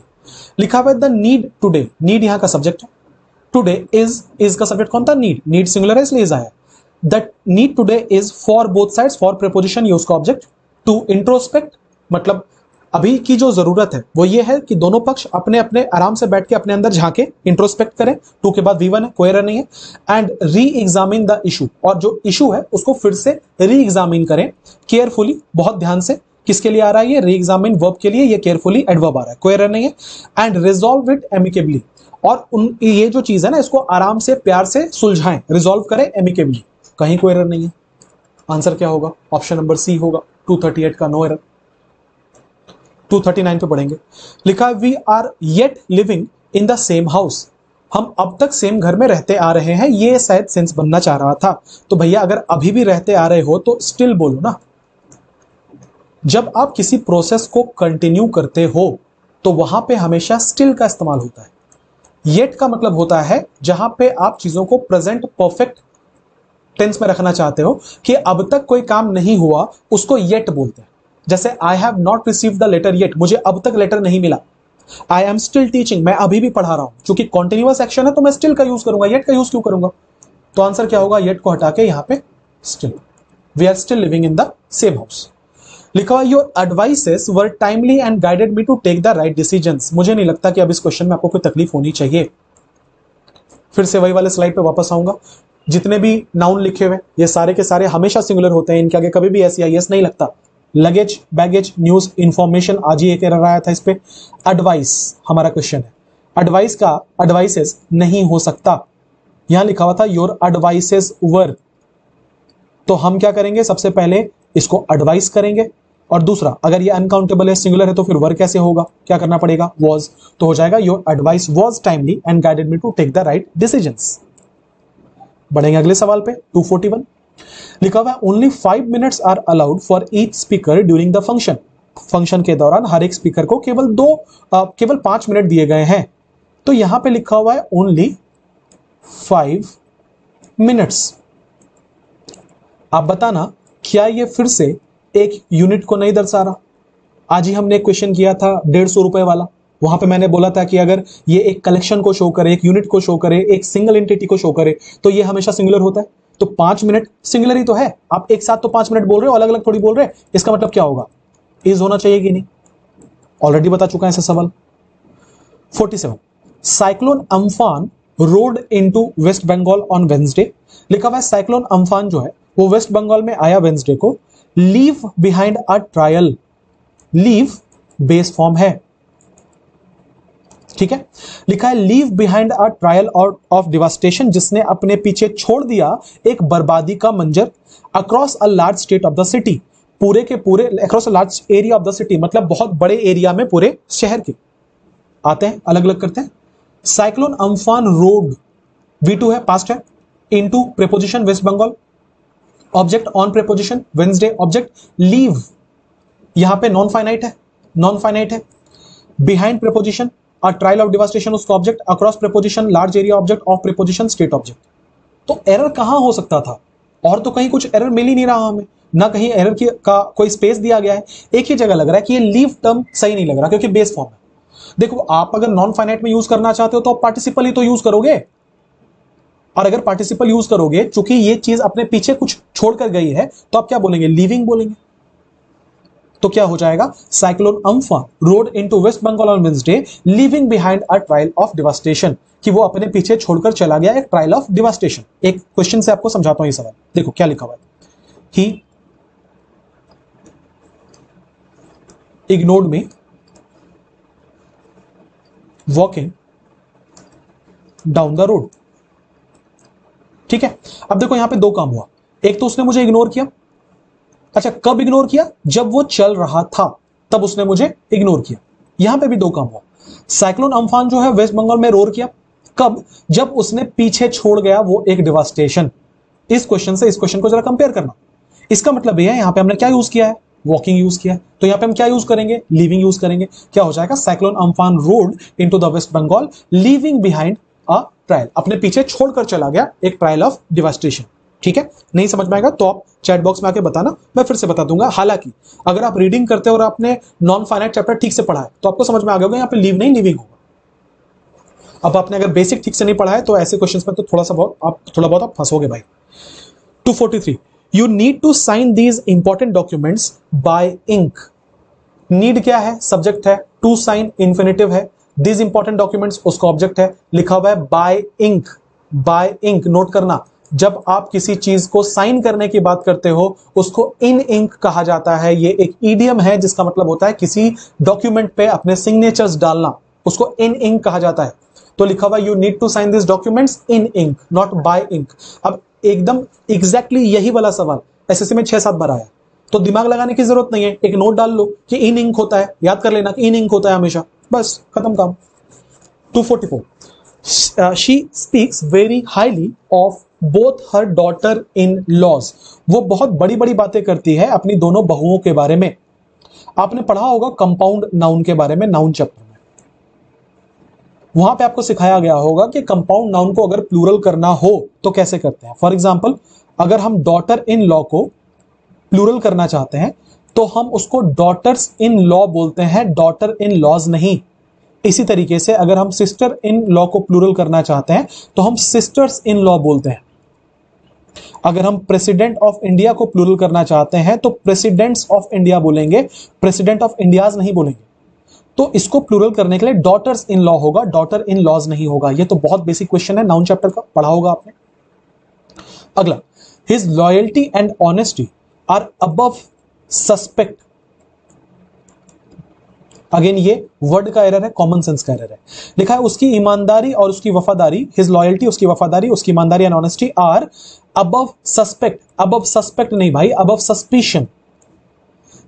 लिखा हुआ है the need today, need यहां का subject है, today is का सब्जेक्ट कौन था, नीड, नीड सिंगुलर है इसलिए इज आया। The need today is for both sides, for preposition use का ऑब्जेक्ट, टू इंट्रोस्पेक्ट मतलब अभी की जो जरूरत है वो ये है कि दोनों पक्ष अपने अपने आराम से बैठ के अपने अंदर झांके, इंट्रोस्पेक्ट करें। टू के बाद V1 है, कोई एरर नहीं है। And re examine the issue, और जो इशू है उसको फिर से री एग्जामिन करें केयरफुली, बहुत ध्यान से। किसके लिए आ रहा है ये, री एग्जामिन वर्ब के लिए, ये केयरफुली एडवर्ब आ रहा है, कोई एरर नहीं है। एंड रिजॉल्व इट एमिकेबली, और ये जो चीज है ना इसको आराम से प्यार से सुलझाएं, रिजॉल्व करें एमिकेबली, कहीं कोई एरर नहीं है। आंसर क्या होगा, ऑप्शन नंबर सी होगा, 238 का नो एरर। 239 पे पढ़ेंगे, लिखा है we are yet living in the same house, हम अब तक सेम घर में रहते आ रहे हैं। ये शायद सेंस बनना चाह रहा था, तो भैया अगर अभी भी रहते आ रहे हो तो स्टिल बोलो ना। जब आप किसी प्रोसेस को कंटिन्यू करते हो तो वहां पे हमेशा स्टिल का इस्तेमाल होता है। येट का मतलब होता है जहां पे आप चीजों को प्रेजेंट परफेक्ट टेंस में रखना चाहते हो कि अब तक कोई काम नहीं हुआ, उसको येट बोलते हैं। जैसे I have not received the letter yet, मुझे अब तक लेटर नहीं मिला। आई एम स्टिल टीचिंग, मैं अभी भी पढ़ा रहा हूं। क्योंकि कॉन्टिन्यूअस एक्शन है तो मैं स्टिल का यूज करूंगा, येट का यूज क्यों करूंगा। तो आंसर क्या होगा, येट को हटा के यहां पे still, we are still living in the same house. लिखा हुआ your advices were timely and guided me to take the right decisions. मुझे नहीं लगता कि अब इस क्वेश्चन में आपको कोई तकलीफ होनी चाहिए। फिर से वही वाले स्लाइड पे वापस आऊंगा। जितने भी नाउन लिखे हुए ये सारे के सारे हमेशा सिंगुलर होते हैं, इनके आगे कभी भी SEIS नहीं लगता। लगेज, बैगेज, न्यूज, इंफॉर्मेशन, आज ही एक एरर आया था इस पे। एडवाइस हमारा क्वेश्चन है, एडवाइस का एडवाइसेस नहीं हो सकता। यहां लिखा हुआ था योर एडवाइसेस वर, तो हम क्या करेंगे, सबसे पहले इसको एडवाइस करेंगे, और दूसरा अगर ये अनकाउंटेबल है, सिंगुलर है, तो फिर वर कैसे होगा, क्या करना पड़ेगा, वॉज, तो हो जाएगा your advice was timely and guided me to take the right decisions. बढ़ेंगे अगले सवाल पे। 241 लिखा हुआ है only 5 minutes are allowed for each speaker during the function. Function के दौरान हर एक स्पीकर को केवल 5 मिनट दिए गए हैं। तो यहां पे लिखा हुआ है ओनली 5 मिनट्स। आप बताना क्या ये फिर से एक यूनिट को नहीं दर्शा रहा। आज ही हमने एक क्वेश्चन किया था 150 रुपए वाला, वहां पे मैंने बोला था कि अगर ये एक कलेक्शन को शो करे, एक यूनिट को शो करे, एक सिंगल एंटिटी को शो करे, तो ये हमेशा सिंगुलर होता है। तो 5 मिनट सिंगुलर ही तो है, आप एक साथ तो 5 मिनट बोल रहे हो, अलग अलग थोड़ी बोल रहे हैं। इसका मतलब क्या होगा, इज होना चाहिए कि नहीं, ऑलरेडी बता चुका है ऐसा सवाल। 47 cyclone Amphan rode into West Bengal on Wednesday. लिखा हुआ है साइक्लोन अम्फान जो है वो वेस्ट बंगाल में आया वेंसडे को। Leave behind a trial, leaf base form है, ठीक है। लिखा है leave behind a trial of devastation, जिसने अपने पीछे छोड़ दिया एक बर्बादी का मंजर। Across a large state of the city, पूरे के पूरे across a large area of the city, मतलब बहुत बड़े एरिया में, पूरे शहर के। आते हैं अलग अलग करते हैं। साइक्लोन अम्फान रोड, V2 है, पास्ट है, into preposition West Bengal, object on preposition Wednesday, object leave, यहां पे नॉन फाइनाइट है, नॉन फाइनाइट है। Behind preposition a trial of devastation उसका object, across preposition large area object, of preposition state object. तो error कहां हो सकता था, और तो कहीं कुछ एरर मिल ही नहीं रहा हमें, ना कहीं एरर का कोई स्पेस दिया गया है। एक ही जगह लग रहा है कि ये लीव टर्म सही नहीं लग रहा, क्योंकि बेस फॉर्म है। देखो आप अगर नॉन फाइनाइट में यूज करना चाहते हो तो आप पार्टिसिपल ही तो यूज करोगे, और अगर पार्टिसिपल यूज करोगे, चूंकि ये चीज अपने पीछे कुछ छोड़कर गई है, तो आप क्या बोलेंगे, लीविंग बोलेंगे। तो क्या हो जाएगा, cyclone Amphan rode into West Bengal on Wednesday leaving behind a trial of devastation, कि वो अपने पीछे छोड़कर चला गया एक ट्रायल ऑफ डिवास्टेशन। एक क्वेश्चन से आपको समझाता हूं ये सवाल, देखो क्या लिखा हुआ है। ही ignored me walking down the road. ठीक है, अब देखो यहां पे दो काम हुआ, एक तो उसने मुझे इग्नोर किया, अच्छा कब इग्नोर किया, जब वो चल रहा था तब उसने मुझे इग्नोर किया। यहां पे भी दो काम हुआ, साइक्लोन अम्फान जो है वेस्ट बंगाल में रोर किया, कब, जब उसने पीछे छोड़ गया वो एक डिवास्टेशन। इस क्वेश्चन से इस क्वेश्चन को जरा कंपेयर करना, इसका मतलब यह है यहां पे हमने क्या यूज किया है, वॉकिंग यूज किया है, तो यहां पे हम क्या यूज करेंगे, लीविंग यूज करेंगे। क्या हो जाएगा, cyclone Amphan rode into the West Bengal leaving behind a trail, अपने पीछे छोड़कर चला गया एक ट्रायल ऑफ डिवास्टेशन। ठीक है, नहीं समझ में आएगा तो आप चैट बॉक्स में आके बताना, मैं फिर से बता दूंगा। हालांकि अगर आप रीडिंग करते हो और आपने नॉन फाइनाइट चैप्टर ठीक से पढ़ा है तो आपको समझ में आ गया होगा यहाँ पे लीव नहीं लिविंग होगा। अब आपने अगर बेसिक ठीक से नहीं पढ़ा है तो ऐसे क्वेश्चंस में तो थोड़ा बहुत आप फंसोगे भाई। 243 you need to sign these important documents by ink. Need क्या है, सब्जेक्ट है, टू साइन इन्फिनेटिव है, दीज इंपॉर्टेंट डॉक्यूमेंट्स उसका ऑब्जेक्ट है, लिखा हुआ है by ink. By ink note करना, जब आप किसी चीज को साइन करने की बात करते हो उसको इन इंक कहा जाता है। ये एक ईडियम है जिसका मतलब होता है किसी डॉक्यूमेंट पे अपने सिग्नेचर्स डालना, उसको इन इंक कहा जाता है। तो लिखा हुआ you need to sign this documents in ink not by ink. अब एकदम एग्जैक्टली यही वाला सवाल एसएससी में 6-7 बार आया, तो दिमाग लगाने की जरूरत नहीं है, एक नोट डाल लो कि इन इंक होता है, याद कर लेना कि इन इंक होता है हमेशा, बस खत्म काम। 244 she speaks very highly of both her daughter in laws. वो बहुत बड़ी बड़ी बातें करती है अपनी दोनों बहुओं के बारे में। आपने पढ़ा होगा कंपाउंड नाउन के बारे में नाउन चैप्टर में, वहां पे आपको सिखाया गया होगा कि कंपाउंड नाउन को अगर प्लूरल करना हो तो कैसे करते हैं। फॉर एग्जाम्पल अगर हम डॉटर इन लॉ को प्लूरल करना चाहते हैं तो हम उसको डॉटर्स इन लॉ बोलते हैं, डॉटर इन लॉज नहीं। इसी तरीके से अगर हम सिस्टर इन लॉ को प्लूरल करना चाहते हैं तो हम सिस्टर्स इन लॉ बोलते हैं। अगर हम प्रेसिडेंट ऑफ इंडिया को प्लूरल करना चाहते हैं तो प्रेसिडेंट्स ऑफ इंडिया बोलेंगे, प्रेसिडेंट ऑफ इंडियाज नहीं बोलेंगे। तो इसको प्लूरल करने के लिए डॉटर्स इन लॉ होगा, डॉटर इन लॉज नहीं होगा। ये तो बहुत बेसिक क्वेश्चन है, नाउन चैप्टर का पढ़ा होगा आपने। अगला, his loyalty and honesty are above suspect. Again ये वर्ड का एरर है, कॉमन सेंस का एरर है। लिखा है उसकी ईमानदारी और उसकी वफादारी, हिज लॉयल्टी उसकी वफादारी, उसकी ईमानदारी and honesty are above suspect. Above suspect नहीं भाई, अबव सस्पिशन।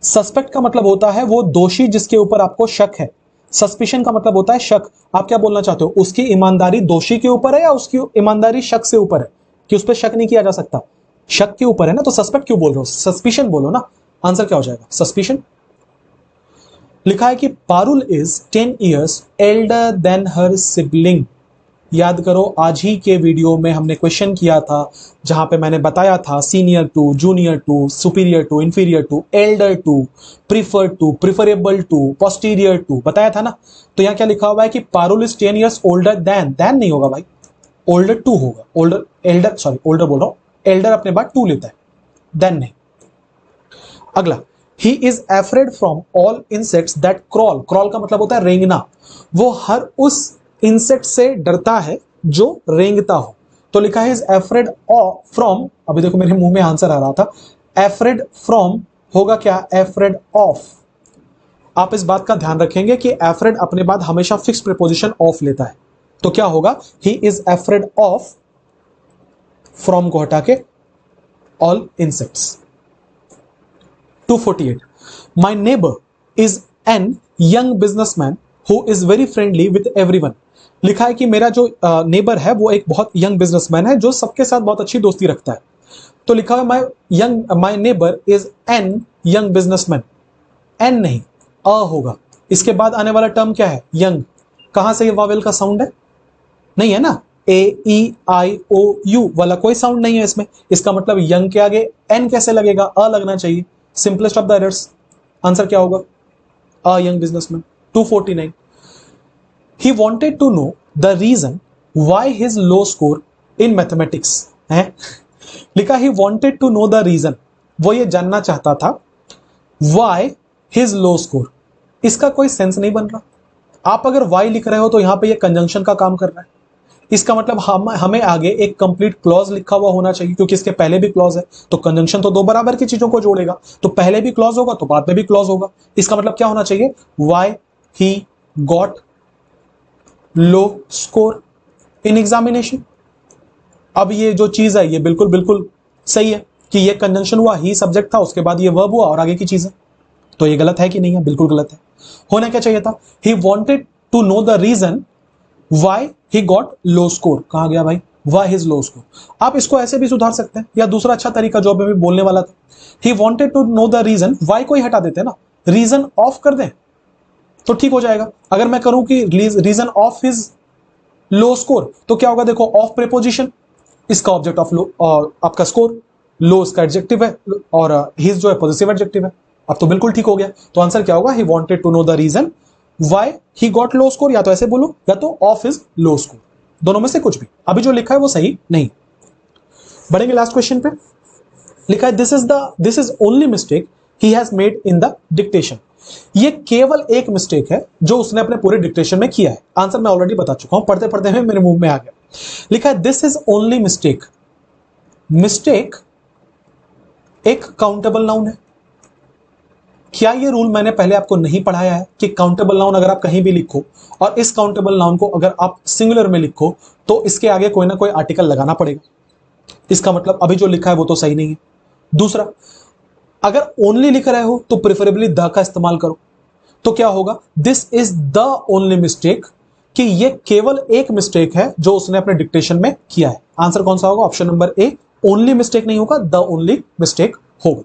सस्पेक्ट का मतलब होता है वो दोषी जिसके ऊपर आपको शक है, सस्पिशन का मतलब होता है शक। आप क्या बोलना चाहते हो, उसकी ईमानदारी दोषी के ऊपर है या उसकी ईमानदारी शक से ऊपर है, कि उस पर शक नहीं किया जा सकता, शक के ऊपर है ना, तो सस्पेक्ट क्यों बोल रहे हो, सस्पिशन बोलो ना। आंसर क्या हो जाएगा, सस्पिशन। लिखा है कि Parul is 10 years elder than her sibling. याद करो आज ही के वीडियो में हमने क्वेश्चन किया था जहां पे मैंने बताया था senior to, junior to, superior to, inferior to, elder to, preferred to, preferable to, posterior to, बताया था ना। तो यहां क्या लिखा हुआ है कि Parul is 10 years older than नहीं होगा भाई, ओल्डर टू होगा। ओल्डर बोल रहा हूं, एल्डर अपने बाद टू लेता है, देन नहीं। अगला, he is afraid from all insects that crawl. Crawl का मतलब होता है रेंगना, वो हर उस इंसेक्ट से डरता है जो रेंगता हो। तो लिखा है इज एफ्रेड फ्रॉम, अभी देखो मेरे मुंह में आंसर आ रहा था, एफ्रेड फ्रॉम होगा क्या, एफ्रेड ऑफ। आप इस बात का ध्यान रखेंगे कि एफ्रेड अपने बाद हमेशा फिक्स प्रीपोजिशन ऑफ लेता है, तो क्या होगा, he is afraid of, from को हटा के all insects. 248 my neighbour is an young businessman who is very friendly with everyone. लिखा है कि मेरा जो नेबर है वो एक बहुत यंग बिजनेसमैन है जो सबके साथ बहुत अच्छी दोस्ती रखता है। तो लिखा है my neighbour is an young businessman, an नहीं अ होगा, इसके बाद आने वाला टर्म क्या है, यंग। कहां से ये वावेल का साउंड है, नहीं है ना, ए ई आई ओ यू वाला कोई साउंड नहीं है इसमें, इसका मतलब यंग के आगे एन कैसे लगेगा, अ लगना चाहिए, simplest of the errors. Answer क्या होगा, a young businessman. 249 he wanted to know the reason why his low score in mathematics है। लिखा he wanted to know the reason, वो ये जानना चाहता था why हिज लो स्कोर, इसका कोई सेंस नहीं बन रहा। आप अगर वाई लिख रहे हो तो यहां पे ये कंजंक्शन का काम कर रहा है, इसका मतलब हमें आगे एक कंप्लीट क्लॉज लिखा हुआ होना चाहिए, क्योंकि इसके पहले भी क्लॉज है, तो कंजंक्शन तो दो बराबर की चीजों को जोड़ेगा, तो पहले भी क्लॉज होगा तो बाद में भी क्लॉज होगा। इसका मतलब क्या होना चाहिए, Y he got low score in examination. अब ये जो चीज है ये बिल्कुल बिल्कुल सही है कि ये कंजंक्शन हुआ, ही सब्जेक्ट था, उसके बाद ये वर्ब हुआ और आगे की चीज है, तो ये गलत है कि नहीं है, बिल्कुल गलत है। होना क्या चाहिए था, he wanted to know the reason why he got low score. कहां गया भाई, वाई हिज लो स्कोर। आप इसको ऐसे भी सुधार सकते हैं, या दूसरा अच्छा तरीका जो मैं बोलने वाला था, he wanted to know the reason, why को ही हटा देते हैं ना, रीजन ऑफ कर दें तो ठीक हो जाएगा। अगर मैं करूं कि reason of his low score तो क्या होगा, देखो ऑफ प्रीपोजिशन, इसका ऑब्जेक्ट ऑफ लो और आपका स्कोर, लो इसका एडजेक्टिव है और हिज जो है पॉजिटिव एडजेक्टिव है। अब तो बिल्कुल ठीक हो गया। तो आंसर क्या होगा, he wanted to know the reason why he got low score, या तो ऐसे बोलो या तो ऑफ हिज लो स्कोर, दोनों में से कुछ भी। अभी जो लिखा है वो सही नहीं। बढ़ेंगे लास्ट क्वेश्चन पे। लिखा है this is only mistake he has made in the dictation. ये केवल एक मिस्टेक है जो उसने अपने पूरे डिक्टेशन में किया है। आंसर मैं ऑलरेडी बता चुका हूं, पढ़ते पढ़ते हुए मेरे मुंह में आ गया। लिखा है this is only mistake. Mistake एक काउंटेबल नाउन है। क्या ये रूल मैंने पहले आपको नहीं पढ़ाया है कि काउंटेबल नाउन अगर आप कहीं भी लिखो और इस काउंटेबल नाउन को अगर आप सिंगुलर में लिखो तो इसके आगे कोई ना कोई आर्टिकल लगाना पड़ेगा। इसका मतलब अभी जो लिखा है वो तो सही नहीं है। दूसरा, अगर ओनली लिख रहे हो तो प्रेफरेबली द का इस्तेमाल करो। तो क्या होगा, this is the only mistake, कि ये केवल एक मिस्टेक है जो उसने अपने डिक्टेशन में किया है। आंसर कौन सा होगा, option number A, only mistake नहीं होगा, द ओनली मिस्टेक होगा।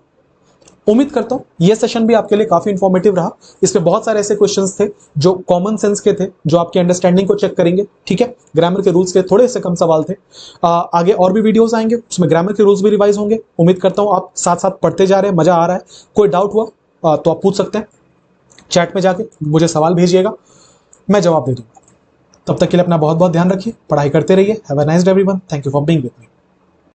उम्मीद करता हूं ये सेशन भी आपके लिए काफी इंफॉर्मेटिव रहा। इसमें बहुत सारे ऐसे क्वेश्चंस थे जो कॉमन सेंस के थे, जो आपकी अंडरस्टैंडिंग को चेक करेंगे। ठीक है, ग्रामर के रूल्स के थोड़े से कम सवाल थे। आगे और भी वीडियोस आएंगे, उसमें ग्रामर के रूल्स भी रिवाइज होंगे। उम्मीद करता हूं आप साथ साथ पढ़ते जा रहे हैं, मजा आ रहा है। कोई डाउट हुआ तो आप पूछ सकते हैं, चैट में जाके मुझे सवाल भेजिएगा, मैं जवाब दे दूंगा। तब तक के लिए अपना बहुत बहुत ध्यान रखिए, पढ़ाई करते रहिए। Have a nice day everyone, thank you for being with me.